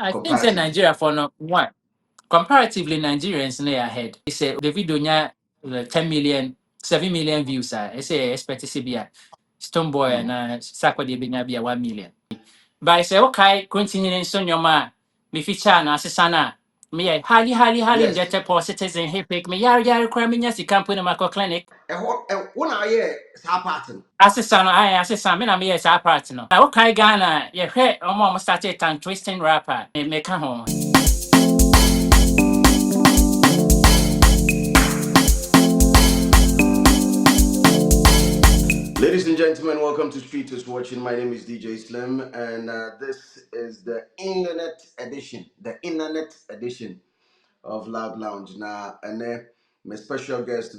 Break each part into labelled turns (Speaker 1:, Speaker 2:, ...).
Speaker 1: I think that
Speaker 2: comparatively?
Speaker 1: Nigeria for no one. Comparatively, Nigerians lay ahead. It's a the video nya 10 million, 7 million views. I say expect to see be a Stone Boy and Sakwa de Benya be 1 million. But I say okay, continuing son your ma me feature na asesana. Me highly
Speaker 2: Yes.
Speaker 1: indebted for citizen hip me yari crime me nyasi company macro clinic.
Speaker 2: And when I hear that pattern,
Speaker 1: Asesana I asesana me na me yes apart no. Na okay Ghana ye hwe omo started tan twisting rapper me ka ho.
Speaker 2: ladies and gentlemen, welcome to Streeters Watching. My name is DJ Slim, and this is the internet edition of Loud Lounge. Now, and my special guest,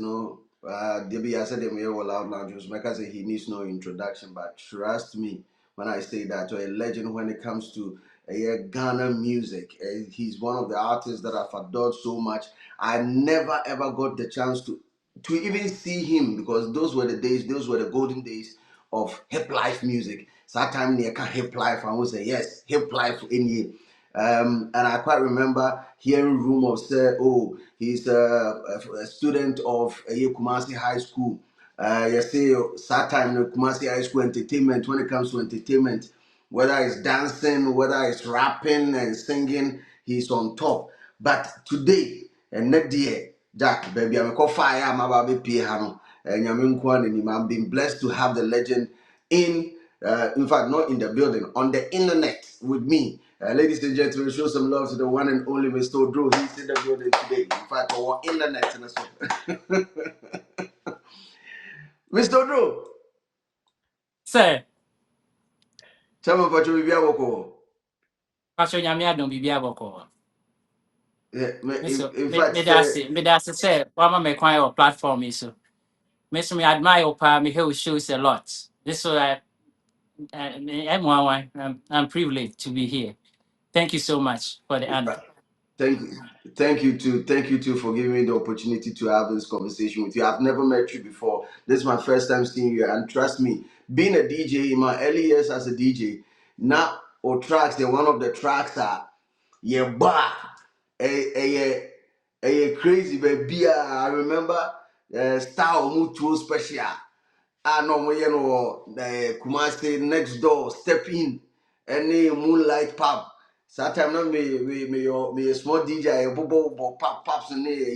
Speaker 2: Debbie, I said him here Loud Lounge was because he needs no introduction, but trust me when I say that, to a legend when it comes to Ghana music. He's one of the artists that I've adored so much. I never ever got the chance to even see him because those were the golden days of hip life music. So that time near hip life, I would say yes, hip life in here. And I quite remember hearing rumors say, oh, he's a student of Kumasi High School. You see, that time the Kumasi High School entertainment, when it comes to entertainment, whether it's dancing, whether it's rapping and singing, he's on top. But today, and next year, Jack, baby, I'm a fire, I'm about to pay hano. And I'm being blessed to have the legend in fact, not in the building, on the internet with me. Ladies and gentlemen, show some love to the one and only Mr Oduro. He's in the building today. In fact, our internet and so. Mr Oduro,
Speaker 1: Sir,
Speaker 2: tell me about your review.
Speaker 1: Pastor Nyame adom bibia boko.
Speaker 2: Yeah,
Speaker 1: So
Speaker 2: in
Speaker 1: me
Speaker 2: fact,
Speaker 1: me that's say wama me kwan your platform is so. Me admire your pa me hear shows a lot. This so I'm privileged to be here. Thank you so much for the honor.
Speaker 2: thank you. Thank you too for giving me the opportunity to have this conversation with you. I've never met you before. This is my first time seeing you, and trust me, being a DJ in my early years as a DJ, now or tracks, they're one of the tracks are yeah, bah, crazy baby. I remember Star Mutual Special. I know you know the Kumasi next door, step in, any moonlight pub. Sometimes no me small DJ, bobo pops in there.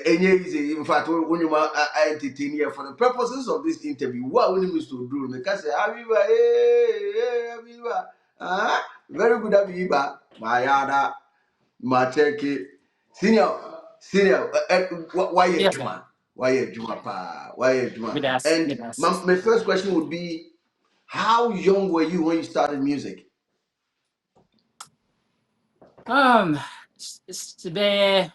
Speaker 2: Any easy. In fact, when you I entertain here for the purposes of this interview, what we need to do, because Abiba, Abiba, very good Abiba, my yada, my check it, senior, why
Speaker 1: Yes, sir.
Speaker 2: Juma? Why Juma pa? Why Juma?
Speaker 1: Me
Speaker 2: And
Speaker 1: that's
Speaker 2: my first question would be, how young were you when you started music?
Speaker 1: it's the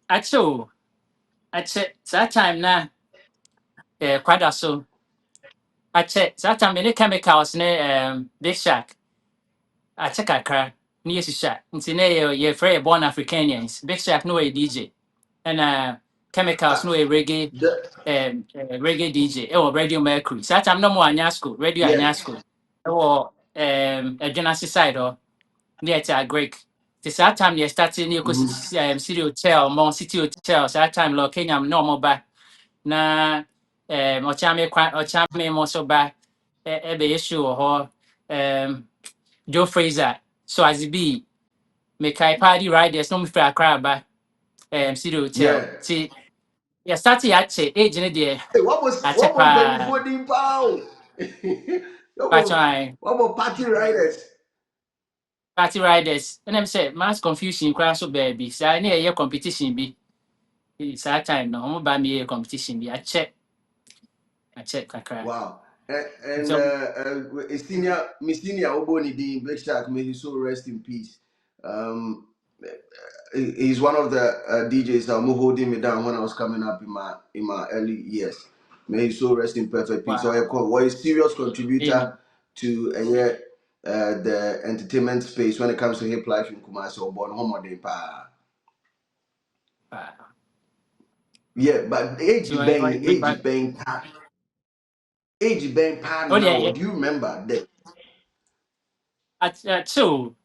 Speaker 1: actual that time na quite so that time any chemicals ne big shack ache kakra ne yesisha nti ne ye free born Africanians big shack no a DJ and chemicals
Speaker 2: Uh,
Speaker 1: no a
Speaker 2: the,
Speaker 1: reggae DJ radio Mercury that time no more anya school radio
Speaker 2: yes.
Speaker 1: anya school a Genesis side or near to Greek. This that time they started new
Speaker 2: Mm-hmm.
Speaker 1: City Hotel, Mount City Hotel. So that time lo Kenya normal ba na ochame mo so ba be issue ho Joe Fraser. So as it be make I party riders no me fra Accra ba City Hotel.
Speaker 2: Yeah.
Speaker 1: See yeah started at age in there
Speaker 2: Hey, what was
Speaker 1: at
Speaker 2: what was baby
Speaker 1: pa
Speaker 2: 14 pounds?
Speaker 1: patch on
Speaker 2: What about party riders?
Speaker 1: party riders. And them say mass confusion crash so baby. So I need a competition be. It's that time no I'm buy me a competition be I check kakra.
Speaker 2: Wow. And
Speaker 1: So
Speaker 2: senior Oboni Dean Big Shark, may he so rest in peace. Um, he's one of the DJs that were holding me down when I was coming up in my early years. May he so rest in perfect peace. So
Speaker 1: wow.
Speaker 2: I was a serious contributor
Speaker 1: Amen.
Speaker 2: to the entertainment space when it comes to hip life in Kumasi or Born Homo de Pa.
Speaker 1: Wow.
Speaker 2: Yeah, but
Speaker 1: So I big back.
Speaker 2: age bang
Speaker 1: Oh
Speaker 2: pan
Speaker 1: yeah,
Speaker 2: now.
Speaker 1: yeah.
Speaker 2: Do you remember that?
Speaker 1: Two,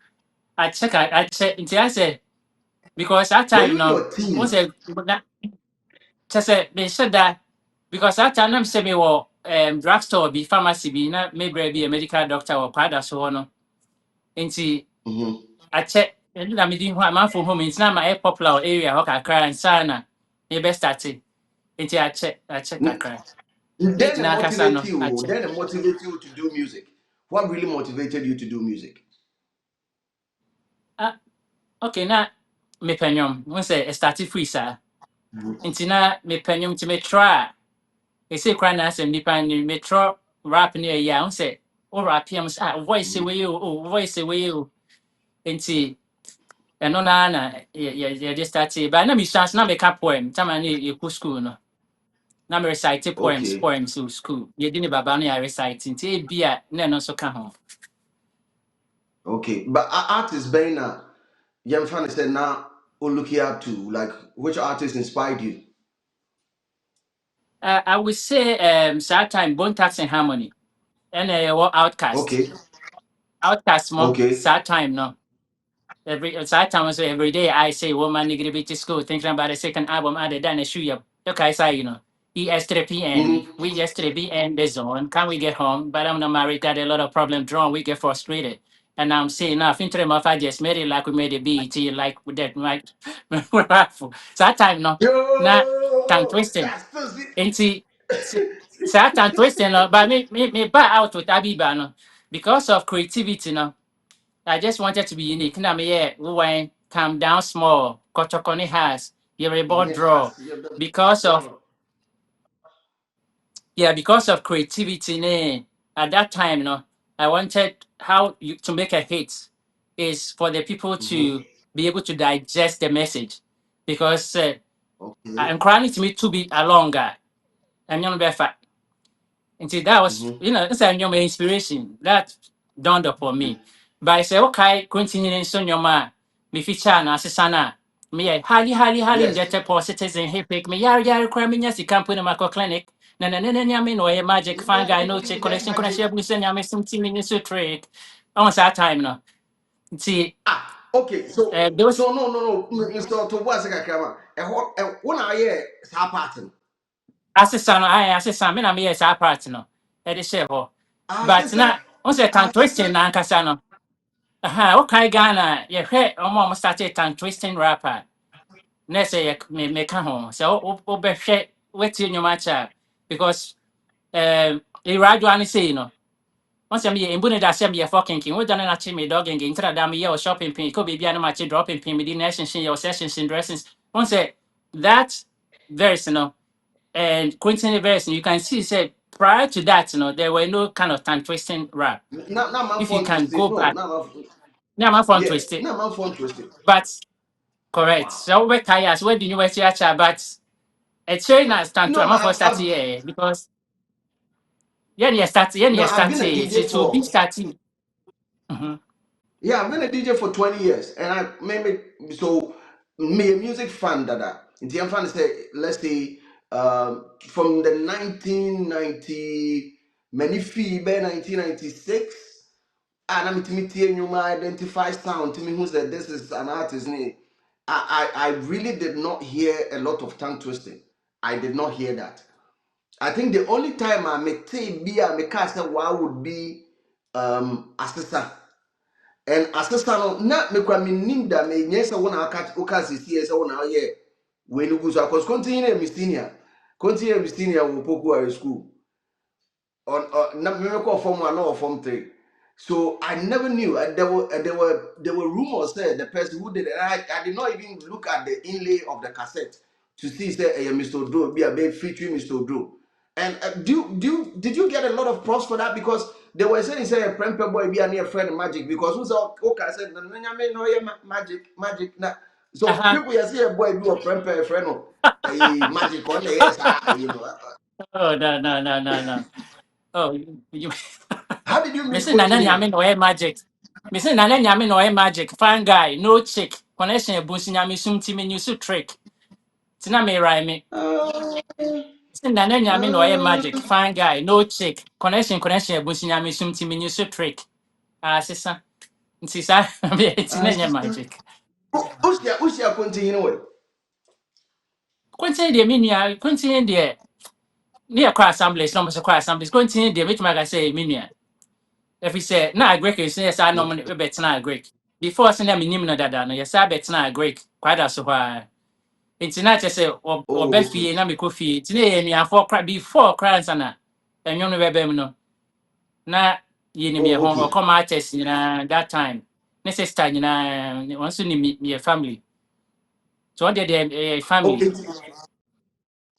Speaker 1: I check, until I say, because that
Speaker 2: Were
Speaker 1: time,
Speaker 2: you in
Speaker 1: no,
Speaker 2: your
Speaker 1: once
Speaker 2: teens?
Speaker 1: I, just say, they said that, because that time, I'm saying, me, drugstore, be pharmacy, be not maybe be a medical doctor or quite so no. Nti,
Speaker 2: Mm-hmm.
Speaker 1: I check, and I'm doing what man from home, it's not my popular area, okay, cry and sana, maybe starting. Nti, I check, I cry. Me,
Speaker 2: Then it
Speaker 1: Jina
Speaker 2: motivate
Speaker 1: Casano, I
Speaker 2: you.
Speaker 1: check.
Speaker 2: Then it motivate you to do music. What really motivated you to do music?
Speaker 1: Ah, okay, na, me penyom, once I started free, sir. Nti na me penyom to me try. They say cry na asem nipa ni me try rap ni ya on say o rap yam say voice
Speaker 2: Mhm.
Speaker 1: way you voice way you. Nti eno na just start but na me chance na me ka poem time na you go school no. Na me recite
Speaker 2: Okay.
Speaker 1: poems to school. Ye di ni baba no ya recite nti e bia na no so ka ho.
Speaker 2: Okay. But artist Bena, young fan said now looking up to like which artist inspired you?
Speaker 1: I would say sad time bone tax and harmony. And outcast.
Speaker 2: Okay.
Speaker 1: Outcast mo
Speaker 2: Okay.
Speaker 1: sad time no. Every day I say woman nigga be to school thinking about the second album other than a shoe up. Look I say, ES3PN.
Speaker 2: Mm-hmm.
Speaker 1: We yesterday in the zone. Can we get home? But I'm not married, got a lot of problem drawn. We get frustrated. And I'm saying now, interim of I just made it like we made a BET, like with that right. So that time no, not tongue
Speaker 2: Yo,
Speaker 1: twisting.
Speaker 2: that's the
Speaker 1: And see, so that tongue twisting, no, but me buy out with Abiba no, because of creativity no. I just wanted to be unique. Now, me, yeah, we went calm down small. Kochokoni has your report
Speaker 2: yeah,
Speaker 1: draw
Speaker 2: that's yeah, the
Speaker 1: because of
Speaker 2: draw.
Speaker 1: because of creativity. Ne, at that time, no, I wanted how you to make a hit is for the people
Speaker 2: Mm-hmm.
Speaker 1: to be able to digest the message because
Speaker 2: Okay.
Speaker 1: I'm crying to me to be a longer. I'm not and see, that was,
Speaker 2: Mm-hmm.
Speaker 1: it's a new inspiration that dawned upon me. But I said, okay, continuing so your man, me feature and assisana. Me, highly
Speaker 2: Yes.
Speaker 1: indebted for citizen hip me, yari, cry me, yes, you can't put in my clinic. Na, me, no, a magic, fine guy, no check,
Speaker 2: That
Speaker 1: collection,
Speaker 2: magic.
Speaker 1: we send you something in this trick. On that time, no. See,
Speaker 2: Ah, okay.
Speaker 1: those
Speaker 2: Mr. Otto was a camera. And when I hear that pattern,
Speaker 1: assistant, me, na me, yes, our part, no. That is share,
Speaker 2: ah,
Speaker 1: but
Speaker 2: sister,
Speaker 1: now, on the
Speaker 2: ah,
Speaker 1: tongue twisting,
Speaker 2: sister.
Speaker 1: na, Cassano. Aha, okay, Ghana. You heard Omo started tongue twisting rapper. Next say me ka ho. So o be hwɛ wetin your match because the radio ani say no. Once I'm here, imbu ne da say me fucking king. We don't na chi me dog and intra da me your shopping pin. Ko be bia na match dropping pin me the nation shin your sessions in dressings. Once say that verse no and Quentin verse you can see say prior to that there were no kind of tongue twisting rap.
Speaker 2: Not my
Speaker 1: If you
Speaker 2: phone
Speaker 1: can
Speaker 2: twisted.
Speaker 1: go
Speaker 2: No,
Speaker 1: back,
Speaker 2: not my phone.
Speaker 1: now my phone
Speaker 2: Yeah,
Speaker 1: twisted.
Speaker 2: not my phone twisted.
Speaker 1: But correct.
Speaker 2: Wow.
Speaker 1: So we tires where the university actually, but it's showing us stand to
Speaker 2: No,
Speaker 1: I'm for
Speaker 2: I've,
Speaker 1: start
Speaker 2: I've
Speaker 1: here because
Speaker 2: no,
Speaker 1: yeah
Speaker 2: I've
Speaker 1: start
Speaker 2: been a
Speaker 1: here.
Speaker 2: DJ
Speaker 1: So be
Speaker 2: for
Speaker 1: starting. Mm-hmm.
Speaker 2: yeah, I've been a DJ for 20 years, and I maybe so me a music fan dada. The I'm fan say let's say from the 1990 many fee by 1996. And I'm to you my identify sound to me who said this is an artist name. I really did not hear a lot of tongue twisting. I did not hear that. I think the only time I may say be a make say why would be assessor. And assessor no na me kwa me ninda me nyesa wona aka sisi ese wona ye we no go so cause continue Mistinia wo poku school on na me call form 1 or form 3. So I never knew. There were rumors said the person who did it. I did not even look at the inlay of the cassette to see say Mr. Oduro be a big featuring Mr. Oduro. And did you get a lot of props for that because they were saying say a prempe boy be a near friend magic because who's all okay said no magic na so
Speaker 1: Uh-huh.
Speaker 2: people you see a boy do a prempe friend no magic on the yes
Speaker 1: Oh no. Oh you
Speaker 2: how did you
Speaker 1: me
Speaker 2: meet
Speaker 1: say nana
Speaker 2: Quintin?
Speaker 1: nyame no magic. Me say nana nyame no magic. Fine guy, no chick. Connection ebunsi nyame sum ti me new trick. Tina me rhyme me.
Speaker 2: Uh,
Speaker 1: Say nana nyame no
Speaker 2: uh,
Speaker 1: magic. Fine guy, no chick. Connection ebunsi nyame sum ti me new trick. Ah, sister. nti saa it's
Speaker 2: I
Speaker 1: not
Speaker 2: see.
Speaker 1: magic.
Speaker 2: Ushia continue way.
Speaker 1: Continue the menu, continue the near car assemblies, no more car assemblies, continue the which mag I say menu. If he said, na Greek is yes, I know bet na Greek. Before sending me name no dada, no, yes, I bet na Greek, quite as so why. It's not just say, or
Speaker 2: Oh,
Speaker 1: best
Speaker 2: okay.
Speaker 1: fee, na me coffee, today, me and 4 cry before cries and you know, baby, no. Na yini me
Speaker 2: Oh,
Speaker 1: home or
Speaker 2: okay.
Speaker 1: come artist in that time. Necessary in once you meet me a family. So one day the family.
Speaker 2: Okay.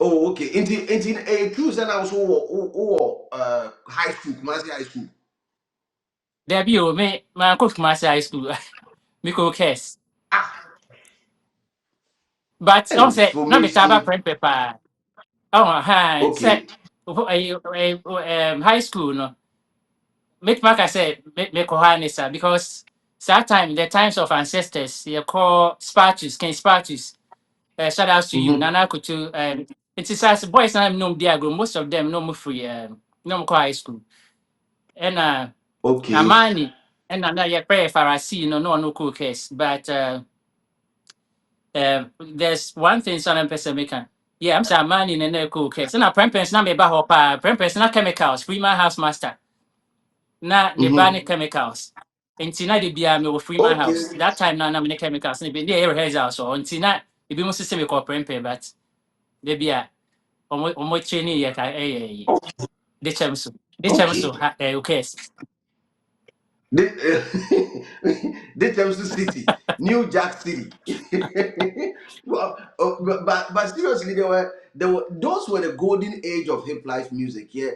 Speaker 2: Oh, okay. In a cruise and I was high school, Kumasi High School.
Speaker 1: There be me, my coach Kumasi High School. Me go case.
Speaker 2: Ah,
Speaker 1: But don't say not be taba
Speaker 2: information.
Speaker 1: print paper. Oh, hi. Say
Speaker 2: Okay.
Speaker 1: high school no. Make I say make Kohanesa because that time the times of ancestors you call Spartus, King Spartus. Shout out to you,
Speaker 2: Mm-hmm.
Speaker 1: Nana Kutu. It's as boys and no diagram. Most of them no more free. No more high school. And
Speaker 2: Okay.
Speaker 1: Amani and I know pray for I see no cool case. But there's one thing some person make. Yeah, I'm saying Amani and no cool case. And I prempens na me ba hopa. Prempens na chemicals. Free my house master. Na ne ba ne
Speaker 2: Mm-hmm.
Speaker 1: chemicals. Nti na de bia me wo free my
Speaker 2: Okay.
Speaker 1: house. That time na me chemicals. Ne be dey air house so. Nti na ebi mo system ko prempe but de bia omo training ye ka de chem so. De chem so
Speaker 2: Okay.
Speaker 1: okay.
Speaker 2: They tell City, New Jack City. Well, but seriously, there were those were the golden age of hip life music, yeah,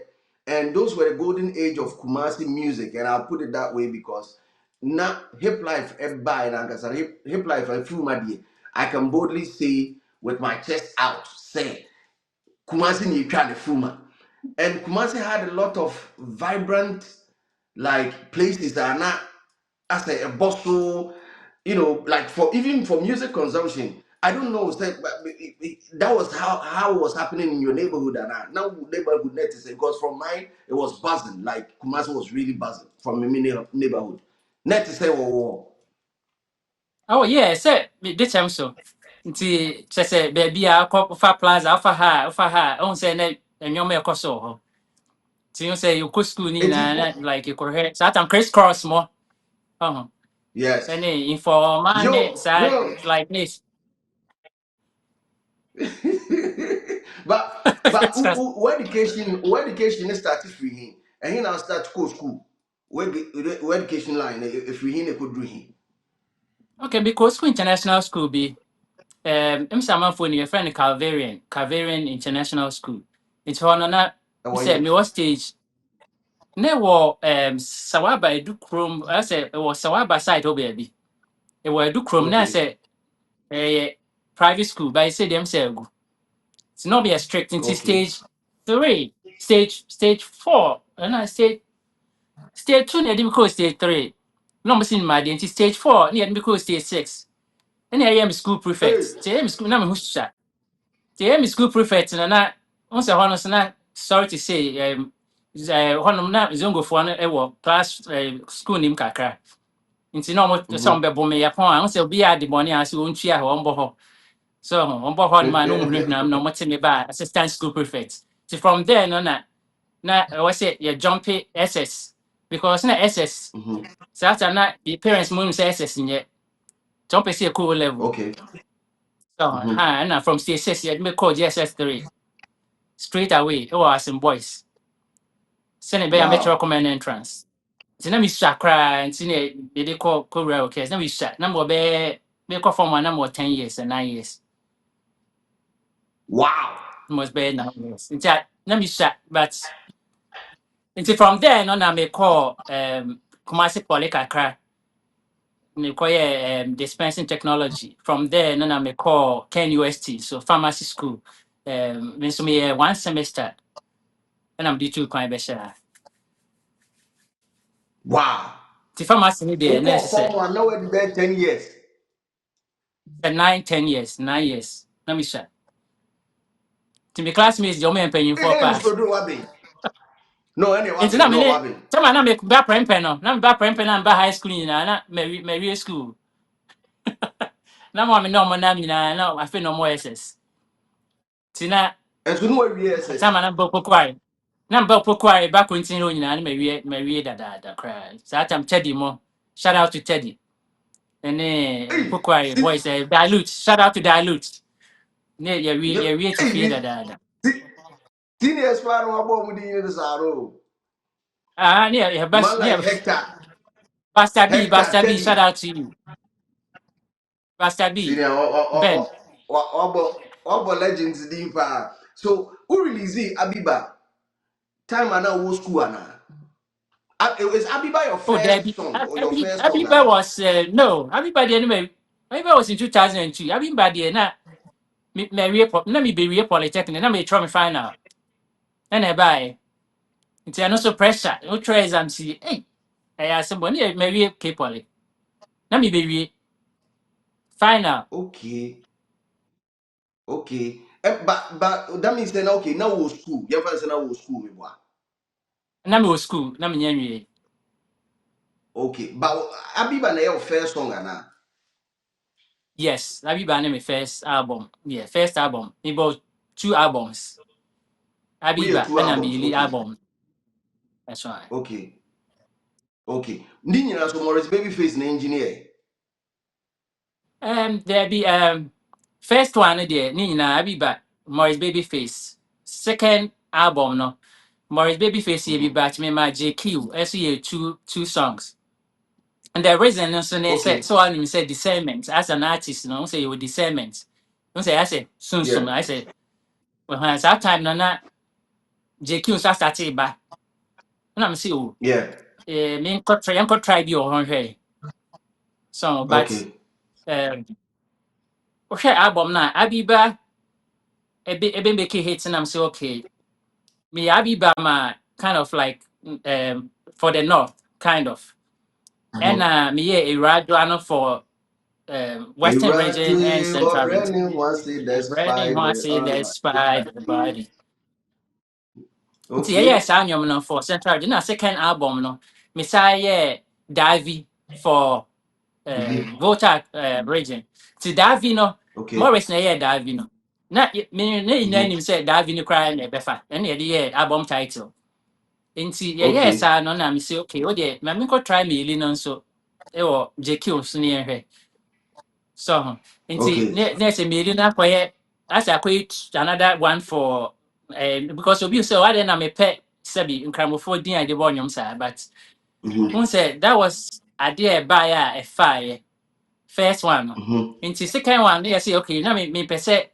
Speaker 2: and those were the golden age of Kumasi music, and I'll put it that way because now hip life by and hip life and through my day, I can boldly say with my chest out, say Kumasi ni trying the Fuma. And Kumasi had a lot of vibrant like places that are not as a bustle, like for even for music consumption. I don't know, that was how it was happening in your neighborhood and now neighborhood net is because from mine it was buzzing, like Kumasi was really buzzing from the neighborhood. Net to say oh,
Speaker 1: Oh yeah, say de chem so. Nti say baby a fa plaza fa ha on say na enyom e koso ho. Ti you say you go school ni
Speaker 2: and
Speaker 1: na like you correct. So I'm crisscross mo. Oh.
Speaker 2: yes,
Speaker 1: Say ne informa ne
Speaker 2: yo,
Speaker 1: say
Speaker 2: no.
Speaker 1: like this.
Speaker 2: but who education is started free him and he now start school where education line if we him could do him.
Speaker 1: Okay, because school international school be I'm some for your friend Calvarian International School. It's one na
Speaker 2: One
Speaker 1: say
Speaker 2: year.
Speaker 1: me was stage na wo Sawaba edu krom I say it was Sawaba side o baby. It was edu krom na
Speaker 2: Okay,
Speaker 1: say private school but I say them say go. It's not be a strict into
Speaker 2: okay.
Speaker 1: stage 3, stage 4, and I stage 2 near because stage 3. No, I'm seeing my into stage 4 near because stage 6. And I am school prefect.
Speaker 2: Hey.
Speaker 1: Say I'm school na me who's chat. Say I'm school prefect and na once a honest na sorry to say honum na zongo for na e wo class school nim kakra. Nti no mo some
Speaker 2: Mm-hmm.
Speaker 1: be bom me yapon a once obi a de bone ase ontua ho mbo ho. So on board one man no no what me by assistant school prefect. So from there no na what's it you jump it SS because na SS
Speaker 2: Mm-hmm.
Speaker 1: so after na the parents move say SS in yet jump it see a cool level.
Speaker 2: Okay.
Speaker 1: So
Speaker 2: Mm-hmm.
Speaker 1: and from CSS you me call GSS 3 straight away it was in boys. Send it by a metro
Speaker 2: Wow.
Speaker 1: command entrance. So na me shakra and see they call Korea okay. So na we shot number be call from one number 10 years and 9 years.
Speaker 2: Wow.
Speaker 1: Must be 9 years. It's let me shot but nti from there no na me call Kumasi Poly kakra me call dispensing technology. From there no na me call Ken UST so pharmacy school. Me so me 1 semester and I'm D2 kwan be share.
Speaker 2: Wow.
Speaker 1: The pharmacy ni there na
Speaker 2: Oko
Speaker 1: say
Speaker 2: form one now at the 10 years.
Speaker 1: 9 10 years 9 years. Let me share. To me classmates the men paying for
Speaker 2: Hey,
Speaker 1: pa.
Speaker 2: Mr. Oduro Wabi. No, any what
Speaker 1: Nti na
Speaker 2: happened?
Speaker 1: me
Speaker 2: No,
Speaker 1: ne
Speaker 2: what happened?
Speaker 1: tama na me ba prempe no. Na me ba prempe na me ba high school nyina na me school. Na mo me no mo na nyina na afi no mo SS. Tina
Speaker 2: And so no we SS.
Speaker 1: tama na bo pokwai. Na mba pokwai ba continue nyina na me wie da cry. Sa tam Teddy mo. Shout out to Teddy. And then
Speaker 2: Hey,
Speaker 1: pokwai boys dilute. Shout out to dilute. Ne
Speaker 2: you,
Speaker 1: ye wie ti fie
Speaker 2: hey,
Speaker 1: da.
Speaker 2: seniors fan wa bomb di ni saro.
Speaker 1: Ah, ne
Speaker 2: Man
Speaker 1: bas ne
Speaker 2: like Hector,
Speaker 1: Basta B, shout
Speaker 2: Teddy.
Speaker 1: out to you. Basta B.
Speaker 2: Senior,
Speaker 1: Ben.
Speaker 2: obo legends di pa. So, who release Abiba? Time ana wo school ana. Is Abiba your
Speaker 1: Oh,
Speaker 2: first
Speaker 1: Debbie.
Speaker 2: song or your first song
Speaker 1: Abiba
Speaker 2: ana?
Speaker 1: was, no, Abiba, the anyway, Abiba was in 2002. Abiba, the na, me be real polytechnic, na me try me final. And I buy. It's also pressure. No try exam see. Hey, I ask somebody, me real K poly. Na me be real final.
Speaker 2: Okay. Okay. But that means then okay, now we school. You ever say now we school me boy.
Speaker 1: Na me was school, na me nyanwe.
Speaker 2: Okay. But Abiba na your first song ana.
Speaker 1: Yes, Abiba na me first album. Yeah, first album. It was two albums.
Speaker 2: We have
Speaker 1: Abiba,
Speaker 2: two
Speaker 1: and I'm
Speaker 2: albums.
Speaker 1: the
Speaker 2: Okay.
Speaker 1: album. That's right.
Speaker 2: Okay. Okay. Ndi nyina so Morris Babyface na engineer.
Speaker 1: There be first one there, ni na Abiba, Morris Babyface. Second album no, Morris Babyface ye be
Speaker 2: Mhm.
Speaker 1: back me my JQ. Actually two songs. And the reason also they said
Speaker 2: Okay.
Speaker 1: so I said discernment as an artist, no say you discernment. No say I say soon
Speaker 2: Yeah.
Speaker 1: I say well that time no na JQ started ba. Na me say oh
Speaker 2: Yeah.
Speaker 1: me nko try bi o hon hwe. So but
Speaker 2: Okay.
Speaker 1: um album na Abiba ebe make it hits and I'm say okay. Me Abiba ma kind of like for the north, kind of. And
Speaker 2: Mhm.
Speaker 1: me a radio for western region and
Speaker 2: Erate
Speaker 1: central region.
Speaker 2: already once say
Speaker 1: Brandon who
Speaker 2: despite
Speaker 1: I
Speaker 2: the
Speaker 1: say let's fight the body. Yeah,
Speaker 2: Okay.
Speaker 1: yes, I know for central region. Na second album no. Me say yeah Davy for
Speaker 2: Mhm.
Speaker 1: Volta region. To Davy no,
Speaker 2: Okay.
Speaker 1: Morris na yeah Davy no. Na me ne
Speaker 2: Mhm.
Speaker 1: him say Davy no cry na befa. And yeah album title. Nti yɛyɛɛ
Speaker 2: Okay.
Speaker 1: saa no na mesi okay o deɛ ma menkɔ try mmieli no nso ɛwɔ JQ so ne yɛhwɛ so ho nti
Speaker 2: Okay.
Speaker 1: ne sɛ mmieli no akɔyɛ asɛ akɔyɛ another one for because obi sɛ wade na mepɛ sɛbi nkramofoɔ din a de bɔ nnwom saa but hu
Speaker 2: Mhm.
Speaker 1: sɛ that was adeɛ a ɛbaeɛ a ɛfaeɛ first one no
Speaker 2: Mhm.
Speaker 1: nti second one ne yɛsɛ okay na mepɛ sɛ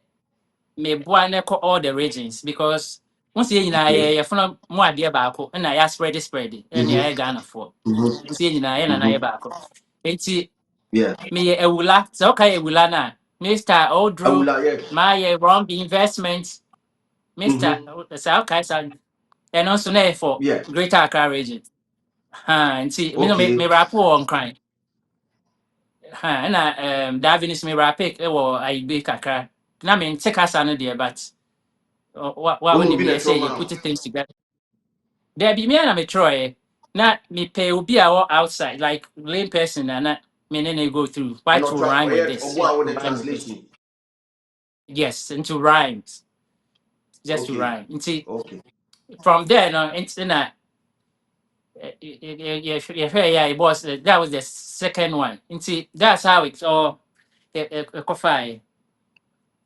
Speaker 1: meboa ne kɔ all the regions because once yɛ nyinaa
Speaker 2: Okay.
Speaker 1: yɛfono mu adeɛ baako ɛna yɛ spread ɛne
Speaker 2: Mhm.
Speaker 1: yɛyɛ Ghanafoɔ
Speaker 2: Mhm.
Speaker 1: nti yɛ nyinaa yɛ nana yɛ
Speaker 2: Mhm.
Speaker 1: baako nti
Speaker 2: Yeah.
Speaker 1: meyɛ awula sɛ woka yɛ awula no a Mr Oduro
Speaker 2: Awula yeah.
Speaker 1: maayɛ Rombi investment Mr
Speaker 2: Mhm.
Speaker 1: sɛ wokae sa ɛno nso na yɛ for
Speaker 2: Yeah.
Speaker 1: Greater Accra region ha nti me no me
Speaker 2: Okay.
Speaker 1: rapo wɔ nkran ha ɛna Davi no so me rape ɛwɔ ayibe kakra na mente kasa no deɛ but what
Speaker 2: Oh,
Speaker 1: when
Speaker 2: been
Speaker 1: you
Speaker 2: a
Speaker 1: say you
Speaker 2: trauma.
Speaker 1: put things together. There be me and me try. Na me pay will be our outside like lame person and not me then they go through. Why
Speaker 2: And
Speaker 1: to
Speaker 2: I'll try
Speaker 1: rhyme
Speaker 2: or
Speaker 1: with
Speaker 2: yet
Speaker 1: this?
Speaker 2: or
Speaker 1: Yeah,
Speaker 2: what with
Speaker 1: to
Speaker 2: the
Speaker 1: rhyme with this.
Speaker 2: translation.
Speaker 1: Yes, into rhymes. Just to
Speaker 2: Okay.
Speaker 1: rhyme. And see
Speaker 2: Okay.
Speaker 1: from there no it's in a yeah, it was that was the second one. And see that's how it's all a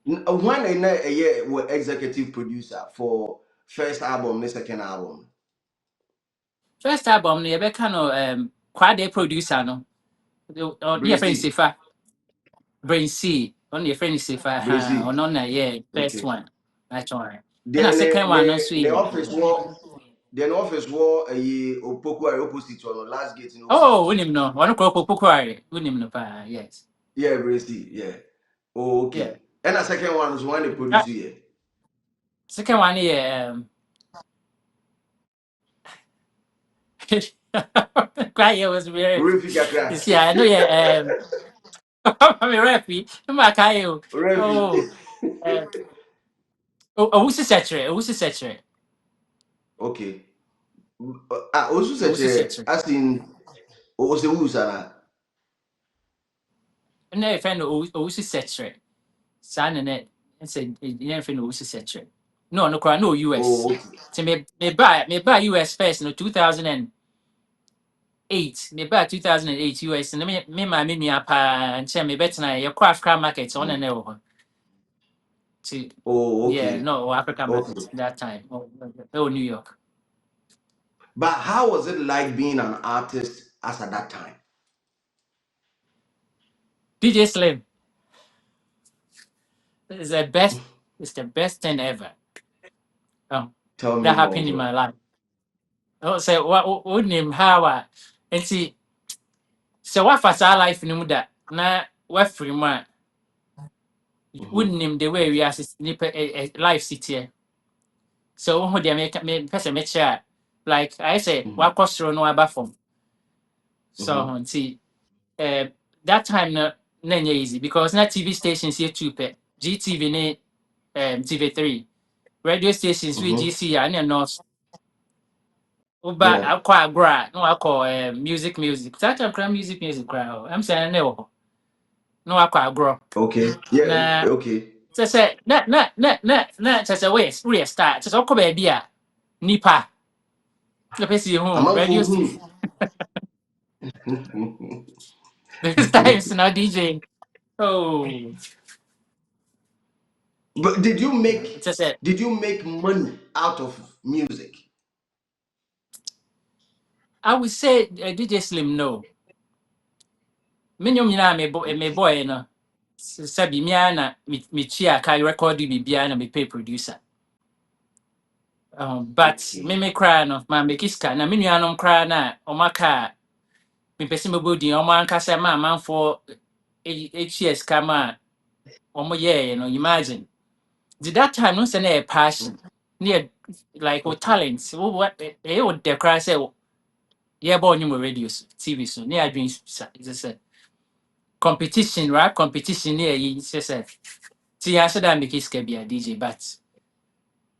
Speaker 2: When a year were executive producer for first album, the second album.
Speaker 1: first album, you kind of quite a producer no. Your friend
Speaker 2: Breezy.
Speaker 1: Sifa. Brain C. On your friend Sifa,
Speaker 2: Breezy.
Speaker 1: on yeah, first
Speaker 2: Okay.
Speaker 1: one. That's one. And a
Speaker 2: Then
Speaker 1: second one, no sweet.
Speaker 2: the office war. The office war a opoku opposite on the last gate in
Speaker 1: Oh,
Speaker 2: opposite.
Speaker 1: we no. One crop of Pukwari. We no pa, yes.
Speaker 2: Yeah, Breezy. Yeah. Oh,
Speaker 1: Yeah.
Speaker 2: okay. And a second one is when they produce here.
Speaker 1: Second one, yeah. Quiet was very.
Speaker 2: Refi kakra.
Speaker 1: You see, I know, yeah. I'm a referee. I'm a Kayo.
Speaker 2: Refi.
Speaker 1: Oh, who's the saturated? Who's the saturated?
Speaker 2: Okay. Also
Speaker 1: Owu
Speaker 2: such
Speaker 1: si
Speaker 2: a
Speaker 1: setre.
Speaker 2: as in also usana.
Speaker 1: Na friend owu si setre. Sa na na say na friend owu si setre. No, no kra no US.
Speaker 2: Oh, okay.
Speaker 1: Ti me buy US first no 2008. Me buy 2008 US na me ma me nua pa nche me betena ye kwa Africa market on na wo. To
Speaker 2: Oh,
Speaker 1: yeah,
Speaker 2: okay.
Speaker 1: no Africa
Speaker 2: Okay.
Speaker 1: market that time. Oh, New York.
Speaker 2: But how was it like being an artist as at that time?
Speaker 1: DJ Slim is the best. It's the best thing ever. Um,
Speaker 2: Tell me
Speaker 1: that
Speaker 2: more,
Speaker 1: happened in
Speaker 2: bro.
Speaker 1: my life. Oh, say what name how and see so what for our life no mu da na what free man
Speaker 2: Mm-hmm.
Speaker 1: wouldn't name the way we are nipa life city. So who they me person me share like I say
Speaker 2: Mm-hmm.
Speaker 1: what cost no aba from.
Speaker 2: Mm-hmm.
Speaker 1: So see that time na easy because na TV stations here too pe GTV ne TV3 radio stations we
Speaker 2: Mm-hmm.
Speaker 1: GC and North Uba
Speaker 2: Yeah.
Speaker 1: akwa agora no akọ music that time kra music kra I'm saying no no akọ agro
Speaker 2: Okay. Yeah.
Speaker 1: na
Speaker 2: Okay.
Speaker 1: say na say we start say okọ ba bia nipa the person
Speaker 2: A
Speaker 1: home
Speaker 2: man
Speaker 1: radio
Speaker 2: for
Speaker 1: station
Speaker 2: whom?
Speaker 1: this times now DJ oh
Speaker 2: But
Speaker 1: it's say
Speaker 2: did you make money out of music?
Speaker 1: I would say DJ Slim no me nyom nyina me boy no sabi mi ana me chia kai record bi bia na me pay producer. But
Speaker 2: Okay.
Speaker 1: me cry no ma make iska na me nuanom cry na o maka me pese me bodi o man kasa ma manfo HS kama o mo ye you know imagine did that time no say na a passion near like with
Speaker 2: Okay.
Speaker 1: talents what would the cry say yeah boy new radios TV so near dreams just a competition right competition near you say see I should make iska be a DJ but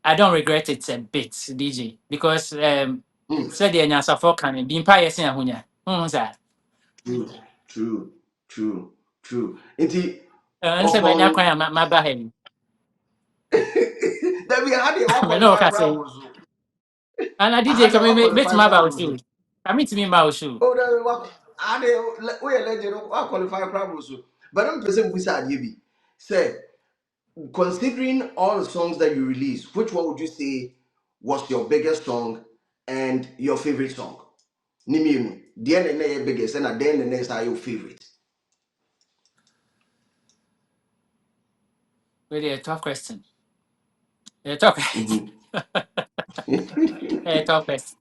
Speaker 1: I don't regret it a bit, DJ, because
Speaker 2: Mm.
Speaker 1: said the nyasa for can be empire sin ahunya. Sir.
Speaker 2: True. True. True. True. Inti
Speaker 1: And say many
Speaker 2: upon
Speaker 1: kwan my bahem.
Speaker 2: that we had a
Speaker 1: Me no
Speaker 2: qualify
Speaker 1: ka say.
Speaker 2: crowd.
Speaker 1: And a
Speaker 2: I
Speaker 1: DJ
Speaker 2: had
Speaker 1: come
Speaker 2: a
Speaker 1: me to
Speaker 2: qualify
Speaker 1: my bow
Speaker 2: crowd.
Speaker 1: shoe. I mean to me bow shoe.
Speaker 2: Oh, that I we legend what qualify crowd. But I'm person who said you say considering all the songs that you released, which one would you say was your biggest song and your favorite song? Nimienu. The end and the biggest, and at the end the next are your favorite.
Speaker 1: Really a tough question. A tough question.
Speaker 2: Mm-hmm.
Speaker 1: A tough question.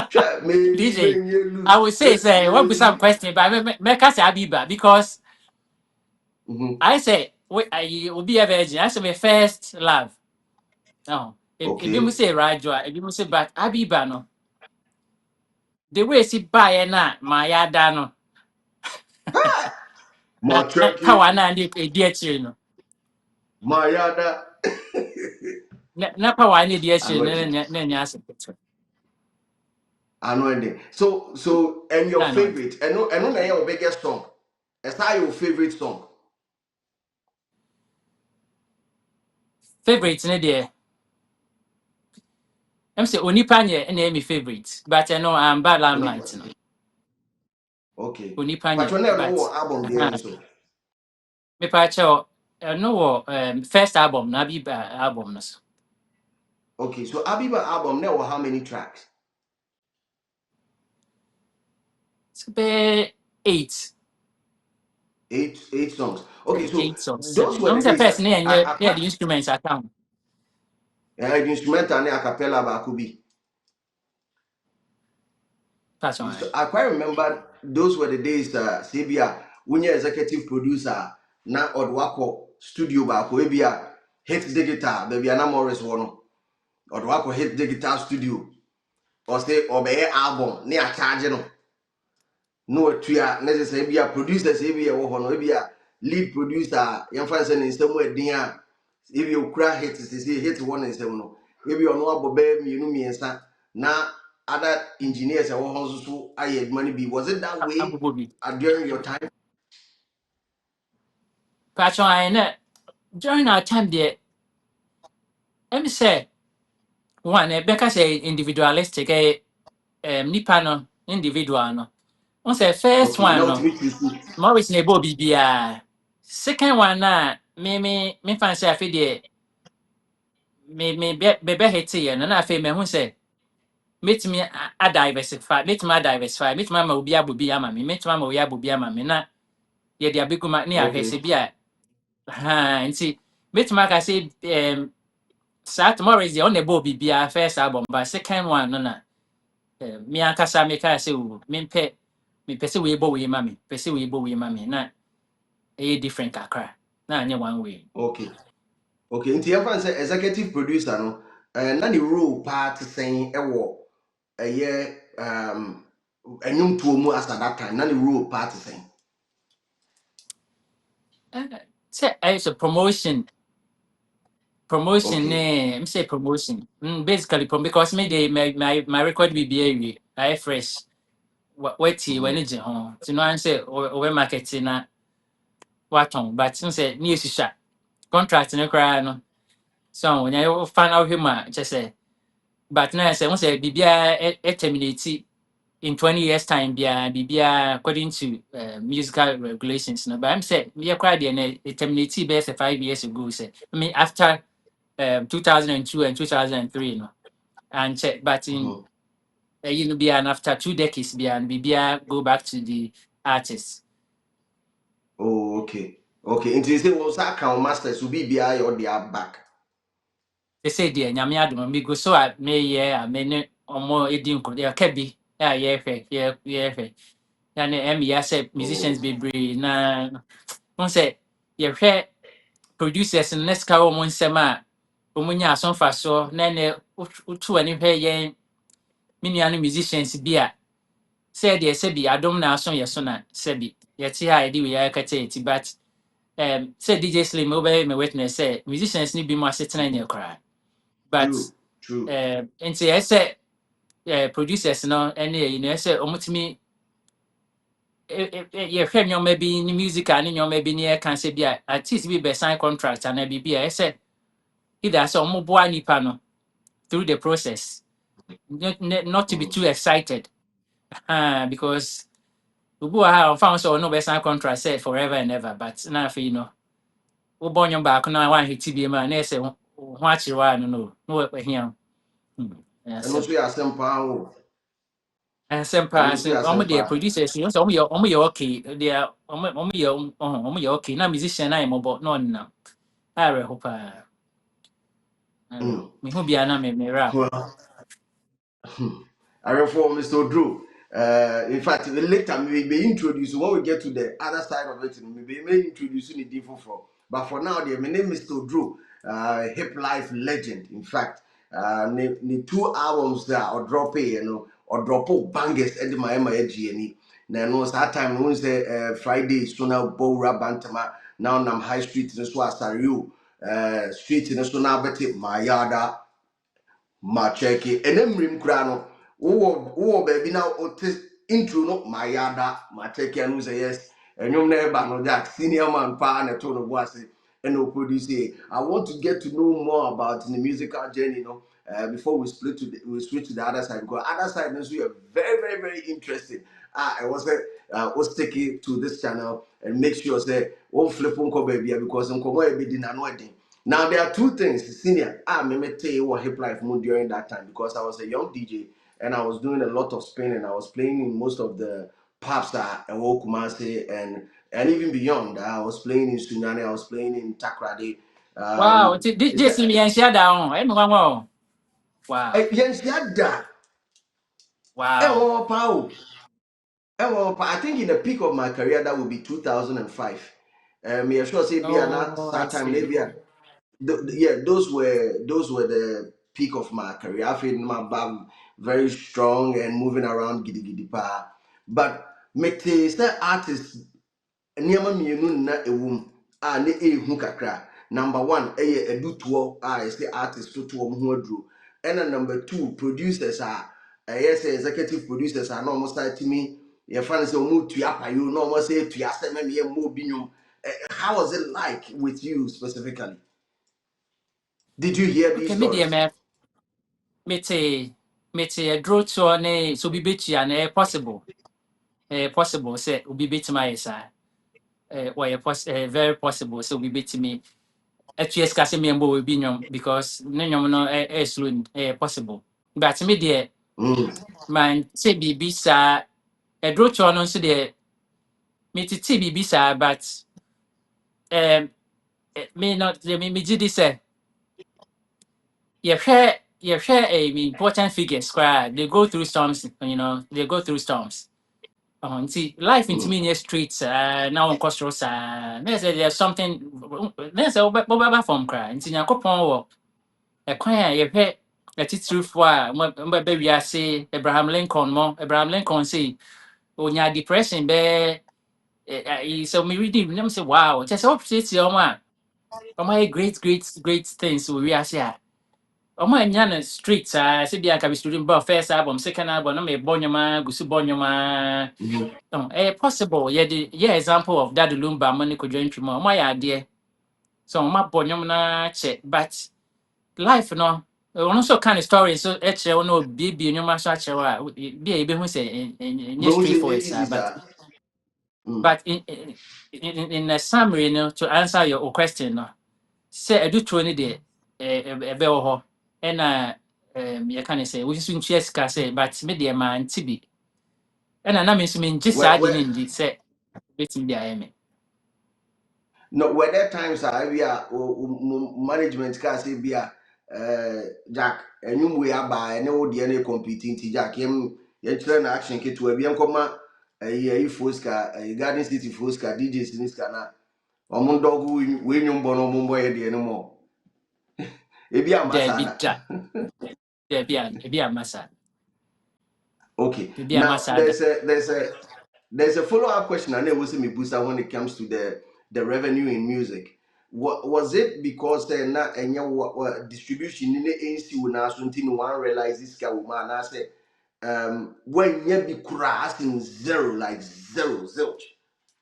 Speaker 2: Sure,
Speaker 1: DJ,
Speaker 2: you
Speaker 1: I
Speaker 2: lose.
Speaker 1: would say what be some question, but me ka say Abiba because
Speaker 2: Mm-hmm.
Speaker 1: I say I will be a virgin. I say my first love. No. If you
Speaker 2: Okay.
Speaker 1: say Rajo, if you say but Abiba no. The way she buy na my yada no
Speaker 2: Hi.
Speaker 1: na
Speaker 2: My turkey,
Speaker 1: power na ndi edi achire no
Speaker 2: my yada.
Speaker 1: na power na edi
Speaker 2: I
Speaker 1: achire
Speaker 2: know
Speaker 1: no
Speaker 2: it.
Speaker 1: na nya asepetro
Speaker 2: I know it. So, and your
Speaker 1: na no
Speaker 2: favorite, and no, your biggest song. Is that your favorite song?
Speaker 1: favorite ne de em say onipa nye na me favorite but no am bad
Speaker 2: Onipa.
Speaker 1: limelight no
Speaker 2: Okay.
Speaker 1: onipa
Speaker 2: But
Speaker 1: nye
Speaker 2: you never know
Speaker 1: but
Speaker 2: what album they are so.
Speaker 1: me pa cho no wo first album na bi album no so
Speaker 2: Okay, so Abiba album there were how many tracks?
Speaker 1: it's be 8
Speaker 2: Eight songs. Okay, so
Speaker 1: 8 or
Speaker 2: those
Speaker 1: 7
Speaker 2: were
Speaker 1: I'm
Speaker 2: the
Speaker 1: say
Speaker 2: days
Speaker 1: first
Speaker 2: that
Speaker 1: na
Speaker 2: I
Speaker 1: yeah
Speaker 2: quite
Speaker 1: the instruments account
Speaker 2: the instrumental and a cappella bakubi.
Speaker 1: that's
Speaker 2: So
Speaker 1: why
Speaker 2: I quite remember those were the days Sabia when you're executive producer na Odwako studio baako ebia hit digital baby ana Morris one Odwako hit digital studio or say obey album ne a charge no no atua ne say bia producer say bia wo ho no bia lead producer yɛmfa say ne nsɛm adin a ebia okura hit say hit one nsɛm no ebia ɔno abɔ bɛɛ mienu miɛnsa na other engineers and also I had money be. Was it that way
Speaker 1: Abubobi.
Speaker 2: during your time?
Speaker 1: Patron, I know during our time there, let me say one, because individualistic, nipa no, individual no. On say first
Speaker 2: Okay,
Speaker 1: one
Speaker 2: now to
Speaker 1: no,
Speaker 2: me to see.
Speaker 1: Maurice nebo bibia. Second one na me fancy I feel the me hate ye no na fe me hu say meet me a diversify, meet me ma obi abobi ama me, meet me ma obi abobi ama me na ye dia biguma ne
Speaker 2: Okay,
Speaker 1: ahwese bia ha nti meet me ka say Sat Morris the on the bibia first album but second one no na me ankasa me ka say o me pese we bo we ma me, pese we bo we ma me na a different kakra na anya one way.
Speaker 2: okay, okay. Into your say executive producer no, na the role part saying a year a new to mu as at that time. Na the role part saying.
Speaker 1: Say I so promotion
Speaker 2: Okay.
Speaker 1: me say promotion. Basically because me dey my record be I fresh. What when
Speaker 2: Mm-hmm.
Speaker 1: it home. So no answer or marketing na waton but say news sha contract no cry no. So when you find out him just say but now say once bibia terminate in 20 years time bibia according to musical regulations no but I'm say we quite the terminate best 5 years ago say I mean after 2002 and 2003 no and check but in
Speaker 2: Mm-hmm.
Speaker 1: you know be and after 2 decades be and bibia go back to the artist.
Speaker 2: Oh, okay. Okay. Into you say well, account masters will be or they are back.
Speaker 1: They say dear nyame adom me go so I may yeah I may omo edi nko there can be yeah and ya say musicians
Speaker 2: Oh.
Speaker 1: be brave na one say you hear producers in next car one sema omunya aso fa so na ne utu ani hwe yen minianu musicians bi a say there say bi adom na aso ye so na say bi yeti ha edi we ya kata eti but say DJ Slim obey me witness say musicians ni bi mo asetena ne kra but
Speaker 2: True. True.
Speaker 1: nti I say producers no ene you know say omutimi yɛhwɛ nneɛma bi ne music a ne nneɛma bi ne yɛka sɛ bi a artist bi bɛsign contract anaa biribi a ɛsɛ either sɛ ɔmo boa nipa no through the process not to be
Speaker 2: Mm.
Speaker 1: too excited because obi wɔ ha a ɔmfa ho sɛ ɔno bɛsign contract sɛ forever and ever but na afei no wobɔ nnwom baako na woanhete bi mu a na ɛsɛ ho akyerɛ hɔ a no no na wɔahia wo
Speaker 2: And also your simple.
Speaker 1: asɛm
Speaker 2: And
Speaker 1: paa
Speaker 2: also
Speaker 1: sɛ
Speaker 2: your
Speaker 1: ɔmo deɛ
Speaker 2: simple.
Speaker 1: producers yi sɛ ɔmo yɛ okay deɛ ɔmo yɛ okay na musician na yɛ mmɔbɔ na ɔnenam awerɛho paa.
Speaker 2: Mm.
Speaker 1: Me bia na me rap.
Speaker 2: Well, I reform Mr. Oduro. In fact, later we may introduce when we get to the other side of it. We may introduce you different from. But for now, my name is Mr. Oduro, Hiplife legend. In fact, the 2 albums that or drop or drop bangers at my GNE. Now, no, that time we say Friday, so now Bowra Bantama. Now, I'm High Street, this was Sario, Street, in so now, but my yada. Macheke enemrim kura no wo baby na ote intro no mayada macheke anu say yes enyom na eba no that senior man pa na to no boase and no produce I want to get to know more about the musical journey before we split to we switch to the other side because other side is very interesting I was was taking to this channel and make sure say won't flip on baby because nkomo e be di na no now there are two things, senior. I remember tell you what hip life moved during that time because I was a young DJ and I was doing a lot of spinning. I was playing in most of the pubs and Kumasi and even beyond. I was playing in Sunyani, I was playing in Takrade.
Speaker 1: Wow,
Speaker 2: It's
Speaker 1: this me and share down. Wow.
Speaker 2: yes, yeah,
Speaker 1: Wow.
Speaker 2: I think in the peak of my career that would be 2005. Yeah, sure say be not
Speaker 1: Oh, I
Speaker 2: that time
Speaker 1: see.
Speaker 2: maybe. Yeah, those were the peak of my career. I feel my back very strong and moving around giddy giddy pa. But me say artist nneɛma mmienu na ɛwɔ mu a ne ɛrehu kakra. Number one ɛyɛ ɛdutoɔ a yɛsɛ artist toto wɔn ho aduro ɛna number two producers a yes, executive producers are no almost like to me. Your fans will move to apa you no almost say to your seven year move. How was it like with you specifically? Did you hear these
Speaker 1: Okay, me dear
Speaker 2: stories?
Speaker 1: me mete a draw to ne so be bechi and possible. Possible say will be bit my side. Why very possible so be bit me. Actually, escase me and will be because no no slow possible. But me dear
Speaker 2: Mm.
Speaker 1: man say be bisa a draw to no so de me ti be bisa but um me not me did say you share a important figures cry they go through storms, you know, they go through storms. See, life into
Speaker 2: Mm.
Speaker 1: me near streets, now on coast there's something, there's a mobile phone cry, and see, Yakopon, a choir, you pay a titru for baby. I say, Abraham Lincoln, more Abraham Lincoln say, when you're depression, bear, so me reading them say, wow, just hope it's your man. Oh, my great things we are here. Oh, my yana streets, I said, I can be student about first album, second album, no me bonyama, gusu bonyama.
Speaker 2: Mm.
Speaker 1: Possible. Yeah, yeah, example of that Lumba money could join you more. My idea. So my bonyum na check, but life no. Also kind of story so actually no be in your master be able to say in
Speaker 2: But was
Speaker 1: straightforward
Speaker 2: it
Speaker 1: sir.
Speaker 2: easy,
Speaker 1: But
Speaker 2: sir? Mm.
Speaker 1: but in a summary, you know, to answer your question no, say I do 20 day a bell and you can say we soon chess say but media man tibi and I mean just adding
Speaker 2: Where
Speaker 1: in the say waiting there.
Speaker 2: no, were there times we are management can say be Jack and you we are by and all DNA competing to Jack him train action kit to a bien comma a Fosca, a Garden City Fosca, DJs in this canal. Or dog win you bono mumbo no more. It be a
Speaker 1: David
Speaker 2: masada.
Speaker 1: Jack, Debbie Massa,
Speaker 2: Okay.
Speaker 1: Debbie
Speaker 2: Now
Speaker 1: Massa.
Speaker 2: there's a follow-up question and it was me booster when it comes to the revenue in music. What was it because na what distribution in the ANC will now something one realize this guy woman I say when you be crashing zero like zilch.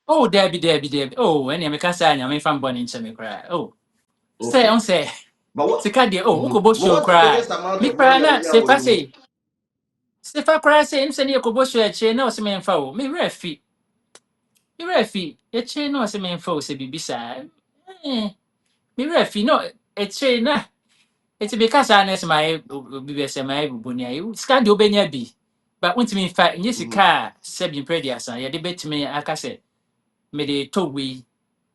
Speaker 1: Oh, Debbie. Oh, and you can say I'm from Bonnie to me cry. Oh, say on
Speaker 2: Okay.
Speaker 1: say,
Speaker 2: But what
Speaker 1: Sikadia, oh, Ukobo show
Speaker 2: what's the
Speaker 1: cry.
Speaker 2: biggest amount
Speaker 1: Me
Speaker 2: of
Speaker 1: cry
Speaker 2: money
Speaker 1: na,
Speaker 2: you
Speaker 1: say,
Speaker 2: when you
Speaker 1: Passy, Stefa cry, say, him send you Kobo show a chain, no, some info. Me refi, a chain, no, some info, say, Bibisa. Me refi, no, a chain, na. It's because I know my BBS, my Bunia, you scan the Obenia B. But when to me, in fact, yes, a
Speaker 2: mm-hmm,
Speaker 1: car, 7 previous, I debate me, I can say. Me de to we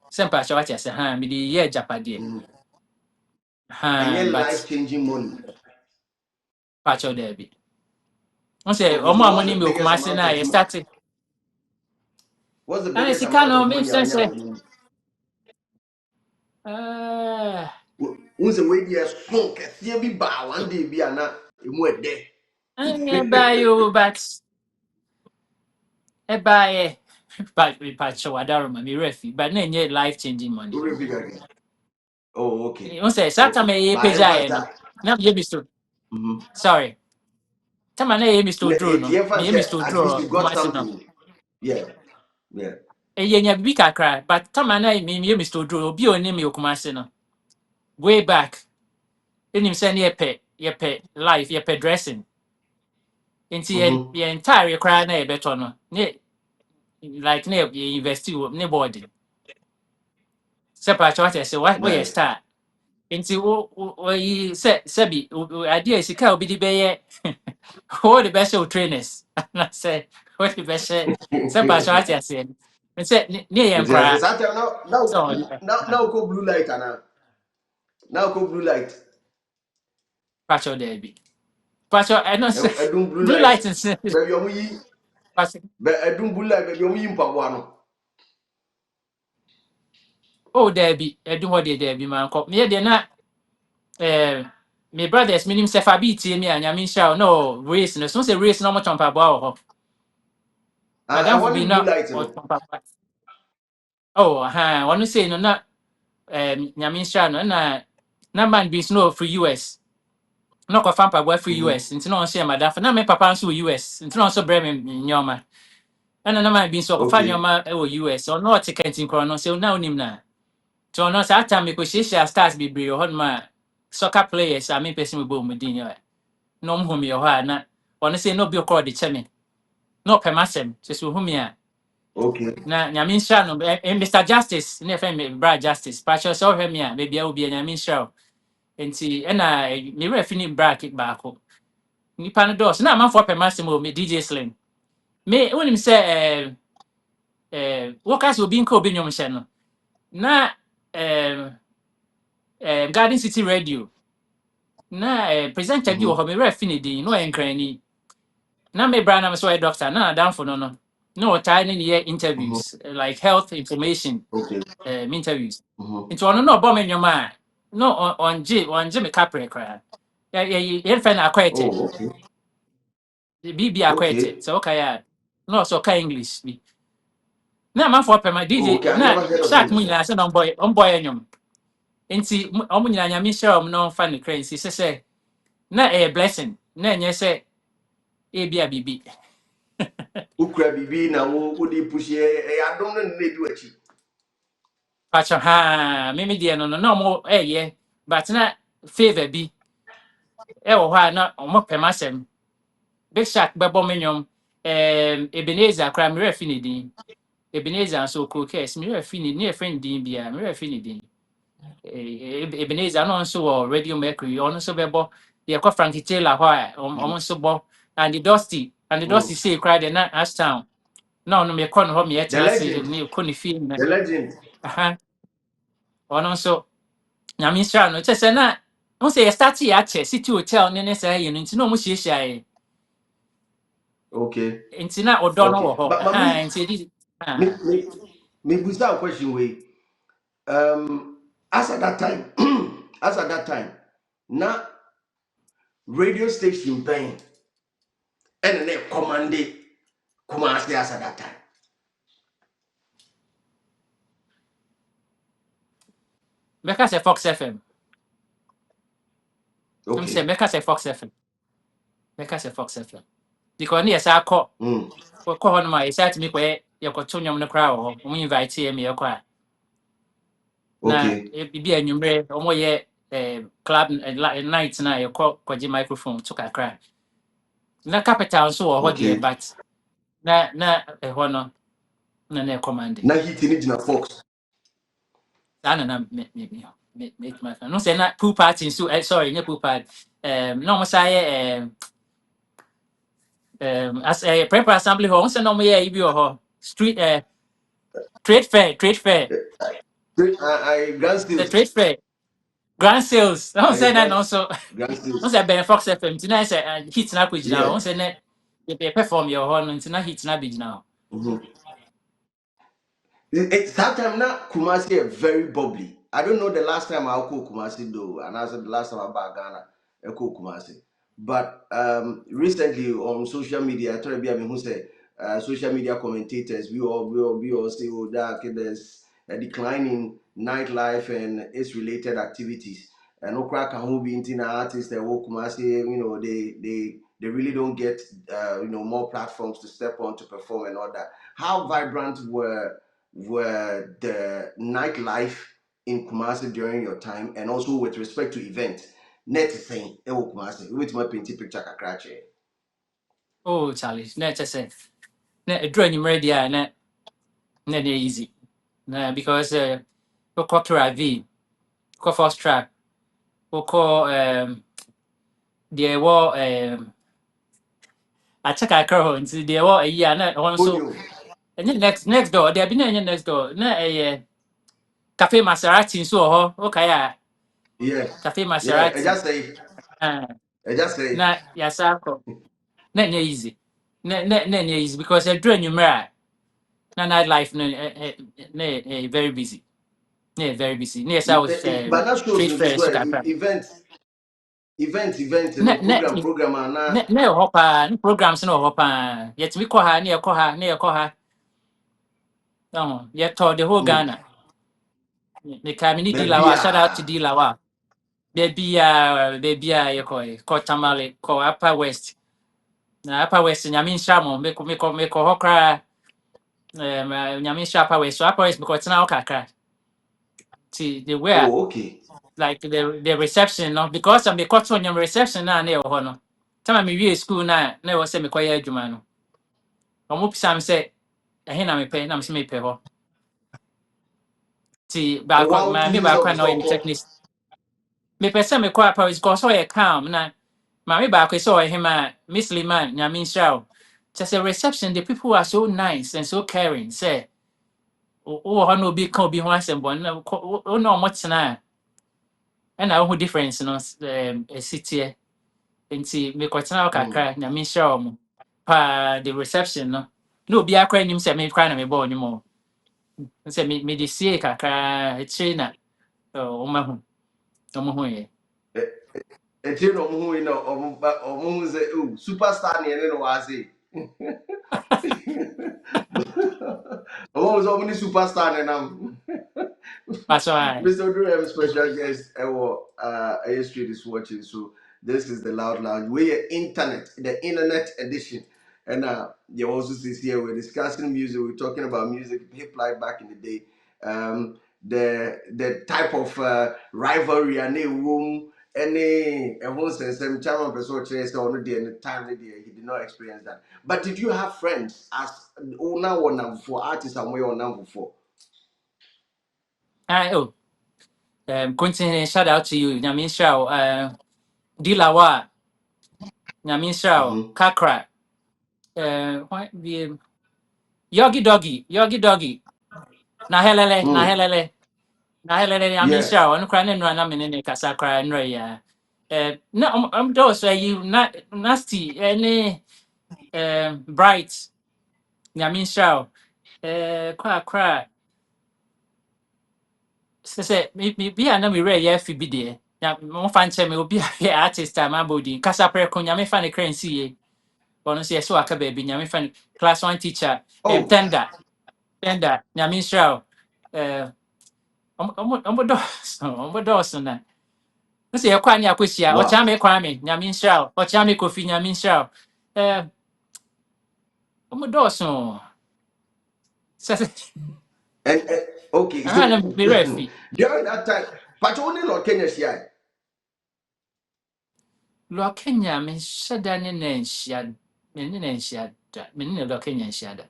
Speaker 1: sempa cho wacha se ha me de ye japade
Speaker 2: mm-hmm. And
Speaker 1: ha
Speaker 2: your
Speaker 1: but
Speaker 2: life changing money.
Speaker 1: pa cho there be on say
Speaker 2: Okay,
Speaker 1: o
Speaker 2: so
Speaker 1: mo
Speaker 2: what's
Speaker 1: amoni
Speaker 2: the
Speaker 1: me
Speaker 2: biggest
Speaker 1: okuma se
Speaker 2: amount
Speaker 1: na
Speaker 2: of
Speaker 1: ye start
Speaker 2: biggest
Speaker 1: sika
Speaker 2: amount
Speaker 1: no
Speaker 2: of
Speaker 1: me
Speaker 2: money
Speaker 1: say
Speaker 2: you
Speaker 1: say
Speaker 2: when
Speaker 1: ah
Speaker 2: Once a way yes, smoke, see be bar one day be an a day.
Speaker 1: buy you but e buy but we pa cho wadaro ma me refi but na nye life changing money
Speaker 2: Very big again. Oh, okay.
Speaker 1: on say sata
Speaker 2: Okay.
Speaker 1: me ye
Speaker 2: But in
Speaker 1: peja
Speaker 2: fact,
Speaker 1: ye no na ye Mr.
Speaker 2: mm-hmm.
Speaker 1: Sorry tama na ye Mr. Oduro no
Speaker 2: In
Speaker 1: me
Speaker 2: fact,
Speaker 1: ye Mr.
Speaker 2: at least
Speaker 1: Oduro
Speaker 2: you got
Speaker 1: kuma se no
Speaker 2: something. Yeah, yeah.
Speaker 1: ye nya bibi kakra but tama na me ye Mr. Oduro obi oni me okuma se no way back in him saying ye pay life ye pay dressing into
Speaker 2: Mm-hmm.
Speaker 1: your entire cry na better no ne like ne ye invest you ne body separate what I say what you
Speaker 2: Nice.
Speaker 1: start into you say be idea is ka obi di be ye what the best of trainers na say what the best separate what I say and say ne ye
Speaker 2: Yes,
Speaker 1: cry
Speaker 2: it's actually
Speaker 1: so
Speaker 2: now go blue light and now go blue light.
Speaker 1: patch out there be patch out I know say
Speaker 2: I do blue
Speaker 1: blue
Speaker 2: light.
Speaker 1: light and say
Speaker 2: Baby, I do blue light, baby, you paguano.
Speaker 1: oh there be I do what there be man me there na my brothers minim sɛ fa bi tie me a nyame nhyira wo no race no so sɛ race no ɔmɔtɔn mpaboa wɔ hɔ
Speaker 2: I
Speaker 1: madamfo
Speaker 2: want
Speaker 1: bi
Speaker 2: the blue
Speaker 1: na
Speaker 2: light, you know.
Speaker 1: ɔtɔn mpaboa oh ha ɔno sei no na nyame nhyira no na man bi nso na ɔfiri US no ko fampa boy for
Speaker 2: Mhm.
Speaker 1: US nti no on share madam na me papa nso US nti no so bre me nyoma ana na ma bi nso ko fa
Speaker 2: Okay.
Speaker 1: nyoma e wo US or no ticket nkro no so na onim na to no sa time ko share stars be bre ho ma soccer players I mean person we bo mu din ya no mhom ye ho na ono say no bi ko de cheme no pemasem so humi a
Speaker 2: Okay.
Speaker 1: na nyame nhyira no Mr Justice ne fe me bra Justice pa cho so hwe me a be bia obi nyame nhyira nti na me refi ni bra kick baako nipa no dos na amanfo pemasem o me DJ Slim me wonim se workers obi nka obi nyom hye no na Garden City Radio na presenter bi wo
Speaker 2: Mhm.
Speaker 1: ho me refi ni din no enkrani na me bra na me so doctor na adamfo no no no tie ni
Speaker 2: Mhm.
Speaker 1: interviews like health information
Speaker 2: Okay.
Speaker 1: interviews
Speaker 2: Mhm.
Speaker 1: nti ono no bo me nyoma a no on je me capre kra ye fe na akwete
Speaker 2: Oh, okay.
Speaker 1: bibi akwete
Speaker 2: Okay.
Speaker 1: so okay ya no so ka English bi na man for pema
Speaker 2: Oh,
Speaker 1: DJ
Speaker 2: okay. I
Speaker 1: na
Speaker 2: never heard of
Speaker 1: shark
Speaker 2: him
Speaker 1: mu
Speaker 2: before.
Speaker 1: nyina se no boy nyom nti omu nyina nyame share no fa ne kra nsi se na blessing na enye se e bia bibi
Speaker 2: Ukra bibi na wo di push e adom no ne di wachi.
Speaker 1: pacha ha me die no mo ye but na favor bi e wo ha na omo pema sem big shark bebo me nyom Ebenezer kra me refi ne din Ebenezer so ko kes me refi ne friend din bia me refi ne din Ebenezer no nso wɔ Radio Mercury ɔno nso bɛbɔ deɛ ɛkɔ Frankie Taylor hɔ a ɔmo nso bɔ and the
Speaker 2: Mm.
Speaker 1: Dusty say cry de na Ashtown na ɔno mekɔ no hɔ
Speaker 2: The
Speaker 1: meyɛtena ase
Speaker 2: legend.
Speaker 1: ne kɔ ne fie na
Speaker 2: The legend.
Speaker 1: aha ɔno nso nyame nhyira no kyɛ sɛ na ho sɛ yɛstarte yɛ akyɛ City Hotel ne saa yɛ no nti na ɔmo hyiahyia
Speaker 2: Okay.
Speaker 1: yɛ nti na ɔdɔ no wɔ
Speaker 2: Okay.
Speaker 1: hɔ
Speaker 2: But
Speaker 1: aha nti ɛdi
Speaker 2: me
Speaker 1: aha
Speaker 2: me me boost that question way. As at that time, as at that time, now radio station bang and then commanded Kumasi as at that time.
Speaker 1: mɛka sɛ Fox FM ɛm sɛ
Speaker 2: Okay.
Speaker 1: mɛka sɛ Fox FM mɛka sɛ Fox FM because ne yɛ saa kɔ
Speaker 2: Mm.
Speaker 1: kɔ hɔ nom a yɛsɛ atumi kɔyɛ yɛkɔto nnwom no koraa wɔ hɔ ɔmo invite yɛ me yɛkɔ a na
Speaker 2: Okay.
Speaker 1: bibi anwummerɛ ɔmo yɛ club night na yɛkɔ kɔgye microphone to kakra na capital nso wɔ hɔ deɛ
Speaker 2: Okay.
Speaker 1: but na ɛhɔ no na ɛkɔmande
Speaker 2: Now he in Fox.
Speaker 1: saa na make no sɛ na pool party nso sorry nyɛ pool party na ɔmo saa yɛ as prepare assembly hɔ ɔmo sɛ na ɔmo yɛ bi wɔ hɔ street trade fair
Speaker 2: I grand
Speaker 1: the
Speaker 2: stills.
Speaker 1: trade fair grand sales ɔmo
Speaker 2: I
Speaker 1: sɛ na
Speaker 2: grand
Speaker 1: no nso
Speaker 2: grand
Speaker 1: ɔmo
Speaker 2: stills.
Speaker 1: sɛ bɛn Fox FM nti na sɛ hit na akɔ gyina hɔ
Speaker 2: Yeah.
Speaker 1: ɔmo sɛ nɛ yɛ perform yɛ wɔ hɔ no nti na hit na bɛgyina hɔ
Speaker 2: Mhm. It's that time now Kumasi are very bubbly. I don't know the last time I call Kumasi though, and I said the last time I back Ghana, I call Kumasi. But recently on social media, I told you who say social media commentators, we all say oh that okay, there's a decline in nightlife and its related activities. And no crack who be into artists that work Kumasi, they really don't get more platforms to step on to perform and all that. How vibrant were the nightlife in Kumasi during your time, and also with respect to events? Net saying, "Ewo Kumasi, which my painting picture kakrache."
Speaker 1: oh Charlie na ɛkyɛ sɛ na ɛduru anwummerɛ deɛ a na ɛnyɛ easy na because wokɔ Kra wokɔ First Track wokɔ deɛ ɛwɔ akyɛ kakra hɔ nti deɛ ɛwɔ ayi a na ɛhɔ nso
Speaker 2: Podium,
Speaker 1: ɛnyɛ next door deɛ bi na ɛnyɛ next door na ɛyɛ Cafe Maserati nso wɔ hɔ wokae a
Speaker 2: yes,
Speaker 1: Cafe
Speaker 2: yeah.
Speaker 1: Maserati ah,
Speaker 2: I just say,
Speaker 1: na yɛasa akɔ na ɛnyɛ easy na ɛnyɛ easy because ɛduru anwummerɛ a na night life no very busy na very busy na yɛsa wo
Speaker 2: but that shows
Speaker 1: trade
Speaker 2: me to
Speaker 1: fair nso
Speaker 2: swear
Speaker 1: kakra
Speaker 2: event,
Speaker 1: na na
Speaker 2: program, and
Speaker 1: na ɛwɔ hɔ paa ne programs no wɔ hɔ paa yɛtumi kɔ ha na yɛkɔ ha yɛtɔ the whole Ghana meka me ne dealer
Speaker 2: baby,
Speaker 1: hɔ a shout out to dealer hɔ baby you call tamale call upper west na upper west nyame nhia mo me ko hokra nyame nhia upper west so upper west because na okakra see the way
Speaker 2: Oh, okay.
Speaker 1: like the reception no because I'm the culture on reception na na ho no time me wie school na was say me koye adwuma no omo pisa me say ehe na me pɛ na me say me pɛ ho ti ba
Speaker 2: Oh,
Speaker 1: ko
Speaker 2: wow,
Speaker 1: ma me
Speaker 2: choosing
Speaker 1: ba ko
Speaker 2: some
Speaker 1: na oye me
Speaker 2: so
Speaker 1: technique me pɛ sɛ me kɔ apa is because so calm na ma me ba ko so him a Miss Liman nyame nhyira just a reception the people are so nice and so caring say o ho no bi ka obi ho asɛm bɔ na o na omo tena na wo difference no sitie nti me ko tena kakra nyame nhyira omo pa the reception no no obi akra nim sɛ me kra na me bɔ ni mo sɛ me de sie kakra ekyir na o ma hu o mo hu ye
Speaker 2: ɛkyerɛ na ɔmo ho yi na ɔmo ho sɛ oh superstar ne ɛne no wase ɔmo ho sɛ ɔmo ne superstar ne nam.
Speaker 1: paso ai
Speaker 2: Mr. Oduro have a special guest. A Street is watching. So this is the Loud Lounge. We're internet, the internet edition. And you also see here we're discussing music. We're talking about music, hip life back in the day. The type of rivalry and a room, any a whole sense. Some chairman person chase or the time he did not experience that. But did you have friends as owner or number for artists and way or number for?
Speaker 1: ai oh continue shout out to you nyame nhyira wo Dilawa nyame nhyira wo
Speaker 2: Mm-hmm.
Speaker 1: kakra what be yogi doggy
Speaker 2: Mm.
Speaker 1: na helele nyame
Speaker 2: Yeah.
Speaker 1: nhyira wo no kra ne no na me ne kasa kra no ya na do so you na nasty any bright nyame nhyira wo kwa sɛ bi a na merɛ yɛ afi bi deɛ na momfa nkyɛ me obi a yɛ artist a mabɔdi kasa prɛko nyame fa ne kra nsiye ɔno sɛ yɛsɛ waka baabi nyame fa ne class one teacher
Speaker 2: Oh,
Speaker 1: tender nyame nhyira wo ɔmo dɔɔso na no sɛ yɛkɔ a ne akɔhyia
Speaker 2: wow.
Speaker 1: ɔkyea me kwa me nyame nhyira wo ɔkyea me kofi nyame nhyira wo ɔmo dɔɔso sɛ
Speaker 2: And okay,
Speaker 1: ɛha na
Speaker 2: so
Speaker 1: merɛ afi
Speaker 2: during that time, but only Lord Kenya Shia.
Speaker 1: lɔ kenya menhyɛ da ne na nhyia mene na nhyia da mene ne lɔ kenya nhyia da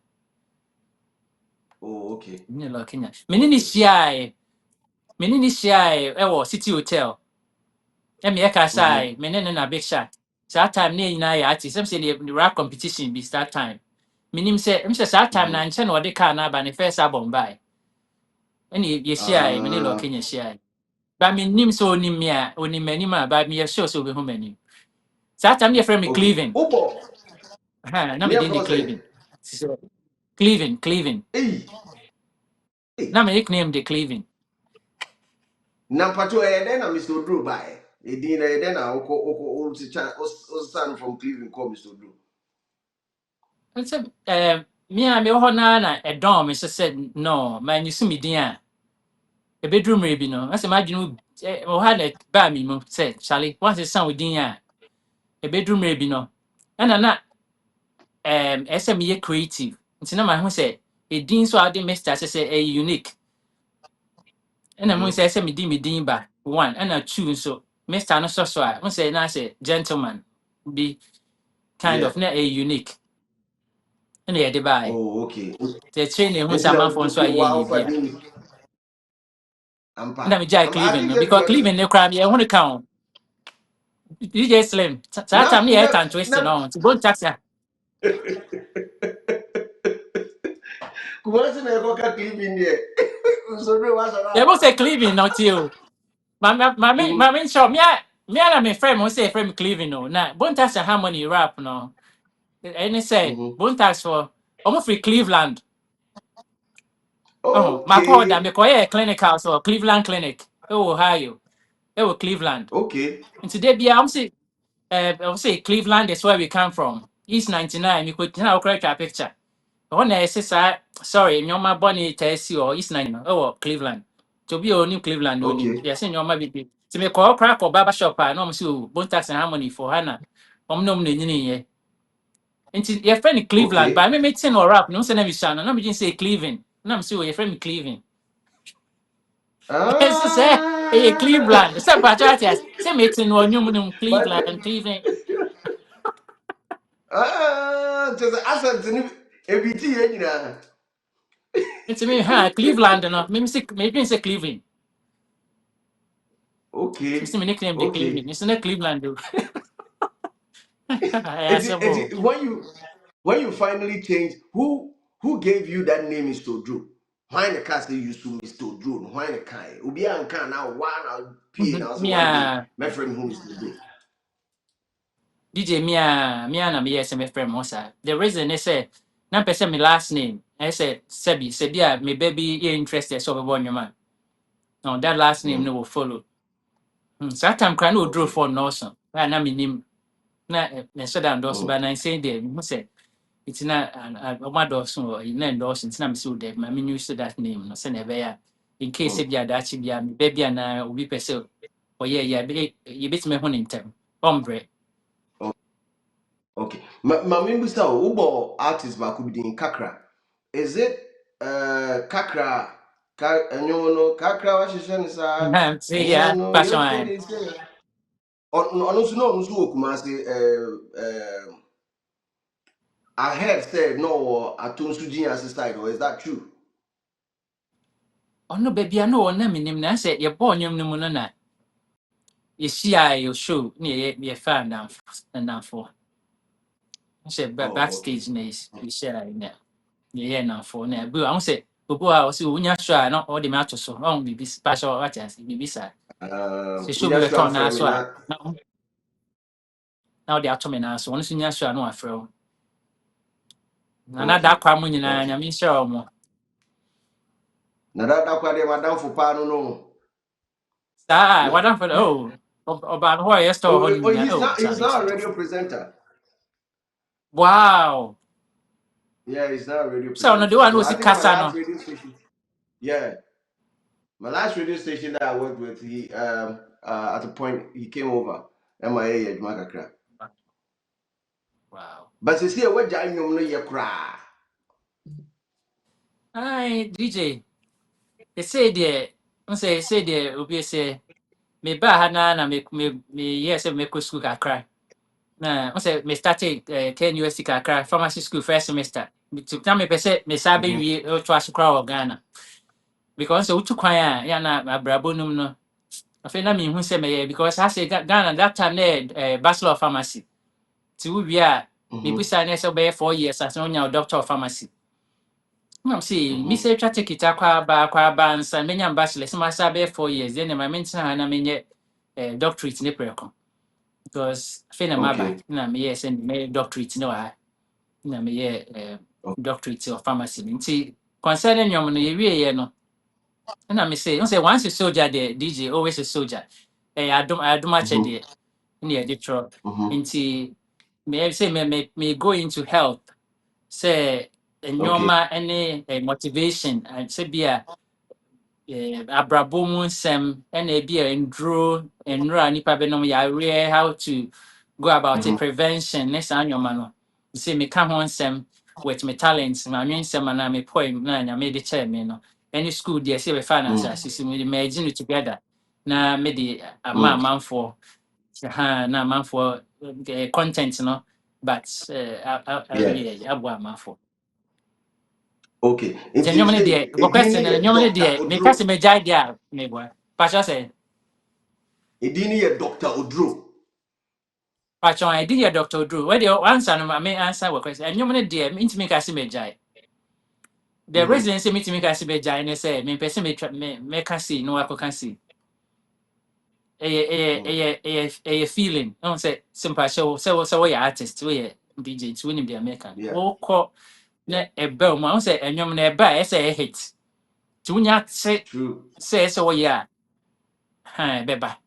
Speaker 2: Oh, okay.
Speaker 1: ne lɔ kenya mene ne
Speaker 2: Okay.
Speaker 1: hyiae ɛwɔ city hotel ɛmi ɛka
Speaker 2: Mm-hmm.
Speaker 1: sae mene ne na big shot saa time ne nyinaa yɛ ati sɛm sɛ ne rap competition bi that time menim sɛ sɛ saa time
Speaker 2: Mm-hmm.
Speaker 1: na nkyɛ na ɔde kaa no aba ne first album bae ɛne yɛhyiae mene lɔ kenya hyiae ba menim sɛ onim me a onim m'anim a ba meyɛ sure sɛ obɛhu m'anim saa time ne yɛfrɛ me
Speaker 2: Okay.
Speaker 1: cleven
Speaker 2: Ubo,
Speaker 1: na
Speaker 2: near
Speaker 1: mede de
Speaker 2: Frosty.
Speaker 1: cleven cleven
Speaker 2: Hey,
Speaker 1: na
Speaker 2: hey.
Speaker 1: me nickname de cleven
Speaker 2: Nampato, then I'm Mr. Drew by. A dinner, then I will son from Cleveland call Mr. Drew.
Speaker 1: sɛ me a mewɔ hɔ naa na ɛdɔn me so sɛ no ma nyusu me din a ɛbɛduru mmerɛ bi no asɛ m'adwene mu wɔ ha na baa me mu sɛ kyale woasesa wo din a ɛbɛduru mmerɛ bi no ɛna na ɛsɛ sɛ meyɛ creative nti na mahu sɛ ɛdin so a wode mr sɛ sɛ ɛyɛ unique ɛna mu
Speaker 2: Mm-hmm.
Speaker 1: sɛ ɛsɛ mede me din ba one ɛna two nso mr no sɔ so a mu sɛ na sɛ gentleman bi kind
Speaker 2: Yeah.
Speaker 1: of na ɛyɛ unique ɛna yɛde baeɛ
Speaker 2: Oh, okay.
Speaker 1: nti akyire na ɛhu
Speaker 2: And
Speaker 1: sɛ
Speaker 2: then I'm
Speaker 1: amanfoɔ nso
Speaker 2: looking
Speaker 1: ayɛ
Speaker 2: wow
Speaker 1: yie bi
Speaker 2: for
Speaker 1: a
Speaker 2: doing
Speaker 1: na
Speaker 2: Ampa.
Speaker 1: megyae
Speaker 2: I
Speaker 1: Cleveland
Speaker 2: think
Speaker 1: no
Speaker 2: it's
Speaker 1: because
Speaker 2: because
Speaker 1: Cleveland ne koraa meyɛ ho no ka ho DJ Slim saa
Speaker 2: now,
Speaker 1: time ne yɛyɛ twist
Speaker 2: now,
Speaker 1: no nti bon taxi a
Speaker 2: Kumasi na yako ka Cleveland there. So do what's
Speaker 1: yɛbɔ
Speaker 2: around.
Speaker 1: sɛ Cleveland no tie o
Speaker 2: Mm-hmm.
Speaker 1: maame nhyɛ me a na mefrɛ mo sɛ yɛfrɛ me Cleveland no na bon taxi harmony rap no ɛne sɛ
Speaker 2: Mm-hmm.
Speaker 1: bon taxi for ɔmo firi Cleveland makɔɔ da
Speaker 2: Okay.
Speaker 1: mekɔyɛ clinical so Cleveland clinic ɛwɔ Ohio ɛwɔ Cleveland
Speaker 2: Okay.
Speaker 1: nti da bia ɔmo sɛ Cleveland is where we come from East 99 mekɔgyina wokora twa picture ɛhɔ na ɛsɛ saa sorry nneɛma bɔne taa si wɔ East 99 no ɛwɔ Cleveland nti obi a onim Cleveland no onim
Speaker 2: Okay.
Speaker 1: yɛsɛ nneɛma bebree To me call crack or barber shop, I know so Bontax and Harmony for Hannah. Nom ye. And your friend Cleveland, but I
Speaker 2: Okay.
Speaker 1: may make 10 or rap, no send every son, and I'm just say Cleveland. And I'm sure your friend Cleveland. Yes, say, hey,
Speaker 2: Ah.
Speaker 1: Cleveland. Some patriots, say, meeting or Newman,
Speaker 2: My
Speaker 1: Cleveland, Cleveland.
Speaker 2: just accent ni ebiti ye nyina.
Speaker 1: It's me, huh? Cleveland, no, maybe say Cleveland. It's
Speaker 2: Okay.
Speaker 1: me nickname the
Speaker 2: Okay.
Speaker 1: Cleveland. It's not Cleveland, though. Yeah, so,
Speaker 2: When you finally change, who gave you that name is Oduro? Why the cast they used to Mr Oduro? Why the kai? Ubi an kan now one P now so one day.
Speaker 1: me,
Speaker 2: My friend who is Oduro.
Speaker 1: DJ Mia na me yes me friend mo sa. The reason they say na person my last name. I say Sebia me baby you interested so be born your man. No that last name
Speaker 2: Mm,
Speaker 1: no will follow. So that time can no draw
Speaker 2: okay.
Speaker 1: for no so. Na me nim na me so that endorse
Speaker 2: Mm,
Speaker 1: but na say there me say it's na my endorse no na endorse it's na me so there me use that name no say na be ya in case
Speaker 2: mm,
Speaker 1: Sebia that bia me baby na obi person oh yeah be you bit me ho ntem. Ombre.
Speaker 2: oh, okay. Ma member ubo artist ba could be in Kakra. Is it Kakra enyo Kakra wa hyehyɛ ne saa
Speaker 1: Na say
Speaker 2: enyo
Speaker 1: yeah
Speaker 2: no
Speaker 1: passion.
Speaker 2: yesterday say ɔno nso wɔ Kumasi I heard said no Atunsu Genius side or is that true?
Speaker 1: Ɔno baabi a na ɔnam nim na sɛ yɛbɔɔ nnwom no mu no na yɛhyia yɛ show ne yɛfa nnamfoɔ hyɛ
Speaker 2: Oh, okay.
Speaker 1: backstage na yɛhyia na yɛyɛ nnamfoɔ na bi ahu sɛ obi a ɔsɛ wonya show a na ɔde me ato so ɔhu biribi pahyɛ wate ase biribi saa sɛ show bi
Speaker 2: Unya
Speaker 1: bɛtɔn
Speaker 2: sure
Speaker 1: naa
Speaker 2: friend me
Speaker 1: so a
Speaker 2: na
Speaker 1: na ɔde ato me naa so ɔno nso nya show a na wafrɛ wo na da
Speaker 2: okay.
Speaker 1: kwa mo nyinaa
Speaker 2: Okay.
Speaker 1: nyame nhyɛ wɔ mo
Speaker 2: Na that kwa de madam for pa no.
Speaker 1: saa a
Speaker 2: Na
Speaker 1: wadamfo dɛ ɔbaa no hɔ a yɛ store hɔ no nyinaa
Speaker 2: he's not a radio presenter.
Speaker 1: wow
Speaker 2: Yeah, he's not a radio
Speaker 1: sɛ ɔno de
Speaker 2: presenter.
Speaker 1: wa na
Speaker 2: So I
Speaker 1: ɔsi
Speaker 2: think my
Speaker 1: kasa
Speaker 2: last
Speaker 1: no
Speaker 2: radio station. Yeah. My last radio station that I worked with, he at a point he came over. MIA Kakra.
Speaker 1: wow
Speaker 2: But you see what Jai no ye cry.
Speaker 1: Hi, DJ. They say there, say there, obi say me ba ha na me yes me ko school kakra. Na say me started KNUST kakra pharmacy school first semester. Me to time me pese me sabe
Speaker 2: Mm-hmm.
Speaker 1: wi to asukra o Ghana. Because so utu kwan a ya na abrabo num no. Afi na me hu say me because I say Ghana that time na bachelor of pharmacy. Ti wi a me
Speaker 2: Mm-hmm.
Speaker 1: busa na so be 4 years as no nya doctor of pharmacy. No, see,
Speaker 2: Mm-hmm.
Speaker 1: Miss Echa take it aqua bands and many ambassadors, my sabe 4 years, then my mentor and I mean, doctorate in April. Because Fena Maba,
Speaker 2: Okay.
Speaker 1: na me, yes, and me doctorate, no, I, na me, doctorate of pharmacy. See, concerning your money, you no, and I may say, once a soldier, the DJ, always a soldier. I do much a
Speaker 2: Mm-hmm.
Speaker 1: day, near the truck.
Speaker 2: Mm-hmm.
Speaker 1: Into may I say, may go into health, say,
Speaker 2: Okay.
Speaker 1: nneɛma ne motivation sɛ bi a abrabɔ mu nsɛm ɛna ebi a nnuro a nipa bɛnom yareɛ how to go about it
Speaker 2: Mm-hmm.
Speaker 1: prevention ne saa nneɛma no sɛ meka ho nsɛm with me talent maame nsɛm anaa me poem na nyame de kyɛɛ me no ɛne school deɛ sɛ bɛfa no
Speaker 2: Mm.
Speaker 1: asase so mede merge no together na mede ama
Speaker 2: Mm.
Speaker 1: amanfoɔ na amanfoɔ content no but
Speaker 2: Yeah.
Speaker 1: aboa amanfoɔ
Speaker 2: Okay.
Speaker 1: nti
Speaker 2: It
Speaker 1: nnwom
Speaker 2: is
Speaker 1: no deɛ
Speaker 2: a
Speaker 1: question no
Speaker 2: dini
Speaker 1: nnwom no
Speaker 2: Dr.
Speaker 1: deɛ meka
Speaker 2: Oduro.
Speaker 1: sɛ magyae deɛ a meboa pakyɛ sɛ
Speaker 2: A dini Dr. Oduro.
Speaker 1: pakyɛ ɛdi yɛ dr oduru wɛdeɛ ansa no ma me ansa wɔ question nnwom no deɛ mentumi ka sɛ magyae the
Speaker 2: Mm-hmm.
Speaker 1: reason sɛ metumi ka sɛ magyae ne sɛ mempɛ sɛ mɛka sei na wakɔka sei
Speaker 2: Mm.
Speaker 1: ɛyɛ feeling ɛhu sɛ sɛ mpakyɛ wo sɛ woyɛ artist woyɛ dj nti wonim deɛ meka no
Speaker 2: Yeah.
Speaker 1: wokɔ na ɛba mu a wohu sɛ nnwom no ɛba a ɛsɛ ɛyɛ hit nti wonya te
Speaker 2: True.
Speaker 1: sɛ ɛsɛ woyɛ a ɛbɛba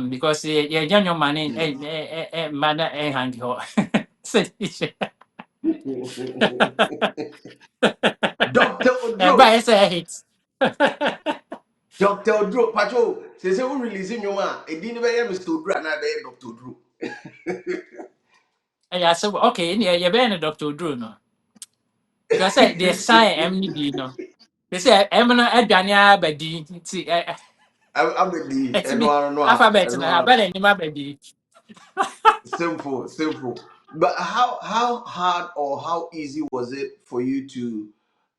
Speaker 1: because yeah, your money
Speaker 2: True.
Speaker 1: man hand ho.
Speaker 2: Dr.
Speaker 1: Buy
Speaker 2: Oduro.
Speaker 1: us a hit.
Speaker 2: Doctor Oduro, Pacho, say who releasing your man? It didn't be Mr Oduro, and I be Doctor Oduro.
Speaker 1: Yeah, so okay, yeah, you're being a Doctor Drew, no. Because the sign MD, no. They say I'm not a Dania Badi. See,
Speaker 2: I'm a D,
Speaker 1: it's
Speaker 2: and
Speaker 1: me. Alphabet, and I bet any my baby.
Speaker 2: simple, simple. But how hard or how easy was it for you to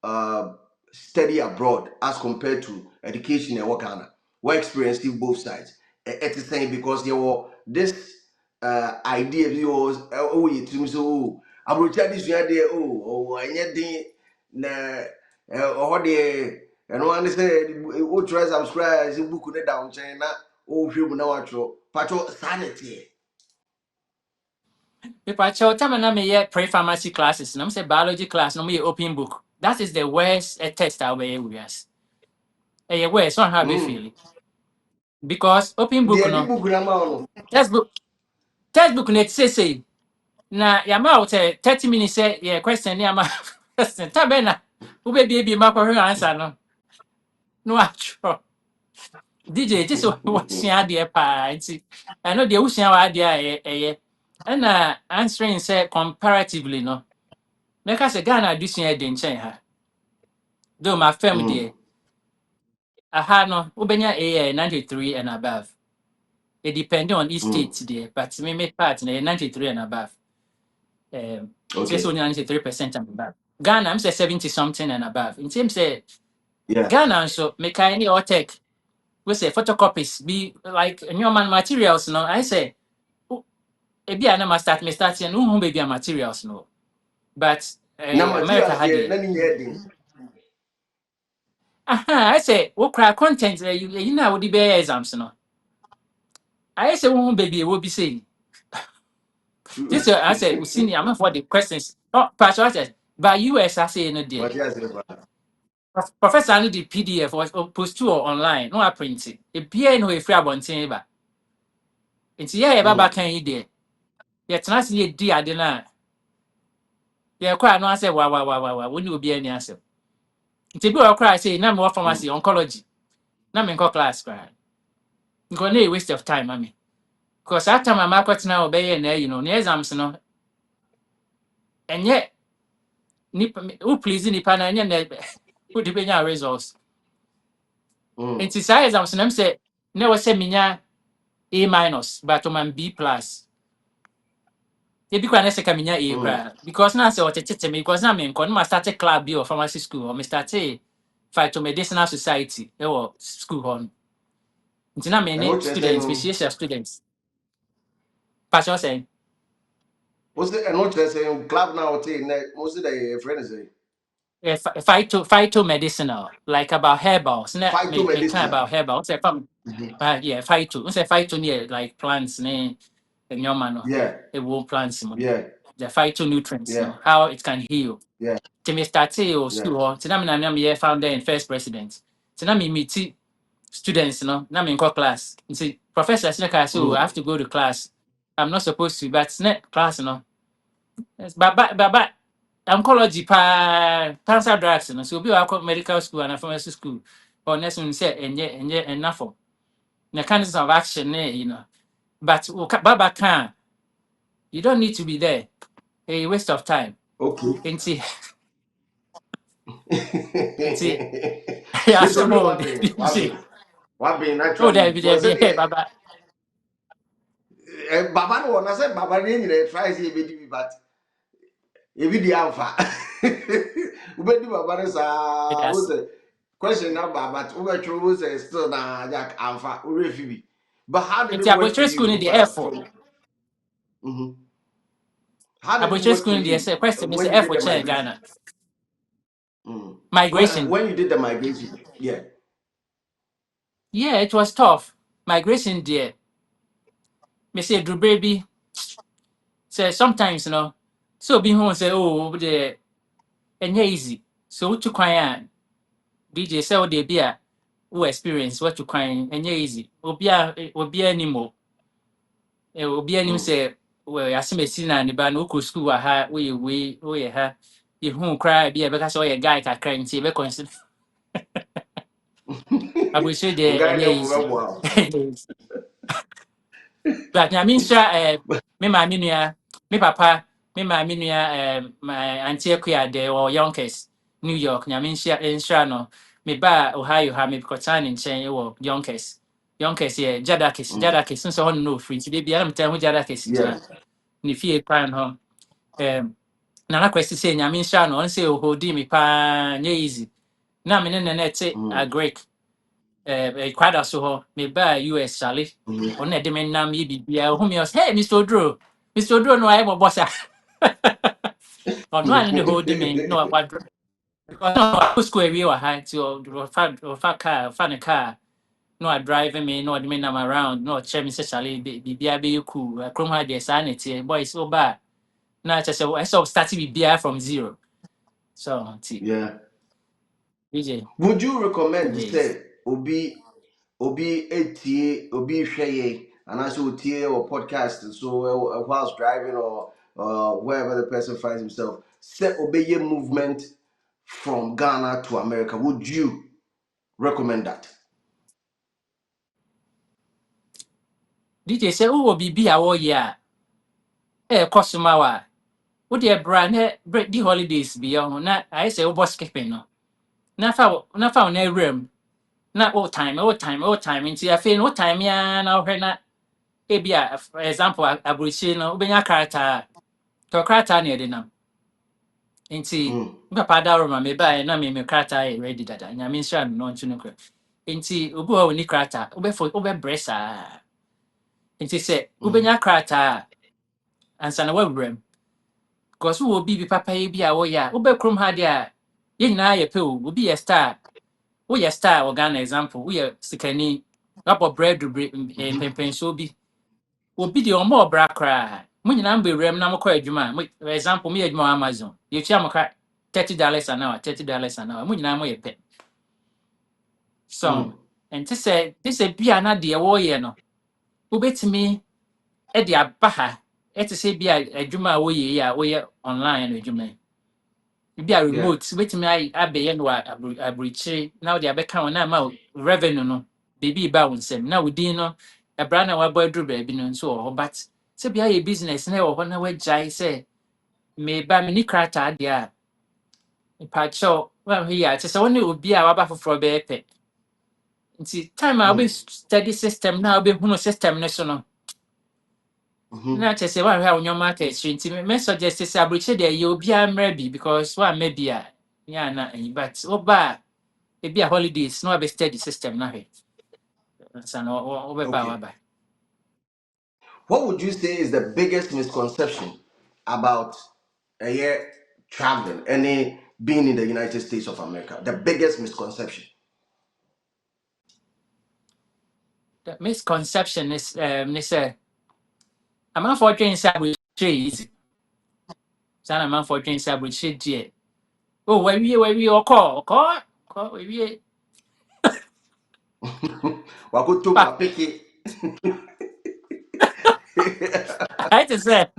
Speaker 2: uh, study abroad as compared to education in Wakana? What experience you both sides? It is saying because there were this idea of yours. Oh, you to me so. I'm going to this idea. And yet the na or the and one say oh try subscribe. Is book down China. Oh, film now. Patrol sanity.
Speaker 1: If I tell time and I yet pre-pharmacy classes, and I'm say biology class, no me open book. That is the worst test I'll be areas. A worst, not how be
Speaker 2: Mm.
Speaker 1: feeling. Because open book,
Speaker 2: Deɛ di
Speaker 1: no,
Speaker 2: book na ma no.
Speaker 1: textbook, net say. Na yama out 30 minutes say yeah question yama question. Tabena. Ube be my answer no. No actual. DJ, just what's your idea, pa? I know the ocean idea, and answering say comparatively, no. Make us a Ghana this year, didn't change her. Though my family,
Speaker 2: Mm.
Speaker 1: dear, I had no Ubenya A 93 and above. It depends on each
Speaker 2: Mm.
Speaker 1: state, dear, but me make part in 93 and above. It's just
Speaker 2: Okay.
Speaker 1: only 93% and above. Ghana, I'm say 70 something and above. In terms say
Speaker 2: Yeah.
Speaker 1: Ghana, so make any or take. We say photocopies be like new man materials, no. I say. Ebi a na ma start me start no hu baby materials no but
Speaker 2: Na
Speaker 1: America
Speaker 2: materials
Speaker 1: had
Speaker 2: deɛ na
Speaker 1: it.
Speaker 2: ne nyɛ den.
Speaker 1: Aha, I say what cry content you know what the be exams no. I say hu baby e wo be say this I say we see am for the questions. Oh, pastor I said by US I say no there.
Speaker 2: Materials yɛ ba.
Speaker 1: Professor no the PDF or post to or online no I print it. E bia no e free abonten ba. Nti ye baba
Speaker 2: Mm.
Speaker 1: kan yi there. Ye tena se ye di ade na ye kwa no I say wa we ni obi ani asem. Nti bi o cry say na me wa
Speaker 2: Mm.
Speaker 1: pharmacy oncology. Na me nko class cry. Nko na a waste of time mami. Because that time I'm akot na obey na you know, the exams no. And yet nipa who please nipa na nya na who de benya results.
Speaker 2: Mm.
Speaker 1: And say exams na say na we say minya A minus but man B plus. They be kwa na say ka minya A
Speaker 2: Mm.
Speaker 1: cry. Because na say what tete me because na me nko na start club bi or pharmacy school or me start phytomedicinal society e school hon. Nti na me
Speaker 2: Ɛno
Speaker 1: ne
Speaker 2: kyerɛ sɛ
Speaker 1: students, me
Speaker 2: no.
Speaker 1: share students. Pastor say
Speaker 2: Wo sɛ ɛno kyerɛ sɛ club na ɔte nɛ mo sɛ dɛ yɛ friend sɛ
Speaker 1: phytomedicinal, like about herbals. Me kind
Speaker 2: phytomedicinal.
Speaker 1: about herbals. Say from
Speaker 2: Mhm.
Speaker 1: yeah, phyto. Say phyto near like plants, ne and your man,
Speaker 2: Yeah.
Speaker 1: it will plants, mo.
Speaker 2: Yeah.
Speaker 1: The phytonutrients,
Speaker 2: Yeah.
Speaker 1: no, how it can heal.
Speaker 2: Yeah.
Speaker 1: To me start or
Speaker 2: Yeah.
Speaker 1: school, to me na me founder and first president. To me meet students, no, na me class. You see, professor Sneka, so I
Speaker 2: Mm.
Speaker 1: have to go to class. I'm not supposed to, but snap class, no. Yes, but oncology cancer drugs no so obi wa medical school and pharmacy school or nursing say enye enough for mechanism of action you know but baba can you don't need to be there a waste of time
Speaker 2: Okay.
Speaker 1: nti nti yeah
Speaker 2: Mr.
Speaker 1: some
Speaker 2: Oduro
Speaker 1: old
Speaker 2: wabɛn wabɛn
Speaker 1: oh
Speaker 2: naturally
Speaker 1: there
Speaker 2: because
Speaker 1: be
Speaker 2: sɛ
Speaker 1: hey baba
Speaker 2: baba no wɔ na sɛ baba no yɛ nyinaa try sɛ yɛbɛdi bi but ebi di amfa wobɛdi baba no saa wo
Speaker 1: yes
Speaker 2: sɛ question number but wobɛtwerɛ wo sɛ still na jack amfa worɛfi bi but how did
Speaker 1: nti
Speaker 2: it work for
Speaker 1: abotre school
Speaker 2: you
Speaker 1: in the air for
Speaker 2: from mhm. How did it
Speaker 1: abotre
Speaker 2: work
Speaker 1: school
Speaker 2: for
Speaker 1: in the
Speaker 2: you
Speaker 1: say question me say
Speaker 2: when you
Speaker 1: air
Speaker 2: did
Speaker 1: for
Speaker 2: the
Speaker 1: chair
Speaker 2: migration?
Speaker 1: Ghana
Speaker 2: Mm.
Speaker 1: migration
Speaker 2: When you did the migration, yeah.
Speaker 1: yeah it was tough migration there me say do baby say sometimes so be home say oh the and easy so what you kwan DJ say what they be a who experience what you kwan and easy obi animo obi anim
Speaker 2: Mm.
Speaker 1: say well asemesi na ne ba no ko school ha we ha you who cry be a because say oh guy kakra nti be consider Abuchi de
Speaker 2: Guy
Speaker 1: enye
Speaker 2: them
Speaker 1: easy.
Speaker 2: wow.
Speaker 1: But nyaminsha me ma minua, me papa, me ma minua my auntie Kuya de or Yonkers, New York, nyaminsha insha no. Me ba Ohio ha me kotan in chen wo Yonkers. Yonkers yeah, Jadakis, so on no free. Today be am tell who Jadakis
Speaker 2: Yeah.
Speaker 1: jina. Ni fie kwan ho. Nana kwesi say nyaminsha no, on say hodi me pa nye easy. Na me ne nete a Greek. Quite so ho me ba US Charlie on the nam yi bibia who me was hey Mr Oduro no I boss or no and the whole me no what because no school we were high to fan car no I driving me no the nam around no check Mr Charlie bibia be you cool chrome had the sanity boy so bad na just say I saw starting bibia from zero so
Speaker 2: Yeah.
Speaker 1: DJ
Speaker 2: Would you recommend
Speaker 1: yes.
Speaker 2: say obi etie obi hweye and also tie or podcast so whilst driving or wherever the person finds himself say obey movement from Ghana to America? Would you recommend that?
Speaker 1: DJ say who will be our year customer what dear brand break the holidays beyond na I say oh boss skipping no na fa na room na all time into ya fe no time ya na hwe na e bia for example abrochi no obenya character to character na de nam nti
Speaker 2: Mm.
Speaker 1: papa da roma me ba na me character e ready dada nya me nsha no ntu no kra nti obu ha oni character obe bressa nti se
Speaker 2: Mm.
Speaker 1: obenya character ansa na wawuram because who will be papa yi bi a wo ya wobɛkrom ha de a yɛ nyinaa yɛ pɛ o obi yɛ star woyɛ star wɔ Ghana example woyɛ sikani wabɔ bread mpɛmpɛnsuo bi obi deɛ ɔmmɔ ɔbra koraa mo nyinaa mbɛwuram na mokɔ adwuma for example moyɛ adwuma wɔ Amazon yɛtua mo ka $30 an hour $30 an hour mo nyinaa moyɛ pɛ
Speaker 2: Mm.
Speaker 1: so ɛnte sɛ bia na deɛ wɔyɛ no wobɛtumi de aba ha ɛte sɛ bi a adwuma a woyɛ yi a woyɛ online no adwuma yi bi a
Speaker 2: Yeah.
Speaker 1: remote wobɛtumi abɛyɛ no wɔ aburokyire na wode abɛka wo na ama wo revenue no biribi ba wo nsɛm na wo din no ɛbra na wabɔ aduru baabi no nso wɔ hɔ but sɛ bia yɛ business na ɛwɔ hɔ na woagyae sɛ meba meni krataa deɛ a mpakyɛw woahwɛ yi a kyɛ sɛ wo ne obi a waba foforɔ bɛyɛ pɛ nti time a
Speaker 2: Mm.
Speaker 1: wobɛstudy system na wobɛhunu system no so no
Speaker 2: Mm-hmm.
Speaker 1: na kyɛ sɛ woahwɛ a wo nneɔma aka akyiri nti mɛsuggest sɛ aburokyire deɛ yɛ obiara mmra bi because woamma bi a yɛ ana ayi but woba a ebi a holidays na wabɛ study system na hwɛ ansa na wobɛba a
Speaker 2: Okay.
Speaker 1: waba
Speaker 2: What would you say is the biggest misconception about a year traveling, any being in the United States of America? The biggest misconception.
Speaker 1: the misconception is ne sɛ amanfoɔ dwen sɛ aburokyire yɛ easy saa na amanfoɔ dwen sɛ aburokyire deɛ o wawie ɔkɔ wawie
Speaker 2: Wakutum
Speaker 1: pa
Speaker 2: wapiki.
Speaker 1: ayɛ te sɛ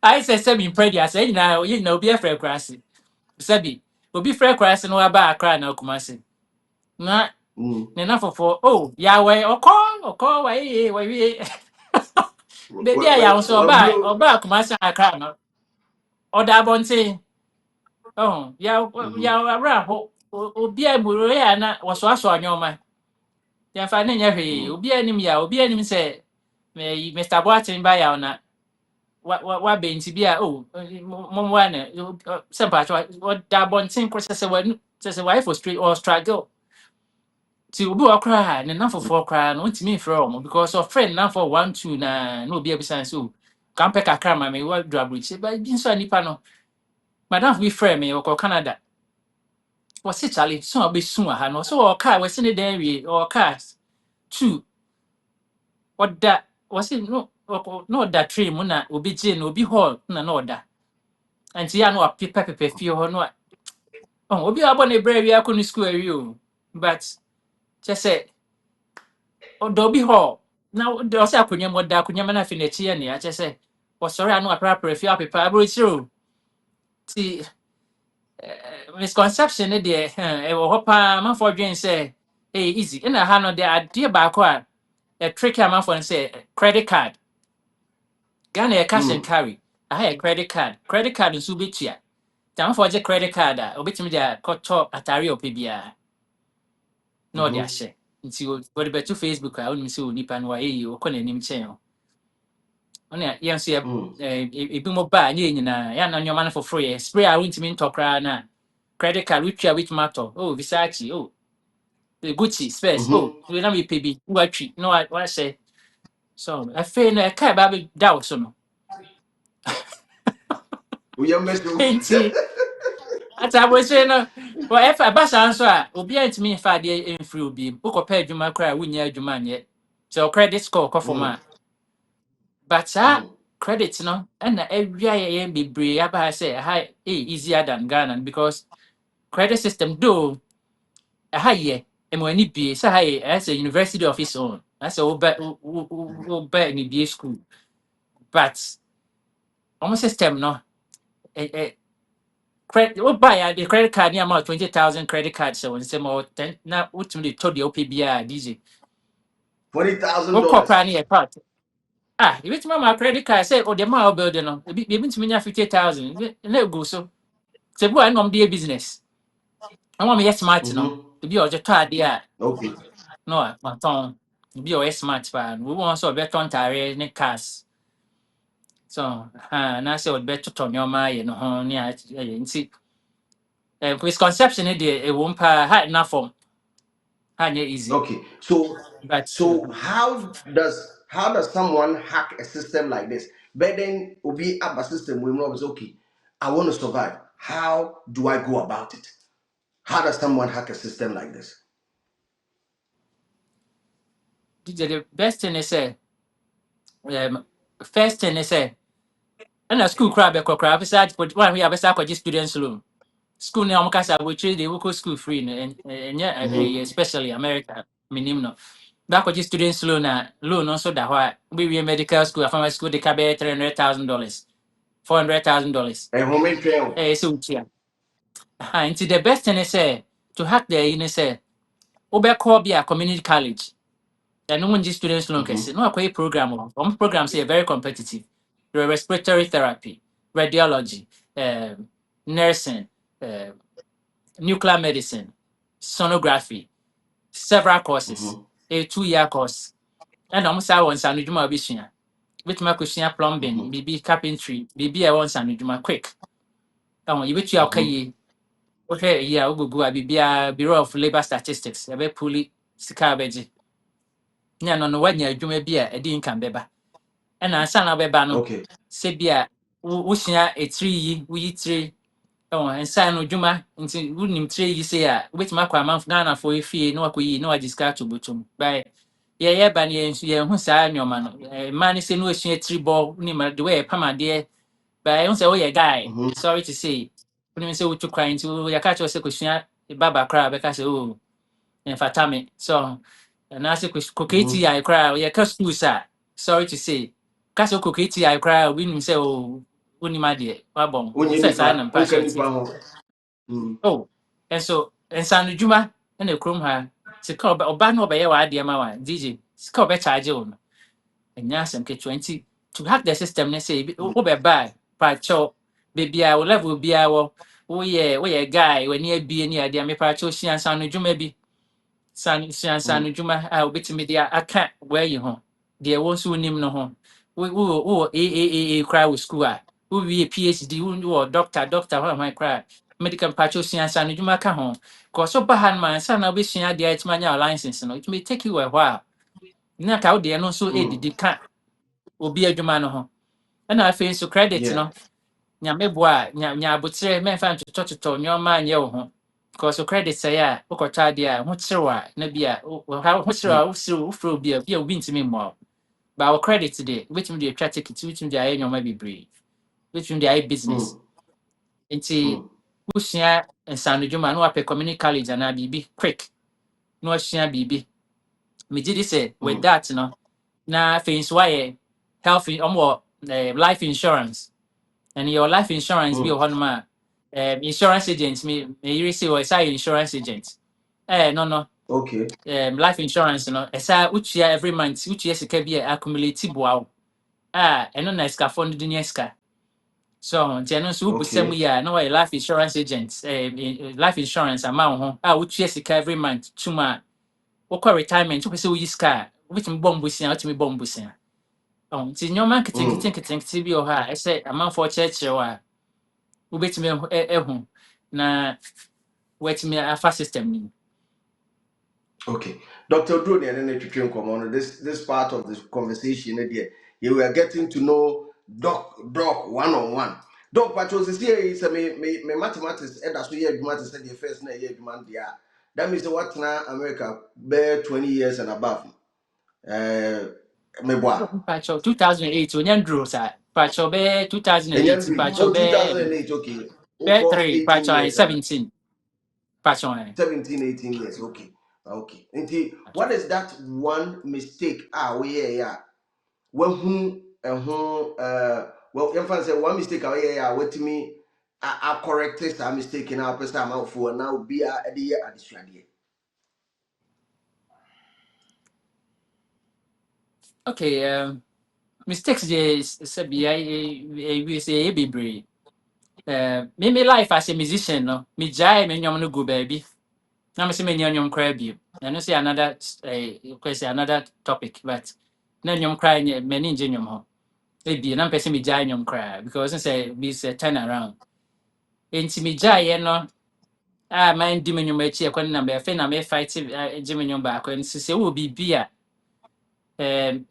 Speaker 1: ayɛ sɛ sɛbi mpɛ deɛ asɛ yɛ nyinaa obi afrɛ kora ase sɛbi obi frɛ kora ase na waba akra na ɔkuma ase na
Speaker 2: Mm.
Speaker 1: ne nafofoɔ o yawɛ ɔkɔ wawie beebi a yàwó so
Speaker 2: Wablo.
Speaker 1: ọba akoma se akra no ọda abọnten ọhún
Speaker 2: Mhm.
Speaker 1: yàwó abúlé ahọ obi a eburo yà na wọsọ asọ ọnyọma yàfa ne nyɛ hwee
Speaker 2: Mm.
Speaker 1: obi anim yà obi anim sɛ mr boaten ba yàwó na wabɛ nti bi a o mɔmɔ na sɛ mpatsɔ ɔda abɔnten koro sɛ sɛ wayɛ for straight or struggle ti obi wɔ koraa ne nan foforɔ koraa no ntumi nfrɛ wɔn because ɔfrɛ ne nan for 1 2 na obi abisa so kan pɛ kakra ma me wa do aburukyi ba bi nso a nipa no madam bi frɛ me ɔkɔ Canada wɔsi kyale so a ɔbɛsu wɔ ha no so wɔ kaa wɔsi ne dan wie ɔwɔ kaa 2 ɔda wɔsi no ɔkɔ na ɔda train mu na obi gye na obi hall na ɔda nti ya no apepɛpepɛ fie hɔ no a obi a abɔ ne brɛ wie akɔ ne school awie o but kyɛ sɛ ɔdɔ obi hɔ na ɔsɛ akonnwa mu ɔda akonnwa mu na afei n'akyi yɛ nea kyɛ sɛ ɔsɔre a na waprapra fie apepa aburokyire o ti misconception ne deɛ ɛwɔ hɔ paa amanfoɔ dwen sɛ easy. And I had no the idea back a trick I'm for and say credit card. Ghana a cash and carry. I had a credit card. Credit card is ubitia. Time for the credit card. Obit me there cut top atari or PBR. No, they are share. Until what about to Facebook, I only see Nipan wa you or name channel. Only yes, yeah, a bit more bad, yeah, and your man for free. Spray I went to mean talk na. Credit card, which matter. Oh, Versace, oh, the Gucci, space. Oh, we don't be pay what treat. No, I say. So I feel a car baby doubt so.
Speaker 2: We are messing.
Speaker 1: Ain't he? As I was saying, well, if I pass answer, will be at me if I did in free be book or pay you my cry, we near you man yet. So credit score, cough for my. But credits, no, and every year be brave. I say, hi, easier than Ghana because credit system do a high year. And when it be so high as a university of its own, that's all bet in the BA school. But almost system, no, credit, what buy the credit card near about 20,000 credit cards. So, and say more 10 now, ultimately told the OPBR, DJ. What
Speaker 2: $20,000.
Speaker 1: corporate a part? Ah, if it's my credit card, say, oh, the mile building, no, maybe to me 50,000, let go so. Say, boy, I'm the business. I want me smart, no, to be all the try there.
Speaker 2: Okay.
Speaker 1: No, my tongue, be all smart, man. We want so better on tire, ne cars. So, and I say, what better to your mind, you know, near, see, with conception, it won't hard enough for, easy.
Speaker 2: Okay. So
Speaker 1: But,
Speaker 2: so how does someone hack a system like this? But then we have a system we know is okay. I want to survive. How do I go about it? How does someone hack a system like this?
Speaker 1: the best thing is, first thing is, and a school crab, besides, but one we have a psychology students room. School now, because I would treat the local school free, and yeah, especially America, minimum. Back with students loan also that why we medical school, a pharmacy school, they can be $300,000, $400,000.
Speaker 2: And home trail.
Speaker 1: So yeah. And the best thing is to hack the say, call be a community college. And no one just students loan can say no a program programs are very competitive. Respiratory therapy, radiology, nursing, uh, nuclear medicine, sonography, several courses, a 2-year course. And almost I want San Juma Bishia. With my question plumbing, BB carpentry, BB I want San Juma quick. You bet you okay. Okay, yeah, Ubu, I be Bureau of Labor Statistics, a very pulley scabeji. No, no, when you may be a dean can beba. And I san abebano,
Speaker 2: Okay.
Speaker 1: Sebia, Ushia a 3 we 3. Oh, and sign no Juma into wouldn't 3 you say, which my month Ghana for if you know what we know I discard to butum. By yeah, Banny and who sign your man. Man is no 3 ball, the way, Pama dear. But I don't say, oh, yeah, guy. Sorry to say. When you say what you crying to, your catch was a question, Baba cry because, oh, and Fatame. So, and I say, cookity, I cry, your cuss, sir. Sorry to say. Castle cookity, I cry, when say, oh, only my dear, Wabon,
Speaker 2: When you
Speaker 1: first I
Speaker 2: nipa,
Speaker 1: am
Speaker 2: okay,
Speaker 1: partial.
Speaker 2: nipa.
Speaker 1: Oh, and so, and San Juma, and the chrome her, to call or ban over your idea, my DJ, score better, Joan. And yes, and 20 to hack the system, they say, oh, bad, patcho, baby, I will level be our, oh, yeah, we a guy, when near be any idea, me patcho, she and San Juma be. San Juma, I'll be to me there. I can't wear you home. There was who name no home. We cry with school. We be a PhD, who or doctor, what am I cry? Medical patches and San Juma come home. Cause so bad man, son, I'll be seeing the it's my license. No, it may take you a while. Not out there, no so aid, you can't will be a Juma no home. And I feel so credit,
Speaker 2: Yeah.
Speaker 1: no. Nyame boa, butre, men fan to touch to your man, yo home. Because credit say ya ukɔtɔ adeɛ a ho kyerɛ wo a na bi a ho kyerɛ a wofrɛ bi a obi ntumi mmɔ ba wo credit de wobɛtumi de atwa ticket wobɛtumi de ayɛ nneɔma bebree wobɛtumi de ayɛ business nti wosua nsanodwuma na wapɛ community college anaa biribi quick na wasua biribi megye di sɛ with that no na afei nso woayɛ health ɔmwɔ life insurance and your life insurance bi wɔ hɔnom a insurance agent me yere sɛ wɔ sɛ ayɛ insurance agent no
Speaker 2: Okay.
Speaker 1: Life insurance no esa utua every month utua sika bi accumulate boa eno na sika fund dunia sika so nti eno so ubusam
Speaker 2: Okay.
Speaker 1: ya na why life insurance agent life insurance amount ho utua sika every month tuma wokɔ retirement wopɛ sɛ woyi sika a wobɛtumi bɔ mbosia wotumi bɔ mbosia nti nneɔma
Speaker 2: Mm.
Speaker 1: nketenkete bi wɔ hɔ a ɛsɛ amanfoɔ kyerɛkyerɛ wɔ a wobɛtumi ɛho na woatumi afa system no mu.
Speaker 2: Okay. Dr. Drew, come on. This part of this conversation, you were getting to know Doc one on one. Doc, but was here is a me mathematics, and that's why you said the first year demand there. That means what now America bear 20 years and above. Me boy.
Speaker 1: Mpakyɛw 2008 onya nduro saa mpakyɛw bɛyɛ
Speaker 2: And
Speaker 1: 2008
Speaker 2: then
Speaker 1: mpakyɛw
Speaker 2: oh
Speaker 1: bɛyɛ
Speaker 2: 2008, okay.
Speaker 1: bɛyɛ
Speaker 2: Over
Speaker 1: 3
Speaker 2: 18
Speaker 1: mpakyɛw
Speaker 2: years and
Speaker 1: 17 mpakyɛw
Speaker 2: 17, 18 years, okay. Okay. And what is that one mistake? We yeah. Who well if I say one mistake yeah what me I correct a mistake in our first time out for now be a year additional.
Speaker 1: okay mistakes deɛ sɛ bia ɛwie sɛ ɛyɛ bebree me life as a musician no megyae me nnwom no gu baabi na me sɛ menni nnwom koraa bio ɛno sɛ another question another topic but na nnwom koraa nyɛ m'ani ngye nnwom ho ebie na mpɛ sɛ megyae nnwom koraa because sɛ bi sɛ turn around enti megyaeɛ no a man di me nnwom akyi ɛkɔ ne nam bɛyɛ na me fight gye me nnwom baako nso sɛ wɔ biribi a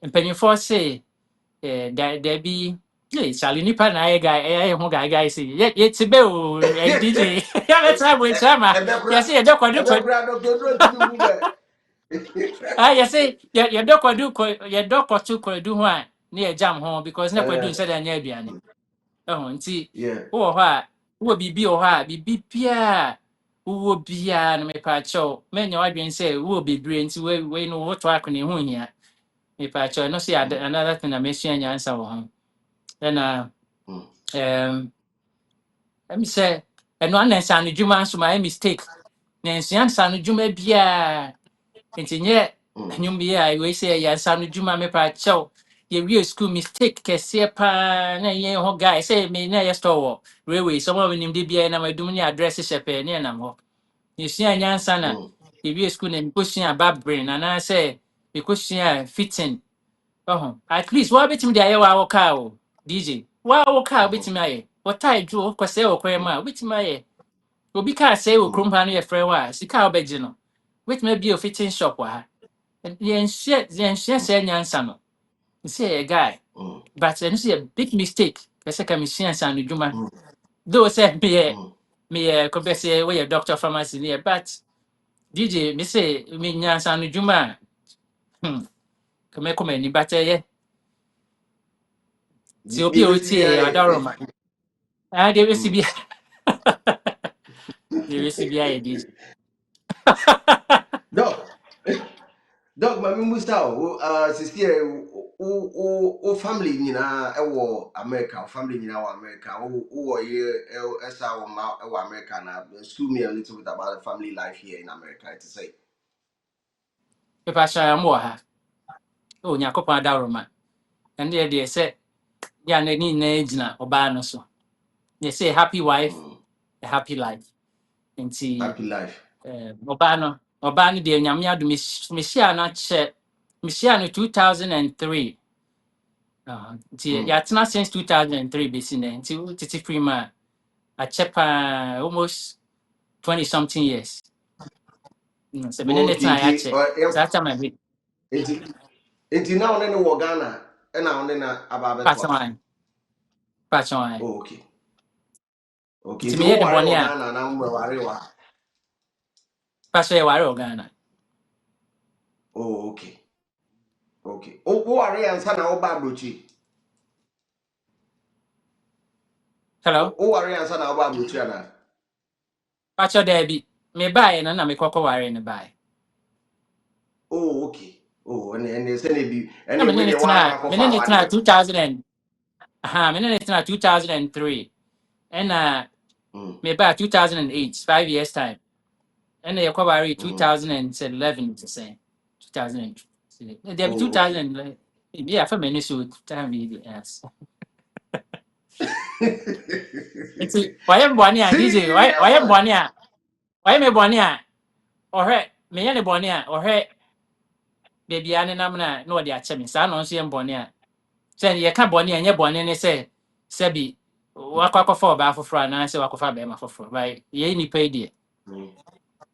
Speaker 1: mpanyinfoɔ se dabi Charlie nipa na ayɛ guy ɛyɛ ho guy se yɛte bɛ o DJ yɛbɛtena abɔnkyerɛ ma yɛsɛ yɛdɛ kwadu kɔ
Speaker 2: Dr. Don't move
Speaker 1: yɛsɛ yɛdɔ kwadu yɛdɔ kɔto kwadu ho a ne yɛ jam ho because ne kwadu nsɛ dɛ nyɛ aduane nti
Speaker 2: yeah.
Speaker 1: wowɔ hɔ a wowɔ biribi wɔ hɔ a biribi biaa wowɔ biaa no mepaakyɛw mɛnya w'adwene sɛ wowɔ bebree nti wei no woto akone ho hia mepaakyɛw ɛno so yɛ another thing na mesua nyansa wɔ ho ɛna ɛmi sɛ ɛno ana nsano dwuma nso ma ɛ mistake na nsua nsano dwuma biaa nti nyɛ nnwom bi a wei sɛ yɛ nsano dwuma mepaakyɛw yɛwie school mistake kɛseɛ paa na ɛyɛ ho guy sɛ me na ɛyɛ store wɔ railway sɛ ɔma menim de biara na madum ne address hyɛ pɛɛ ne ɛnam hɔ yɛsua nyansa na yɛwie school na mekɔsua babren anaasɛ mekɔsua fitting at least waa bɛtumi de ayɛ waa wɔ kaa o dj waa wɔ kaa wobɛtumi ayɛ wɔtae dwo wokɔsɛe wɔ kwan mu a wobɛtumi ayɛ obi kaa sɛe wɔ kurom ha no yɛfrɛ wɔ a sika a wobɛgye no wobɛtumi abie o fitting shop wɔ ha yɛnsua sɛ nyansa no sɛ yɛ guy but ɛno nso yɛ big mistake ɛsɛ ka mesua nsa no dwuma though sɛ meyɛ kɔbɛ sɛ woyɛ doctor pharmacy ne yɛ but dj me sɛ menya nsa no dwuma a ka mɛkɔ m'ani but ɛyɛ sɛ obi a ɔtie ɔdɔroma deɛ bɛsi bi deɛ bɛsi bi ayɛ dj
Speaker 2: Doc, Doc, my musta sister o family nyina e wo America, o family nyina wo America. O ye esa wo ma e wo America na school me a little bit about the family life here in America to say.
Speaker 1: pepa hyɛ mo wɔ ha onyankopɔn adawroma ɛno deɛ sɛ yɛ a n'ani nyinaa gyina ɔbaa no so yɛsɛ happy wife a happy life nti
Speaker 2: Happy life.
Speaker 1: ɔbaa no deɛ nyame adom mehyia no akyɛ mehyia no 2003 nti yɛatena since 2003 bɛsi nɛ nti wotete firi mu a akyɛ paa almost 20 something years sɛ mene ne
Speaker 2: Okay,
Speaker 1: tena yɛakyɛ saa time abi
Speaker 2: Enti na one ne wo Ghana e na one na ababeto aso.
Speaker 1: patron
Speaker 2: Oh, okay. Okay,
Speaker 1: nti
Speaker 2: nti
Speaker 1: meyɛ
Speaker 2: wo
Speaker 1: de
Speaker 2: ware
Speaker 1: bɔne
Speaker 2: wo
Speaker 1: a
Speaker 2: Ghana na mo ware wa.
Speaker 1: patron yɛware wɔ Ghana
Speaker 2: Oh, okay. Okay. Wo ware ansa na wo ba abrochi.
Speaker 1: hello
Speaker 2: Wo ware ansa na wo ba abrochi ana.
Speaker 1: patron daabi mebaeɛ no na mekɔkɔ ware no baeɛ
Speaker 2: Oh, okay. Oh, and say bi
Speaker 1: na
Speaker 2: and we dey wan
Speaker 1: mene
Speaker 2: akofa
Speaker 1: ne tena
Speaker 2: ware.
Speaker 1: 2000 mene ne tena 2003 ɛna
Speaker 2: Mm.
Speaker 1: mebaa 2008 5 years time And they acquired 2011 to say 2000. They have
Speaker 2: Oh, okay.
Speaker 1: 2000. Yeah, for many shoot time yes. It's why am Bonia DJ? Why am
Speaker 2: Serious.
Speaker 1: Bonia? Why am Bonia? Or her me and Bonia or her baby Anna Namna no dia chemi. Sa no see Bonia. Say you can't Bonia and your Bonia and say Sebi. Waka for ba for Fran and I say Waka Bema for right. Ye ni pay dear.
Speaker 2: Mm.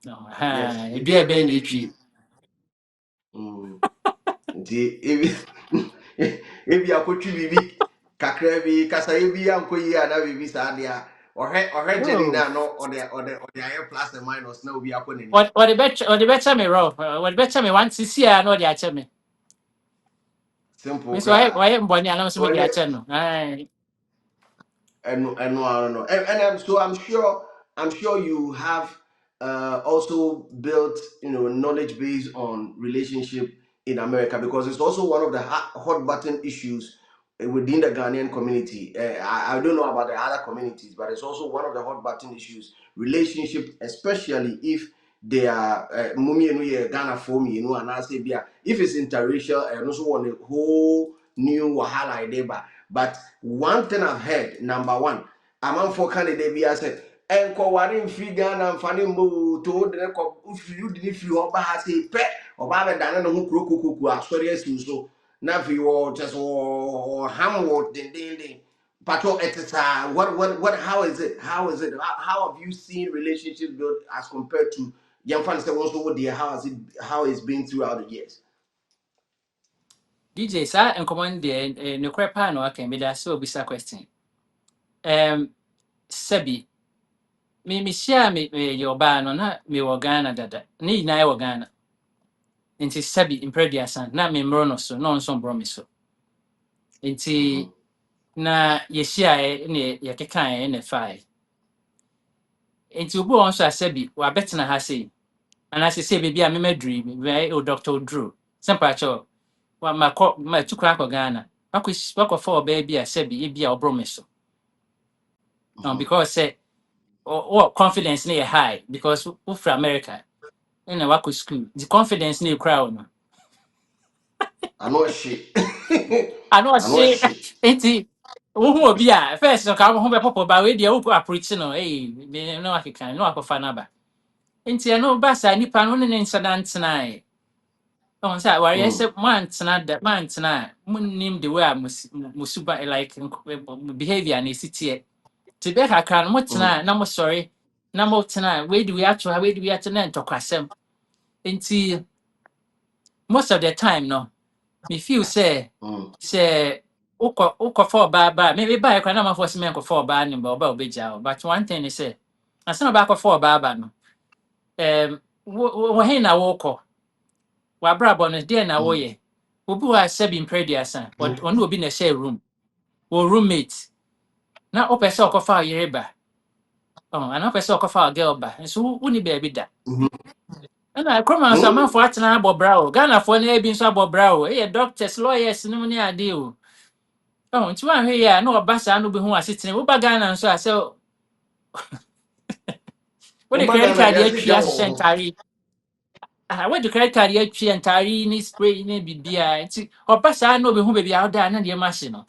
Speaker 1: No,
Speaker 2: Yes,
Speaker 1: ha,
Speaker 2: if
Speaker 1: dear
Speaker 2: you been
Speaker 1: Benny
Speaker 2: it,
Speaker 1: tree.
Speaker 2: if if you could be kakra kasa bi anko yi ana bibi saa dia ɔhwɛ Jenny
Speaker 1: Oh.
Speaker 2: na no ɔde ayɛ plus and minus na obi akɔ n'anim.
Speaker 1: What the better me rough? What better me want to see? I know the ache me.
Speaker 2: Simple
Speaker 1: Miss why
Speaker 2: cry.
Speaker 1: am Bonnie? I know some of the ache no. Aye.
Speaker 2: And no, I don't know. And I'm sure you have also built knowledge base on relationship in America, because it's also one of the hot button issues within the Ghanaian community. I don't know about the other communities, but it's also one of the hot button issues. Relationship, especially if they are mummy Ghana for me, and I say if it's interracial and also on a whole new wahala idea. But one thing I've heard, number one, a man for candidate be I said, and warring free Ghana and funny move to the you didn't feel over has a pet or Baba Dana who crook, sorry, as you so. Nafi or just or Hamwood, ding. Patrol exercise. What? How is it? How is it? How have you seen relationships built as compared to young fans that also dear? How has it? How it's been throughout the years?
Speaker 1: DJ sir and command the no crap no okay me that so bisa question. Sebi me share me your ban no na me wo Ghana dada. Ni na wo Ghana. Nti Sebi impredia san na me mro no so no nso bro me so.
Speaker 2: Mm-hmm.
Speaker 1: Nti na ye share ne ye kekan ne fai. Nti obu on so Sebi wa betena ha sei. And as I say, baby, I'm a dream, right? Or Doctor Drew. Some part of what my two crack of Ghana. I could spoke for baby, I said, be a promise. Because say, or confidence near high, because we from America in a waku school. The confidence near crowd.
Speaker 2: I know shit.
Speaker 1: I know
Speaker 2: I know
Speaker 1: she
Speaker 2: shit.
Speaker 1: ain't it. Who will be a first, no come home, papa, by way, the open preaching, hey, no, I can, no, I can find out. Ain't I know, Bassa, Nippon, one incident tonight. Oh, say worry. I
Speaker 2: Mm.
Speaker 1: said man tonight. Name the way I musuba like behavior and city. To be a can what
Speaker 2: Mm.
Speaker 1: tonight. No sorry. No more tonight. Where do we actually talk ourselves? Until most of the time, no. Me feel
Speaker 2: Mm.
Speaker 1: say uko for ba maybe buy a number for some for ba ni ba obeja. But one thing is say, I said back for ba no. Wo na wo Wabrabo no dear na
Speaker 2: Mm.
Speaker 1: woye. Obi wa sebi imprediasa.
Speaker 2: Mm.
Speaker 1: Onu obi na share room. Wo roommate. Na opese okofa yereba. Oh, ana opese okofa girl ba. So woni baby da.
Speaker 2: Mhm.
Speaker 1: Na kroma so
Speaker 2: Mm.
Speaker 1: amanfo atena abobra o. Ghana fo na ebi nso abobra o. Eh doctors, lawyers no ni ade o. Oh, nti wan hwe ya na oba sa no bi hu asetene. Wo ba Ghana nso ase wo de credit
Speaker 2: Obagana
Speaker 1: card
Speaker 2: de
Speaker 1: ya
Speaker 2: ase
Speaker 1: twi
Speaker 2: gya wo
Speaker 1: ahye
Speaker 2: ho.
Speaker 1: ntari. Ah, wo de credit card ya twi ntari ni spray ni bibia. Nti oba sa no bi hu baby a oda na de ma hye no.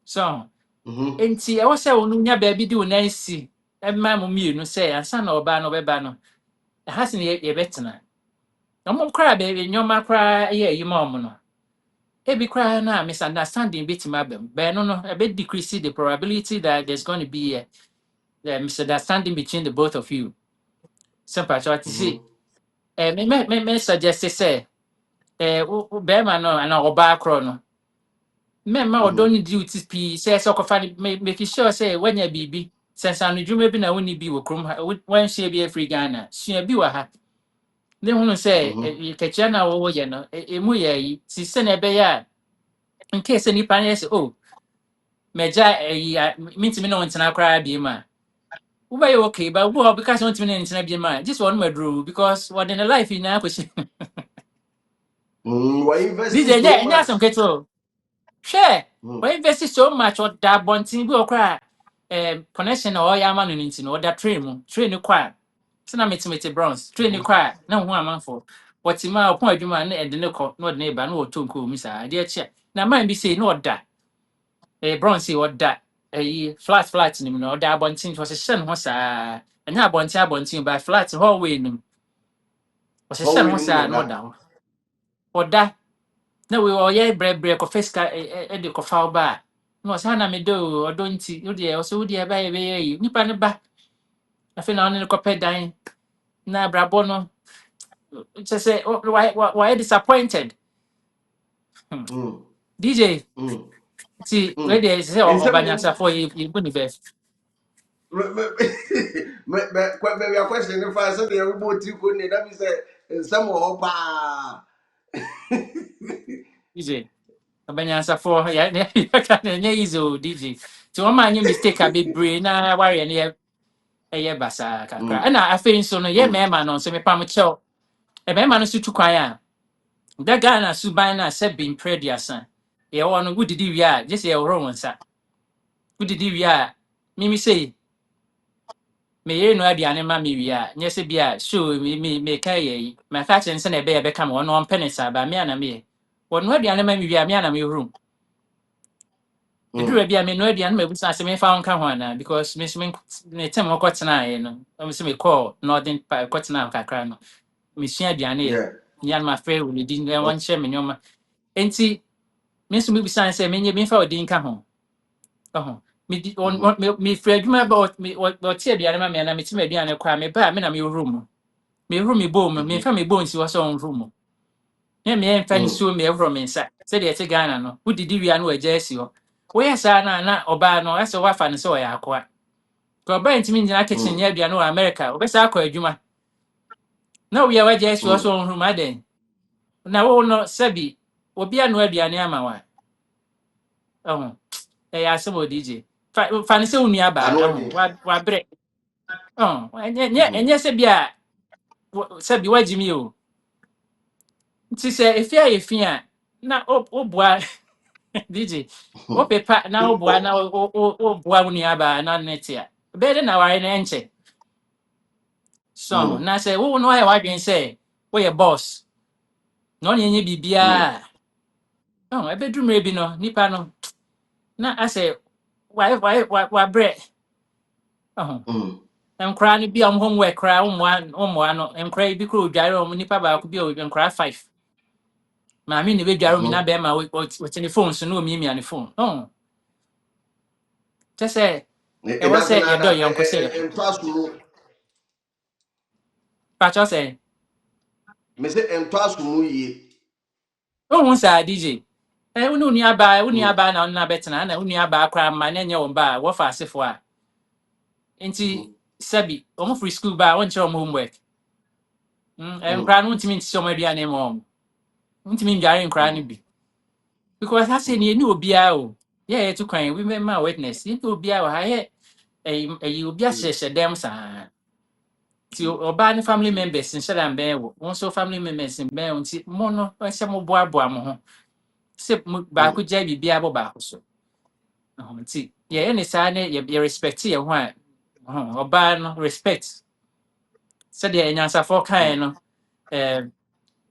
Speaker 1: So
Speaker 2: Mhm.
Speaker 1: enti ɛwɔ sɛ wo no nya baabi de wo nan si ɛma mo mmienu sɛ ansa na ɔbaa no ɔbɛba no ɛha se ne yɛbɛtena ɔmo koraa baabi nneɔma koraa ɛyɛ ayi ma ɔmo no ebi koraa na misunderstanding bɛtumi aba mu bɛɛ no no ɛbɛ decrease the probability that there's going to be a misunderstanding between the both of you simple so ati si
Speaker 2: Mhm.
Speaker 1: me suggest sɛ wo bɛrima no anaa ɔbaa korɔ no mɛmma ɔdɔ
Speaker 2: Mhm.
Speaker 1: no duty pii sɛ sɛ ɔkɔfa no make sure sɛ woanya biribi sɛ nsano dwuma bi na wonni bi wɔ kurom ha woanhyia bi afiri Ghana sua bi wɔ ha ne hunu sɛ
Speaker 2: Mhm.
Speaker 1: kakyia no a wɔwɔyɛ no ɛmu yɛ ayi si sɛnea ɛbɛyɛ a nkei sɛ nnipa no yɛ sɛ o magya ayi mentumi ne wo ntena koraa biem a wobɛyɛ okay ba wobi hɔ wobɛka sɛ wontumi ne ntena biem a gye sɛ ɔno maduro because wɔde ne life nyinaa kɔhyɛ
Speaker 2: Mm. Why investing
Speaker 1: DJ
Speaker 2: so
Speaker 1: ɛnyɛ
Speaker 2: much?
Speaker 1: asɛm ketewa o. Sure.
Speaker 2: Mm.
Speaker 1: We invest so much or that bonting bi okra connection or ya manu nti no or that train mu train no kwa na metimete bronze train ni kwa na ho amanfo wotima opon adwuma na ende ne kɔ na ɔde ne ba na wɔtɔ nko mi saa de akyɛ na man bi sei na ɔda bronze ɔda flat nim na ɔda abɔnten fo hyehyɛ no ho saa ɛnyɛ abɔnten ba flat hallway nim ɔhyehyɛ no
Speaker 2: Hallway
Speaker 1: ho
Speaker 2: no mu
Speaker 1: saa na ɔda hɔ ɔda na we ɔyɛ brɛbrɛ kɔ fiska de kɔfa wo ba a na ɔsɛ na me do ɔdɔ nti wodeɛ ɔsɛ wodeɛ bɛyɛ yi nipa ne ba afei na ɔne no kɔpɛ dan na abrabɔ no kyɛ sɛ wɔyɛ disappointed.
Speaker 2: Mm.
Speaker 1: DJ
Speaker 2: Mm.
Speaker 1: ti wei
Speaker 2: Mm.
Speaker 1: deɛ sɛ
Speaker 2: In some
Speaker 1: ɔbanyansafo yɛbu ne bɛf
Speaker 2: maybe a question if I said the robot you couldn't that means in some pa.
Speaker 1: DJ ɔbanyansafo yɛka no ɛnyɛ easy o DJ nti wɔma anyɛ mistake a bebree na wareɛ no ɛyɛ basaa kakra
Speaker 2: Mm.
Speaker 1: ɛna afei nso no yɛ
Speaker 2: Mm.
Speaker 1: mmarima no nso mepam kyɛw mmarima no so tu kwan a da Ghana suban no a sɛ bemprɛ aduasa yɛwɔ no wodidi wie a gye sɛ yɛworɔ wo nsa wodidi wie a mimi sei meyɛ no aduane ma me wie a nyɛ sɛ bi a show meka yɛ yi maka kyerɛ no sɛ na ɛbɛyɛ bɛka ma ɔno ɔmpɛ ne saa ba me ana meyɛ wɔno aduane ma me wie a me ana mehuru ɛduru
Speaker 2: Mm.
Speaker 1: bi a meno aduane ma abusa sɛ memfa wo nka ho anaa because me ne tem hɔkɔtenaeɛ no ɔm sɛ mekɔɔ northern kɔtena kakra no mesua aduane yɛ
Speaker 2: Yeah.
Speaker 1: nea no mafrɛ wo ne din
Speaker 2: Oh.
Speaker 1: wɔnkyerɛ me nneɔma enti me nso mebusa sɛ memfa wo din ka ho ɔho
Speaker 2: Mhm.
Speaker 1: mefiri adwuma ba ɔte aduane ma me ana metem aduane kɔ a meba a me na mewuru mu mehuru me bom no
Speaker 2: Mhm.
Speaker 1: memfa me bom si hɔ sɛ ɔnhuru mu ne meɛmfa
Speaker 2: Mm.
Speaker 1: nsuo meɛhoro me nsa sɛdeɛ ɛte Ghana no wodidi wia no wagya asi hɔ woyɛ saa na ɔbaa no ɛsɛ woafa no sɛ ɔyɛ akoa ka ɔbaa ntumi nyina kitchen
Speaker 2: Mm.
Speaker 1: nyɛ aduane wɔ America wobɛsa akɔ adwuma na wia wagya asi hɔ sɛ
Speaker 2: Mm.
Speaker 1: ɔnhuru mu adɛn na wo no sɛbi obi ano aduane ama wa ɔho ɛyɛ asɛm wɔ DJ fa no sɛ wo nua
Speaker 2: I
Speaker 1: baa
Speaker 2: know
Speaker 1: ɔho
Speaker 2: it.
Speaker 1: wabrɛ
Speaker 2: Mhm.
Speaker 1: ɛnyɛ sɛ bi a sɛbi wagye mi o nti sɛ efi a yɛfi a na woboa DJ wopepa na woboa na woboa wo nua baa na ne te a bɛyɛ dɛ na ware no ɛnkyɛ so
Speaker 2: Mm.
Speaker 1: na sɛ wo no ayɛ w'adwene sɛ woyɛ boss na ɔne ɛnyɛ
Speaker 2: Mm.
Speaker 1: biribiaa ɛbɛduru mmerɛ bi no nipa no na asɛ wabrɛ ɔho
Speaker 2: Mm.
Speaker 1: nkwaraa no bi a ɔmo homework koraa wommoa no nkwaraa yi bi kora odware ɔmo nipa baako bi a nkwaraa 5 maame ne bɛdware ɔmo na
Speaker 2: Mhm.
Speaker 1: bɛrima wɔte ne phone so na ɔmiamia ne phone kyɛ sɛ
Speaker 2: It
Speaker 1: ɛwɔ
Speaker 2: doesn't
Speaker 1: sɛ yɛdɔ
Speaker 2: matter
Speaker 1: yɔnko sɛ
Speaker 2: and trust me.
Speaker 1: pakyɛw sɛ
Speaker 2: Me say and trust me.
Speaker 1: wohu saa DJ wo ne wo
Speaker 2: Mm.
Speaker 1: nuabaa na ɔno na bɛtena na wo nuabaa koraa ma na ɛnyɛ wɔn ba a wɔfa asefo a nti
Speaker 2: Mhm.
Speaker 1: sɛbi ɔmo firi school ba a wɔnkyerɛ ɔmo homework
Speaker 2: Mm.
Speaker 1: nkwaraa no wontumi nti sɛ ɔmo aduane ma ɔmo wontumi ndware nkwaraa no
Speaker 2: Mhm.
Speaker 1: bi because ha sɛ ne yɛni obiara o yɛtu kwan women ma witness yɛni obiara wɔ ha yɛ ɛyi obi
Speaker 2: Mm.
Speaker 1: ahyehyɛ dɛm saa nti ɔbaa ne family members nhyɛ da mbɛn wo wɔn nso family members mbɛn wo nti mo no ɛhyɛ mo boaboa mo ho sɛ baako
Speaker 2: Mm.
Speaker 1: gya biribiara bɔ baako so nti yɛyɛ ne saa ne yɛ respect yɛn ho a ɔbaa no respect sɛdeɛ anyansafoɔ kaeɛ
Speaker 2: Mm.
Speaker 1: no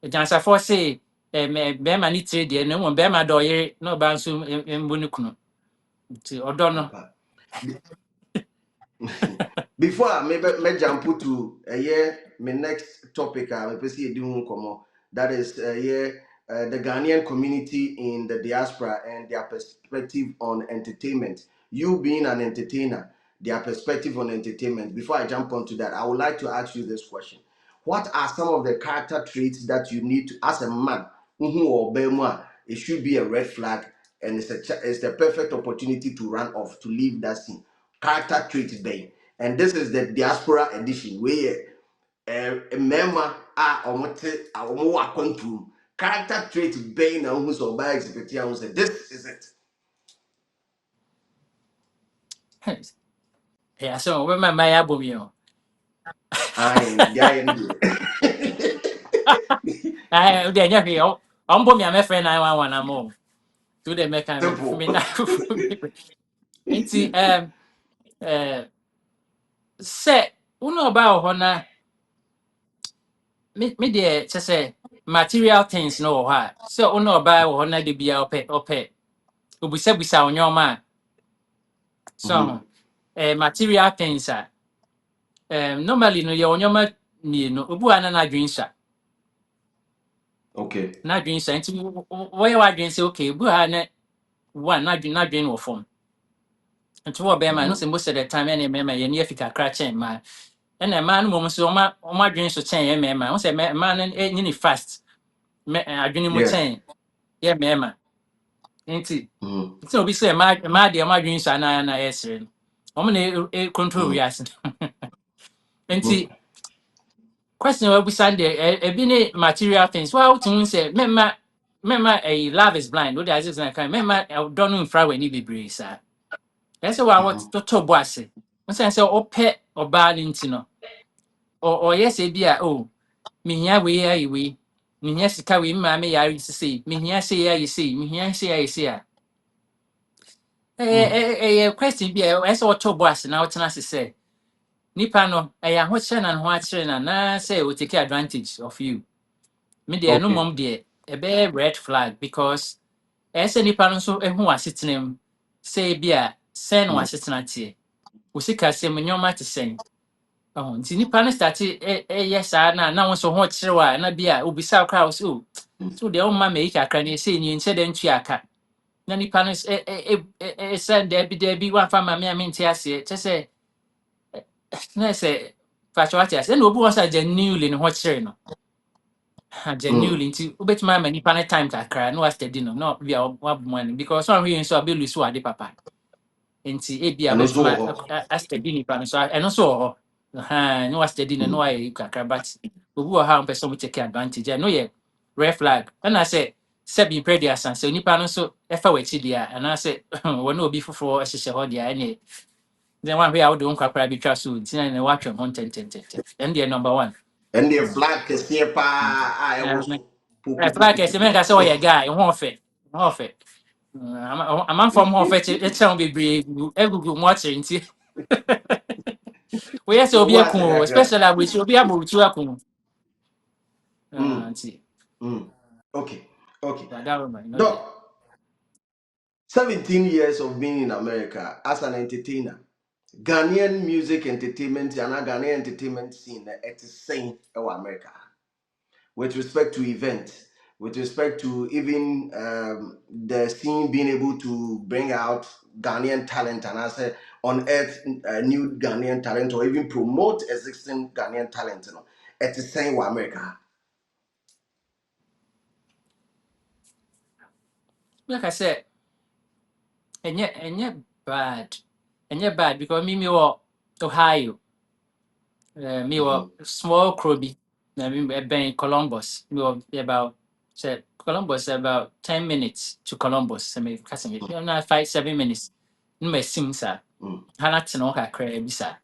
Speaker 1: anyansafoɔ se bɛrima ne tire deɛ na mmom bɛrima dɔ ɔyere na ɔbaa nso mbu ne kunu nti ɔdɔ no
Speaker 2: Ampa. Before I may jump to my next topic, I may see that is the Ghanaian community in the diaspora and their perspective on entertainment. You being an entertainer, their perspective on entertainment. Before I jump onto that, I would like to ask you this question: what are some of the character traits that you need to, as a man, or bema, it should be a red flag, and it's the perfect opportunity to run off to leave that scene. Character trait day, and this is the diaspora edition where mmarima a wɔwɔ akwantuom character trait bɛn na wohu sɛ ɔbaa exhibit a wohu sɛ this is it.
Speaker 1: ɛyɛ asɛm a wɔbɛma mmaa yɛ abɔ mi o
Speaker 2: Aye, deɛ ayɛ no
Speaker 1: wode ɛnyɛ hwee ɔmbɔ mi a mɛfrɛ 911 ama o nti wode mɛka
Speaker 2: simple.
Speaker 1: me na nti sɛ wo ne ɔbaa wɔ hɔ na me there just say material things no ha so ono buy wo na de bia ope obisa bisa onyoma so material things are normally no your onyoma ni no obu ana na adwin sha
Speaker 2: Okay.
Speaker 1: na adwin sha nti wo ye wa adwin say okay obu ha na one na adwin wo form nti wo be ma no say most of the time any me ye ne afika kra chen ma na ma no mo so o ma adwin so chen ye me ma wo say ma no nyini fast me adwin mo
Speaker 2: Yeah.
Speaker 1: chen ye me ma nti
Speaker 2: Mm-hmm.
Speaker 1: nti obi say ma de ma adwin sha na yesre no o na control we as nti question we busan there e bi ne material things well to say memma a love is blind what does it kind memma don't know fra we ni bebre sa that's why what to boase we say ope oba ni ntino or yes e bia oh me hia we ya we me hia sika we ma me yare sisi me hia se ya yisi me hia se ya yisi a question bia we say to boase na what na say nipa no ho chere na ho akere na say we take advantage of you me there no
Speaker 2: Okay.
Speaker 1: mom there a be red flag because ese nipa no so ehu asetenem say bia sen no asetena tie wo sika se me nyoma te sen oh nti nipa no start yes na wo so ho kire wa na bia obisa kra wo so so de o ma me ika kra ne say ni nche de ntu aka na nipa no send there bi wa fa ma me amenti ase che say na say fa chwa ase na obi wo sa genuinely ne ho kire no genuinely nti wobɛtumi ama nipa no time kakra na wastadi no na bia waboma no because ɔnhwɛ nso a bɛlu so ade papa nti ebia
Speaker 2: And
Speaker 1: wobɛtumi
Speaker 2: also,
Speaker 1: astadi nipa no so ɛno so wɔ hɔ na wastadi no na wayɛ kakra but obi wɔ ha a mpɛ sɛ ɔmo take advantage ɛno yɛ red flag ɛna sɛ sɛbi mpɛ de asa sɛ nipa no nso ɛfa w'akyi deɛ a anaasɛ wɔne obi foforɔ hyehyɛ hɔ deɛ a ɛne then wanhwɛ a wode wo nkakra bi twa so nti na ne woatwɛn ho ntɛntɛntɛntɛ ɛno deɛ number one.
Speaker 2: and the flag is here pa I was pu pu pu
Speaker 1: Flag
Speaker 2: pu pu
Speaker 1: ɛsɛ
Speaker 2: pu.
Speaker 1: mɛka sɛ ɔyɛ guy ho ɔfɛ ho ɔfɛ amanfoɔ ho ɔfɛ kyerɛ ho bebree egugu mu ɔkyerɛ nti woyɛ sɛ obi
Speaker 2: What
Speaker 1: aku o
Speaker 2: kakra?
Speaker 1: especially aburokyire obi abɔrokyire aku
Speaker 2: Mm.
Speaker 1: nti
Speaker 2: Mm. Okay. Okay.
Speaker 1: wadaroma no deɛ
Speaker 2: Doc, 17 years of being in America as an entertainer. Ghanaian music entertainment and a Ghanaian entertainment scene at the same America. With respect to events, with respect to even the scene being able to bring out Ghanaian talent and I say unearth new Ghanaian talent or even promote existing Ghanaian talent, you know, at the same America.
Speaker 1: like I said ɛnyɛ bad ɛnyɛ bad because me wɔ Ohio me wɔ
Speaker 2: Mm-hmm.
Speaker 1: small kuro bi na me ɛbɛn Columbus me wɔ about sɛ Columbus about 10 minutes to Columbus sɛ me kasa me na 5-7 minutes na masim saa ha na tena hɔ kakra bi saa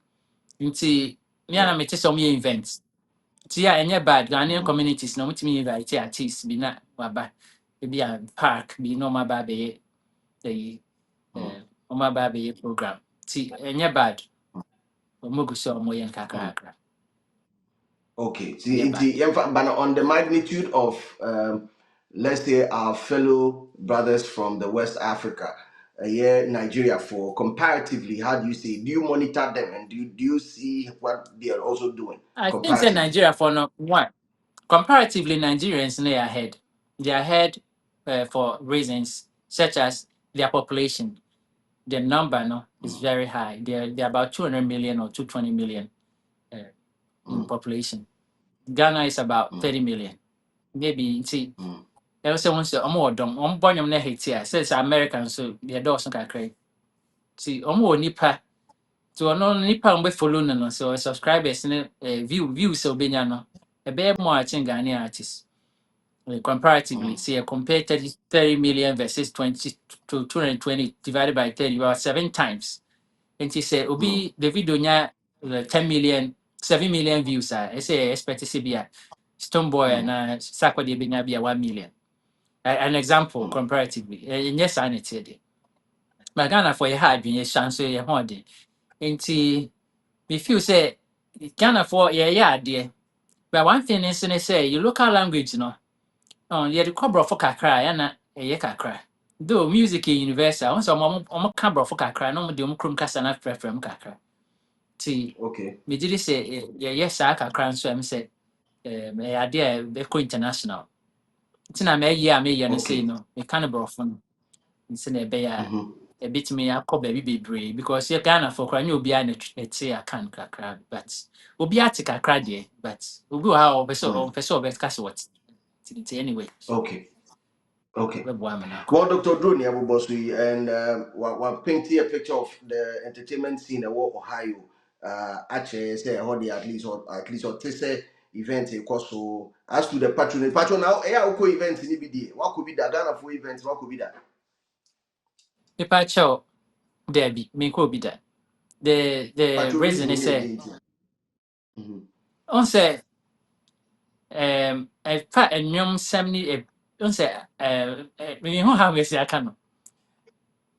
Speaker 1: nti me a na
Speaker 2: Yeah.
Speaker 1: mete sɛ ɔmoyɛ event nti a ɛnyɛ bad Ghanaian
Speaker 2: Mm-hmm.
Speaker 1: communities na ɔmotumi invite artist bi na waba ebi a park bi na ɔmo aba abɛyɛ ɛyi ɔmo aba abɛyɛ program nti ɛnyɛ bad ɔmo gu so a ɔmoyɛ nkakrakra
Speaker 2: Okay,
Speaker 1: ɛnyɛ bad
Speaker 2: but on the magnitude of let's say our fellow brothers from the West Africa, yeah, Nigeria for comparatively, how do you say? Do you monitor them and do you see what they are also doing
Speaker 1: I think say
Speaker 2: comparatively?
Speaker 1: Nigeria for no one comparatively Nigerians they are ahead for reasons such as their population the number no is
Speaker 2: Mm,
Speaker 1: very high. They're about 200 million or 220 million in
Speaker 2: mm,
Speaker 1: population. Ghana is about
Speaker 2: mm,
Speaker 1: 30 million. Maybe see,
Speaker 2: mm,
Speaker 1: there was someone say, "Omo odom, omo bonyom na hate here." Says Americans so they do some kakra. See, omo nipa. So no nipa mbe follow no so subscribers ne views so benya no. A bit more I think Ghanaian artists. Comparatively,
Speaker 2: mm,
Speaker 1: say compare 30 million versus 20 to 220 divided by 30, about 7 times. And she said,
Speaker 2: mm,
Speaker 1: Obi, the video nya 10 million, 7 million views. I say, expect to see be a Stone Boy and
Speaker 2: mm,
Speaker 1: Sakwa de Benya be a 1 million. An example
Speaker 2: mm,
Speaker 1: comparatively. And yes, I need to. But Ghana for your hard, when you chance, your holding. And we feel say, Ghana for yeah, dear. But one thing is, they say, you local language, no, oh, yeah, the cobra for kakra, yana, a kakra. Though music in universal, so I'm a cabra for kakra, no, the krum kasana from kakra. See,
Speaker 2: Okay.
Speaker 1: me did say, yes, I kakra, so I'm say, my idea, Beko International. Tina me, yeah, me, and say,
Speaker 2: Okay.
Speaker 1: no, a cannibal from, it's in a bear.
Speaker 2: Mm-hmm.
Speaker 1: A bit me a call baby brave because you're Ghana for crying, you'll be an a can crack, but we'll be at a crack, but we'll go how person of castle what anyway.
Speaker 2: Okay. Okay.
Speaker 1: Web woman.
Speaker 2: Well, Dr. Drone Abubosui, and we're painting a picture of the entertainment scene in Ohio. Actually, say how they at least or say event so as to the patron now, event in EBD. What could be the Ghana for events? What could be that?
Speaker 1: Paper chow, there be, me could be that. The
Speaker 2: Patron
Speaker 1: reason
Speaker 2: reason
Speaker 1: is
Speaker 2: here
Speaker 1: say,
Speaker 2: again. Mm-hmm.
Speaker 1: on say, a fat and young 70, don't say, when you have a say, I can.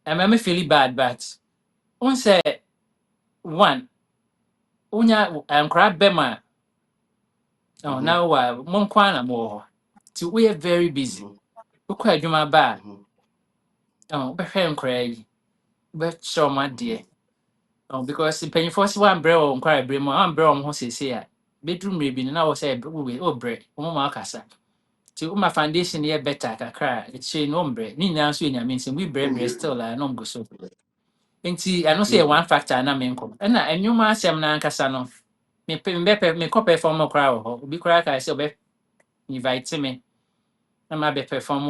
Speaker 1: I may feel bad, but on say, one, unya, crab bema. Oh,
Speaker 2: Mm-hmm.
Speaker 1: now, Monkwana more. So we are very busy.
Speaker 2: Mm-hmm.
Speaker 1: We quite do my bad.
Speaker 2: Mm-hmm.
Speaker 1: Oh, but him cray, but show my dear. Oh, because the penny first one bro on cry brim, one bro on horses here. Bedroom ribbon, and I was say, oh, bread, oh, my cassa. To my foundation here better, I cry. It's shame no bread. Nina, swing, I mean, we bread still, I don't go so. And see, I don't say
Speaker 2: Mm-hmm.
Speaker 1: one factor, and I'm in com. And you must say, I'm Cassano. Me copy for more crowd, be crack, I say, invite me. Na ma be perform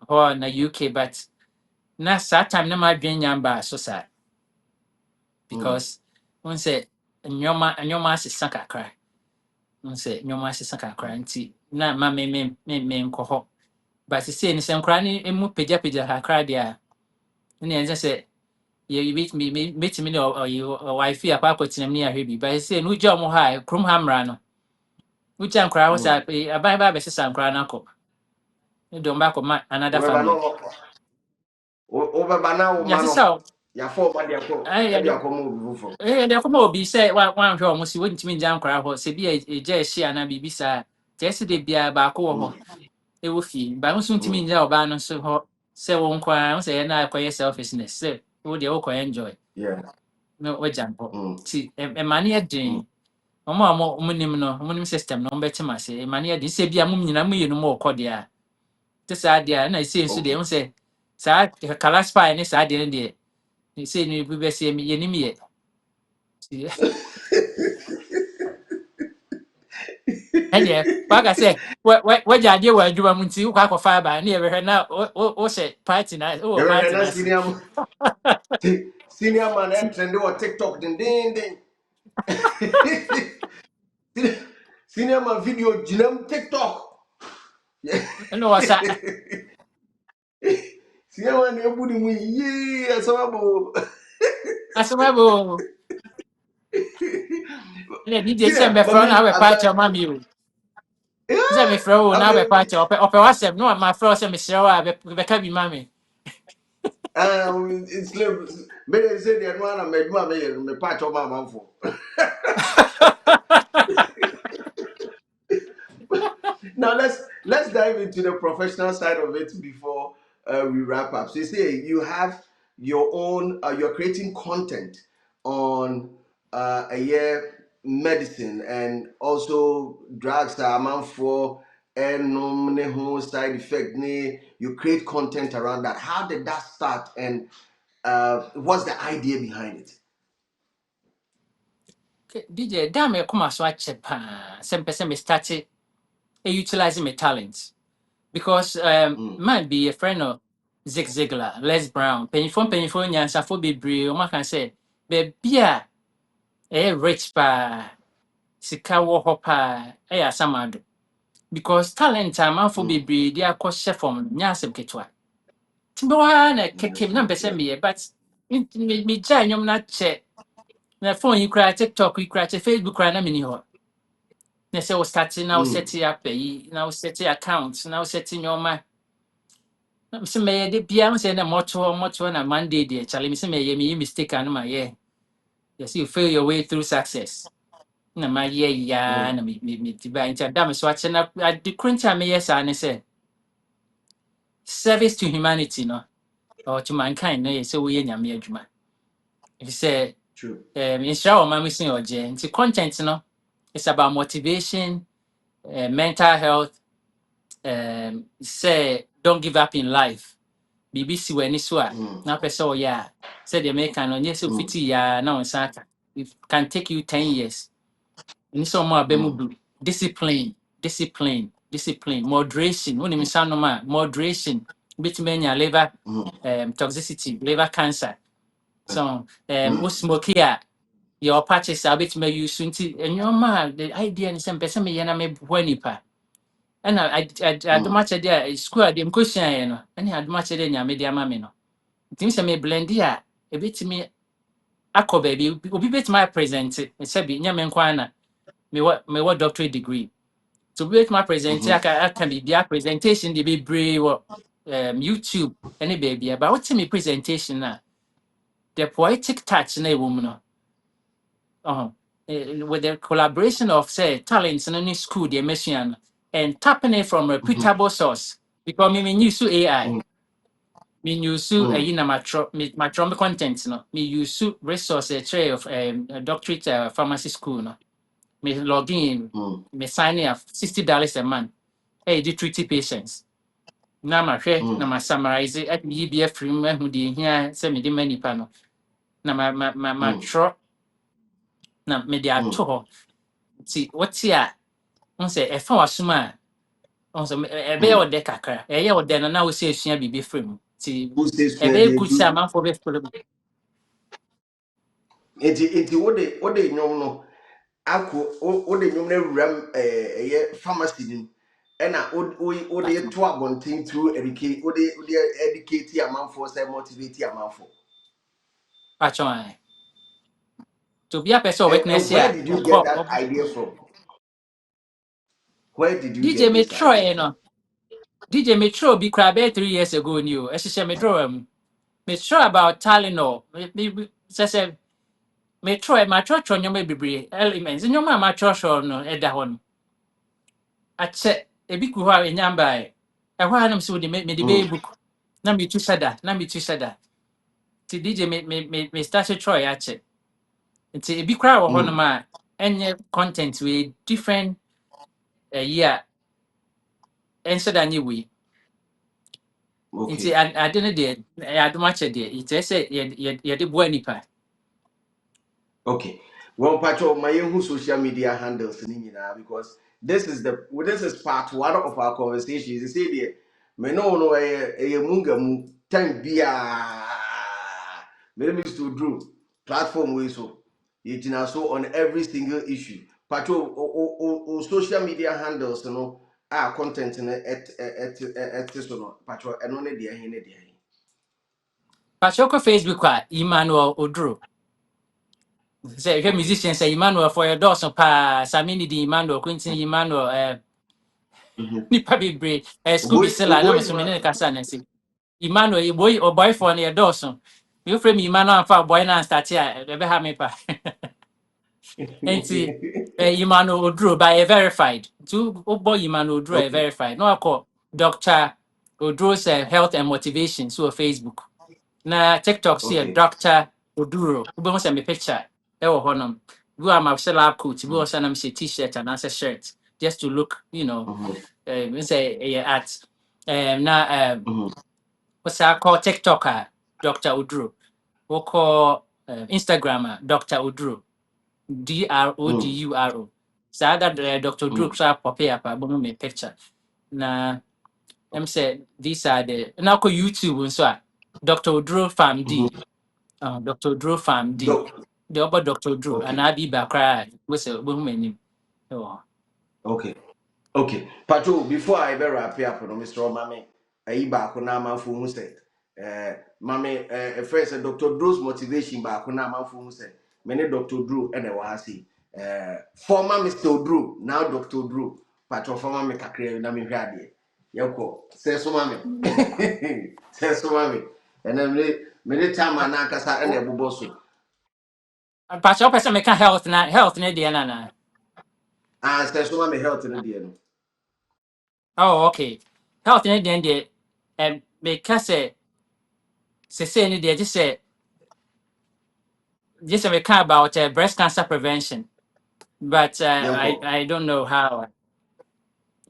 Speaker 1: hɔ na UK but na saa time na ma dwen nyamba so sa
Speaker 2: Mm-hmm.
Speaker 1: because when say nyoma asesa kakra when say nyoma asesa kakra nti na ma me nkɔ hɔ but say ni sɛ nkora ne emu pagya kakra de a ne yɛn sɛ yɛ betumi ne wife akɔ akɔtena mu ne ahwɛ bi but say no gya ɔmo ha kurom ha mmara no wogya nkora hɔ
Speaker 2: Mm-hmm.
Speaker 1: sɛ aban ba bɛsesa nkora no akɔ ne de ɔmo bakɔ ma another family
Speaker 2: Over banana
Speaker 1: yɛasesa
Speaker 2: mano. Ya for what they call,
Speaker 1: o
Speaker 2: Eddie Acomo for.
Speaker 1: de akɔma obi sɛ wanhwɛ ɔmo si wontumi ngya nkora hɔ sɛ bi a ɛgya ahyi anaa biribi saa kyerɛ sɛ de biara baako wɔ hɔ ɛwɔ fie ba wo nso ntumi
Speaker 2: Mm.
Speaker 1: ngya ɔbaa no nso hɔ sɛ wo nko ara wo sɛ yɛ na akɔyɛ selfishness sɛ wo deɛ wokɔ enjoy
Speaker 2: Yeah.
Speaker 1: na wagya hɔ
Speaker 2: Mm.
Speaker 1: nti ɛma ne yɛ
Speaker 2: Mm.
Speaker 1: den ɔmo a ɔmo nim no ɔmo nim system no ɔmo bɛtem ase ɛma ne yɛ den sɛ bi a mo nyinaa mo yɛ no mo ɔkɔ deɛ a te saa deɛ a na ɛsɛ nso deɛ
Speaker 2: Okay.
Speaker 1: wo sɛ saa kala spy ne saa deɛ no deɛ ɛsɛ no bi bɛsɛ yɛnim yɛ ɛdeɛ waka sɛ wagya adeɛ wɔ adwuma mu nti wokɔ akɔfa aba ne yɛbɛhwɛ na wohyɛ party na wowɔ
Speaker 2: Ever
Speaker 1: party
Speaker 2: had
Speaker 1: no
Speaker 2: a
Speaker 1: ase
Speaker 2: senior man and trend or TikTok ding. Senior man video jinem TikTok. Yeah.
Speaker 1: ɛne wɔ sa
Speaker 2: Senior man everybody we yeah so
Speaker 1: asɛm abo ɛne bi deɛ sɛ
Speaker 2: Senior, but
Speaker 1: mbɛfrɛ wo na
Speaker 2: me
Speaker 1: wobɛ
Speaker 2: I'm
Speaker 1: party
Speaker 2: like
Speaker 1: ɔma mi o sɛ
Speaker 2: yeah.
Speaker 1: mefrɛ wo
Speaker 2: I
Speaker 1: na wobɛ
Speaker 2: mean
Speaker 1: party ɔpɛ w'asɛm na mafrɛ wo sɛ meserɛ wo a bɛka bi ma me
Speaker 2: it's maybe say the one I made my patch of my mouth for. Now let's dive into the professional side of it before we wrap up. So you say you have your own, you're creating content on a year medicine and also drugs that amount for and no side effect. You create content around that. How did that start and what's the idea behind it?
Speaker 1: DJ da me koma so akyɛ paa sɛ mpɛ sɛ me start utilizing my talents because
Speaker 2: Mm,
Speaker 1: might be a friend of Zig Ziglar, Les Brown, mpanyinfoɔ nyansafo bebree ɔmo aka sɛ baabi a ɛyɛ rich paa sika wɔ hɔ paa ɛyɛ asamado because talent a amanfoɔ
Speaker 2: mm,
Speaker 1: bebree de akɔhyɛ fam no nyɛ asɛm ketewa nti bɛ hɔ ara na
Speaker 2: that's
Speaker 1: kɛkɛ na
Speaker 2: true.
Speaker 1: mpɛ sɛ
Speaker 2: Yeah.
Speaker 1: meyɛ but megyae nnwom no akyɛ na phone yi koraa tiktok yi koraa kyɛ facebook koraa na menni hɔ na sɛ wo start na wo
Speaker 2: Mm.
Speaker 1: set up ayi na wo set account na wo set nneɛma na mesɛ mɛyɛ de bia wo sɛ na mmɔtoɔ na monday deɛ kyale mesɛ mɛyɛ meyi mistake a no mayɛ yɛsɛ you fail your way through success na ma ye ya na me tiba incha da me so ache na the current me yes an say service to humanity no or to mankind no yes we ye nyame adwuma. If say
Speaker 2: True.
Speaker 1: insha o ma me sin oje nti content no it's about motivation, mental health, say don't give up in life. BBC wani so a na pese o ya say the American no yes fiti ya na on saka. It can take you 10 years. And so more discipline, moderation. When you sound moderation, between your liver toxicity, liver cancer. So we smoke here, your patches are bit may you soon and your man the idea and some person me yana me wenipa. And I do much there school at the question, you know, and I had much in your media mamino. Things I may blend here a bit me. Ako baby, obi bet my present, it said be nyamenkwana, me what doctorate degree. To be my present, I can be their presentation, they be brave YouTube, any baby. But what's my presentation now? The poetic touch in a woman, with the collaboration of say talents in any school, the mission, and tapping it from reputable source. Because me use AI, me use you know my trauma content, no, me use resource a tray of doctorate pharmacy school, no, me log in, me sign up $60 a month. Hey, do treaty patients. Na mahwɛ na ma summarize at me be a free man who did here send me the many panel. Na ma tro na me de ato hɔ. Ti what's here? On say a fa wasuma on say e be o de kakra. E ye o de na wo say asua bibi frame. Ti
Speaker 2: Who says
Speaker 1: e
Speaker 2: where
Speaker 1: be
Speaker 2: they
Speaker 1: good say
Speaker 2: do?
Speaker 1: man for be frame.
Speaker 2: Enti what they no ako what they no ram pharmacy nim. Ena what they to abontin through educate what they educate a man for say motivate a man for.
Speaker 1: Patron. To be a person witness
Speaker 2: And where
Speaker 1: here.
Speaker 2: did you get that idea from? Where did you
Speaker 1: DJ
Speaker 2: get
Speaker 1: me
Speaker 2: this idea
Speaker 1: try
Speaker 2: from?
Speaker 1: no. DJ me try be cry 3 years ago new. E she me draw me try about Tylenol. Me say me try my church on your baby elements in your mamma church on Eda one. At set a big who are in Yambai. A while I'm so they make me the baby book. Nambi two sada, Nambi two sada. Ti DJ me start to try at it. It's a big crowd of Honoma any content with different year and so that new way. It's
Speaker 2: Okay.
Speaker 1: I didn't did I do much a day. It's a say you did boy nipa.
Speaker 2: Okay. Well, Pacho, my who social media handles because this is part one of our conversation. You see there, me no a munga mu time bia me Mr Oduro platform we so it na so on every single issue. Pacho o social media handles no content no et so no Pacho eno ne de he ne de.
Speaker 1: Pachoko Facebook Emmanuel Oduro. Say if musician say Emmanuel for your doors pa Samini di Emmanuel Quincy Emmanuel nipa bebree Scooby Silla na
Speaker 2: Boy
Speaker 1: meso me ne kasa na si Emmanuel boy or boy for ne dawson you frame Emmanuel and fa boy na start here e be ha me pa enti Emmanuel Oduro by a verified two boy Emmanuel Oduro a
Speaker 2: Okay.
Speaker 1: verified no akọ Dr. Oduro's health and motivation so Facebook na TikTok see
Speaker 2: Okay.
Speaker 1: Dr. Oduro we be say me picture e wo honom we am a lab coat we also na me say t-shirt and answer shirt just to look you know we say at na what's that called TikToker Dr. Oduro we call Instagrammer Dr. Oduro Droduro so that Dr. Oduro try pop up a me picture na them say these are the na ko YouTube so Dr. Oduro Farm D Dr. Oduro Farm D the other Dr. Oduro and
Speaker 2: Okay.
Speaker 1: Abiba cry we say we many oh
Speaker 2: Okay. Okay. Patrol, before I ever wrap up no Mr. Mame, ayi baako na amanfo hu sɛ mame a friend sɛ Dr. Drew's motivation baako na amanfo hu sɛ me ne Dr. Drew ɛna ɛwɔ ha sei. Former Mr. Oduro, now Dr. Drew. Patrol former me kakra na me hwɛ adeɛ. Yɛkɔ. Sɛ so mame. Sɛ so mame. Ɛna me ne time na ankasa ɛna ɛbobɔ so.
Speaker 1: Pacha person make health na health na dey na
Speaker 2: Ah, say so my health no dey no.
Speaker 1: Oh, okay. Health in the end, because say any day, just we can about breast cancer prevention, but
Speaker 2: Yemko.
Speaker 1: I don't know how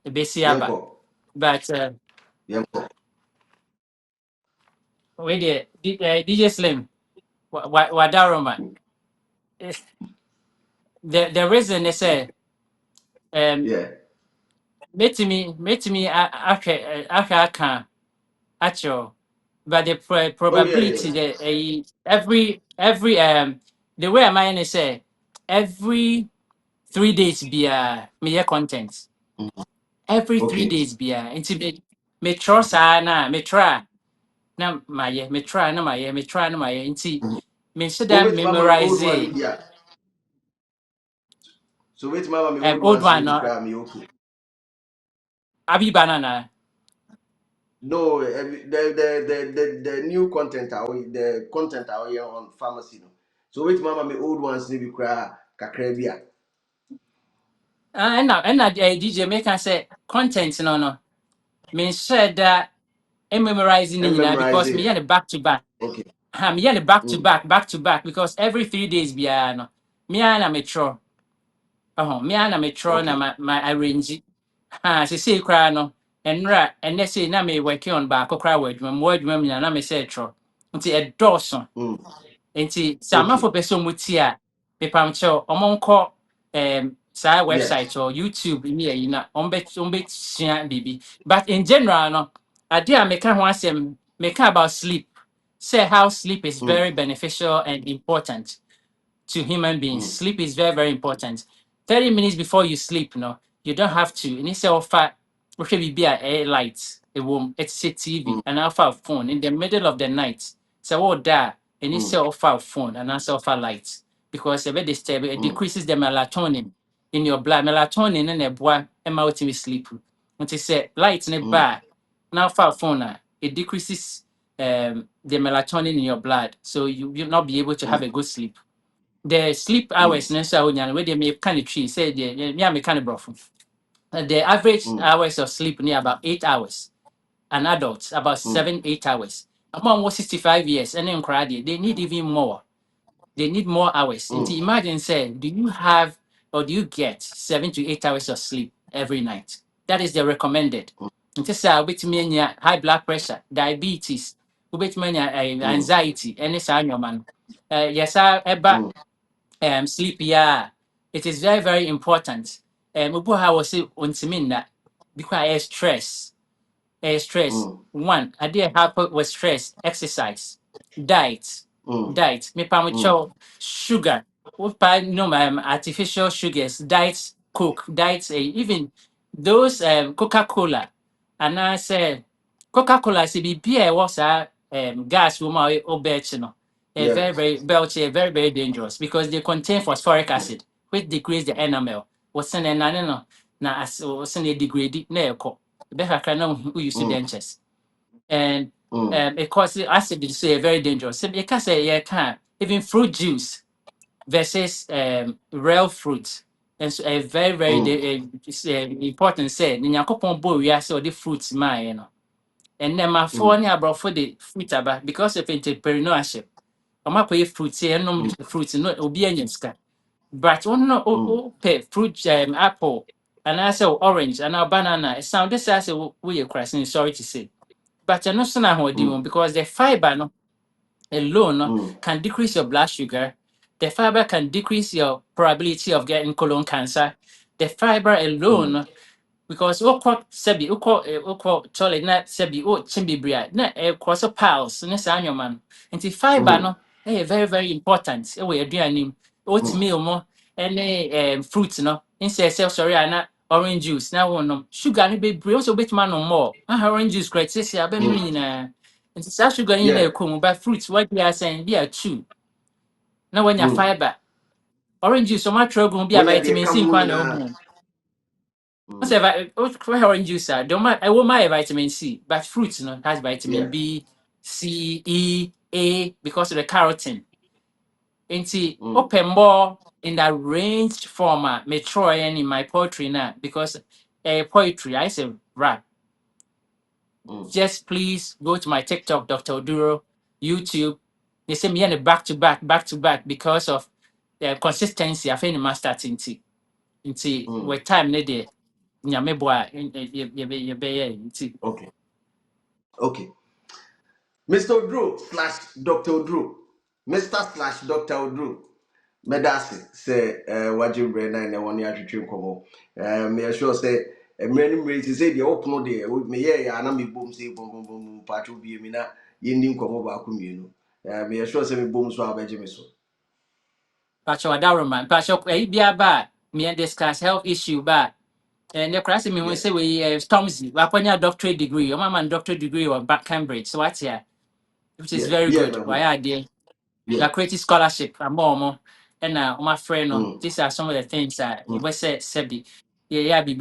Speaker 1: basiaba,
Speaker 2: Yemko.
Speaker 1: but
Speaker 2: Yemko.
Speaker 1: we DJ Slim, wadaroma. The reason is
Speaker 2: Yeah.
Speaker 1: Make me aka actual, but the
Speaker 2: Oh yeah, yeah.
Speaker 1: probability that every the way am I say every 3 days be me content
Speaker 2: Mm.
Speaker 1: every three
Speaker 2: Okay.
Speaker 1: days be into me trust na me try na me try na me try na into
Speaker 2: Mm.
Speaker 1: me should
Speaker 2: Oh wait, mama, me
Speaker 1: memorize
Speaker 2: old one here. So wait, mama, me old
Speaker 1: old
Speaker 2: ones
Speaker 1: one
Speaker 2: need to
Speaker 1: no
Speaker 2: cry me okay.
Speaker 1: abi banana.
Speaker 2: No, the new content the content out here on pharmacy no. So wait, mama, me old ones need to cry kakrabia.
Speaker 1: And DJ make can say content no me said that memorizing
Speaker 2: And memorize
Speaker 1: because me
Speaker 2: it.
Speaker 1: yeah the back to back.
Speaker 2: Okay.
Speaker 1: Me yeah the back to
Speaker 2: Mm.
Speaker 1: back, back to back because every 3 days be no. Me na metro. Me na metro na
Speaker 2: Okay.
Speaker 1: my arrange. Se say cry no. Enra and let's say na me working on back cry word me na me say tro. Nti e dawson.
Speaker 2: Mm.
Speaker 1: Nti sa
Speaker 2: Okay.
Speaker 1: amafo person muti a pepam cho omonko sa
Speaker 2: Yes.
Speaker 1: website or YouTube ni yi na ombe share bibi. But in general no idea make ho asem make about sleep. Say how sleep is
Speaker 2: Mm.
Speaker 1: very beneficial and important to human beings.
Speaker 2: Mm.
Speaker 1: Sleep is very, very important. 30 minutes before you sleep, no, you don't have to. And it's offer be a air light, a room, it's a TV,
Speaker 2: Mm.
Speaker 1: an alpha phone in the middle of the night. So what that and it's
Speaker 2: Mm.
Speaker 1: offer phone and also offer light because if it disturb it
Speaker 2: Mm.
Speaker 1: decreases the melatonin in your blood. Melatonin and a boy and out in sleep. When they say light in a
Speaker 2: Mm.
Speaker 1: bar, now for phone, it decreases the melatonin in your blood. So you will not be able to have
Speaker 2: Mm.
Speaker 1: a good sleep the sleep
Speaker 2: Mm.
Speaker 1: hours necessary where they may kind of tree say yeah me kind of broken. The average
Speaker 2: Mm.
Speaker 1: hours of sleep near about 8 hours. An adult about
Speaker 2: Mm.
Speaker 1: 7 8 hours. Among 65 years and then they need even more. They need more hours. And to
Speaker 2: Mm.
Speaker 1: imagine say, do you have or do you get 7 to 8 hours of sleep every night? That is the recommended. And this with me high blood pressure, diabetes, with me
Speaker 2: Mm.
Speaker 1: anxiety, any sign your man. Yes, I
Speaker 2: Mm.
Speaker 1: sleep, yeah, it is very, very important. Ubu ha was it untimin that because stress.
Speaker 2: Mm.
Speaker 1: One, I did help with stress, exercise, diet,
Speaker 2: Mm.
Speaker 1: diet. Me
Speaker 2: Mm.
Speaker 1: pamucho sugar. Upa no artificial sugars, diet, coke, diet, even those Coca-Cola. And I said Coca-Cola say be beer was gas woman obetch no.
Speaker 2: Yeah.
Speaker 1: Very, very belchy, very, very dangerous because they contain phosphoric acid, which decrease the enamel. What's in no na as what's in degrade na Behaka na who you see
Speaker 2: Mm.
Speaker 1: dentures. And
Speaker 2: Mm.
Speaker 1: it causes acid to say very dangerous. So you can say you can even fruit juice versus real fruit. And so a very, very
Speaker 2: Mm.
Speaker 1: important say in your coupon boy we are so the fruits my you know. And then my
Speaker 2: Mm.
Speaker 1: phone here brought for the fruit about because of entrepreneurship. I'm up with fruits here, no
Speaker 2: Mm.
Speaker 1: fruits, no obedience. But one no
Speaker 2: Mm.
Speaker 1: pay fruit apple and I say orange and a banana. It sound this as a we are crossing, sorry to say. But you're not so now
Speaker 2: Mm.
Speaker 1: because the fiber no alone no,
Speaker 2: Mm.
Speaker 1: can decrease your blood sugar. The fiber can decrease your probability of getting colon cancer. The fiber alone
Speaker 2: Mm.
Speaker 1: no, because oko toilet na sebi o chimbibria na cross piles ne sa man. Nti fiber
Speaker 2: Mm.
Speaker 1: no very very important e we aduane
Speaker 2: Mm.
Speaker 1: oatmeal mo any fruit no instead say sorry na orange juice na wonom sugar no be bre so betima no more orange juice correct say abem
Speaker 2: Mm.
Speaker 1: nyina nti sa sugar ni na
Speaker 2: Yeah.
Speaker 1: ekomu but fruits what they are saying be a two na when your
Speaker 2: Mm.
Speaker 1: fiber orange juice so much rogu be a
Speaker 2: When you dey
Speaker 1: vitamin C
Speaker 2: come
Speaker 1: kwa
Speaker 2: on
Speaker 1: na
Speaker 2: na.
Speaker 1: ohu I
Speaker 2: Mm.
Speaker 1: say orange juice don't I want my vitamin C, but fruits no has vitamin
Speaker 2: Yeah.
Speaker 1: B, C, E, A because of the carotene. Nti
Speaker 2: Mm.
Speaker 1: open more. in the arranged format, me try and in my poetry now, because poetry, I say rap. Just please go to my TikTok, Dr. Oduro, YouTube. They say me and back to back because of the consistency. I think my starting into with time needed. Nyame boa
Speaker 2: Okay. Okay. Mr. Oduro / Dr. Oduro. Mr. / Dr. Oduro. Medasi say wajim brena na woni atwetwe nkomo. Me sure say mmerani mmerati say the open there me ya na me bom say bom patcho bi mi na yendi nkomo ba ko mienu. Me sure say me bom so abeje me so.
Speaker 1: Pacho Adaroma, Pacho Bia ba me and discuss health issue ba. And the class me when say
Speaker 2: Yes.
Speaker 1: we Stormzy, Waponya doctorate degree, your mama doctorate degree or back Cambridge. So what's here? Which is
Speaker 2: Yes.
Speaker 1: very
Speaker 2: Yeah,
Speaker 1: good.
Speaker 2: man.
Speaker 1: Why are they?
Speaker 2: Yeah.
Speaker 1: The creative scholarship and more. And my friend,
Speaker 2: Mm.
Speaker 1: these are some of the things that
Speaker 2: Mm.
Speaker 1: we said, Sebi. Yeah, be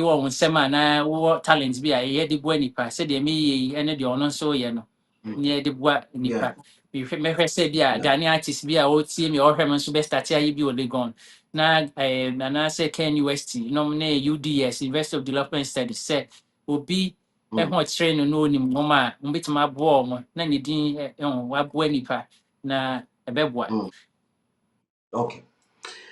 Speaker 1: on sema na what talents be a year the boy nipa, said the me and the honor so, you know, near the boy
Speaker 2: Yeah.
Speaker 1: nipa. We may say, yeah,
Speaker 2: Yeah.
Speaker 1: Danny artist be a old team or Herman Subesta, you be only gone. Now, I say Ken UST, nominate UDS, University of Development Studies, said, will be a
Speaker 2: Mm.
Speaker 1: more train no ni mama, bit my boy, na ni din, what boy nipa, na a bebwa.
Speaker 2: Mm. Okay.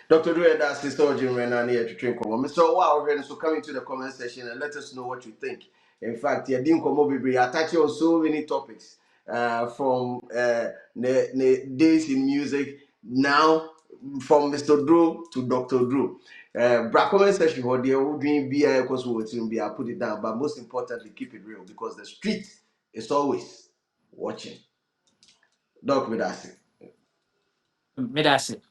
Speaker 2: Dr. Dre, that's Sister Ojin Renani at Train Common. Mr. Wow, so coming to the comment section and let us know what you think. In fact, yeah, didn't come over, I touch on so many topics from the days in music now, from Mr. Drew to Dr. Drew. Bra comment section for the old dream be because I put it down, but most importantly, keep it real because the street is always watching. Doc with us.
Speaker 1: Me that's it.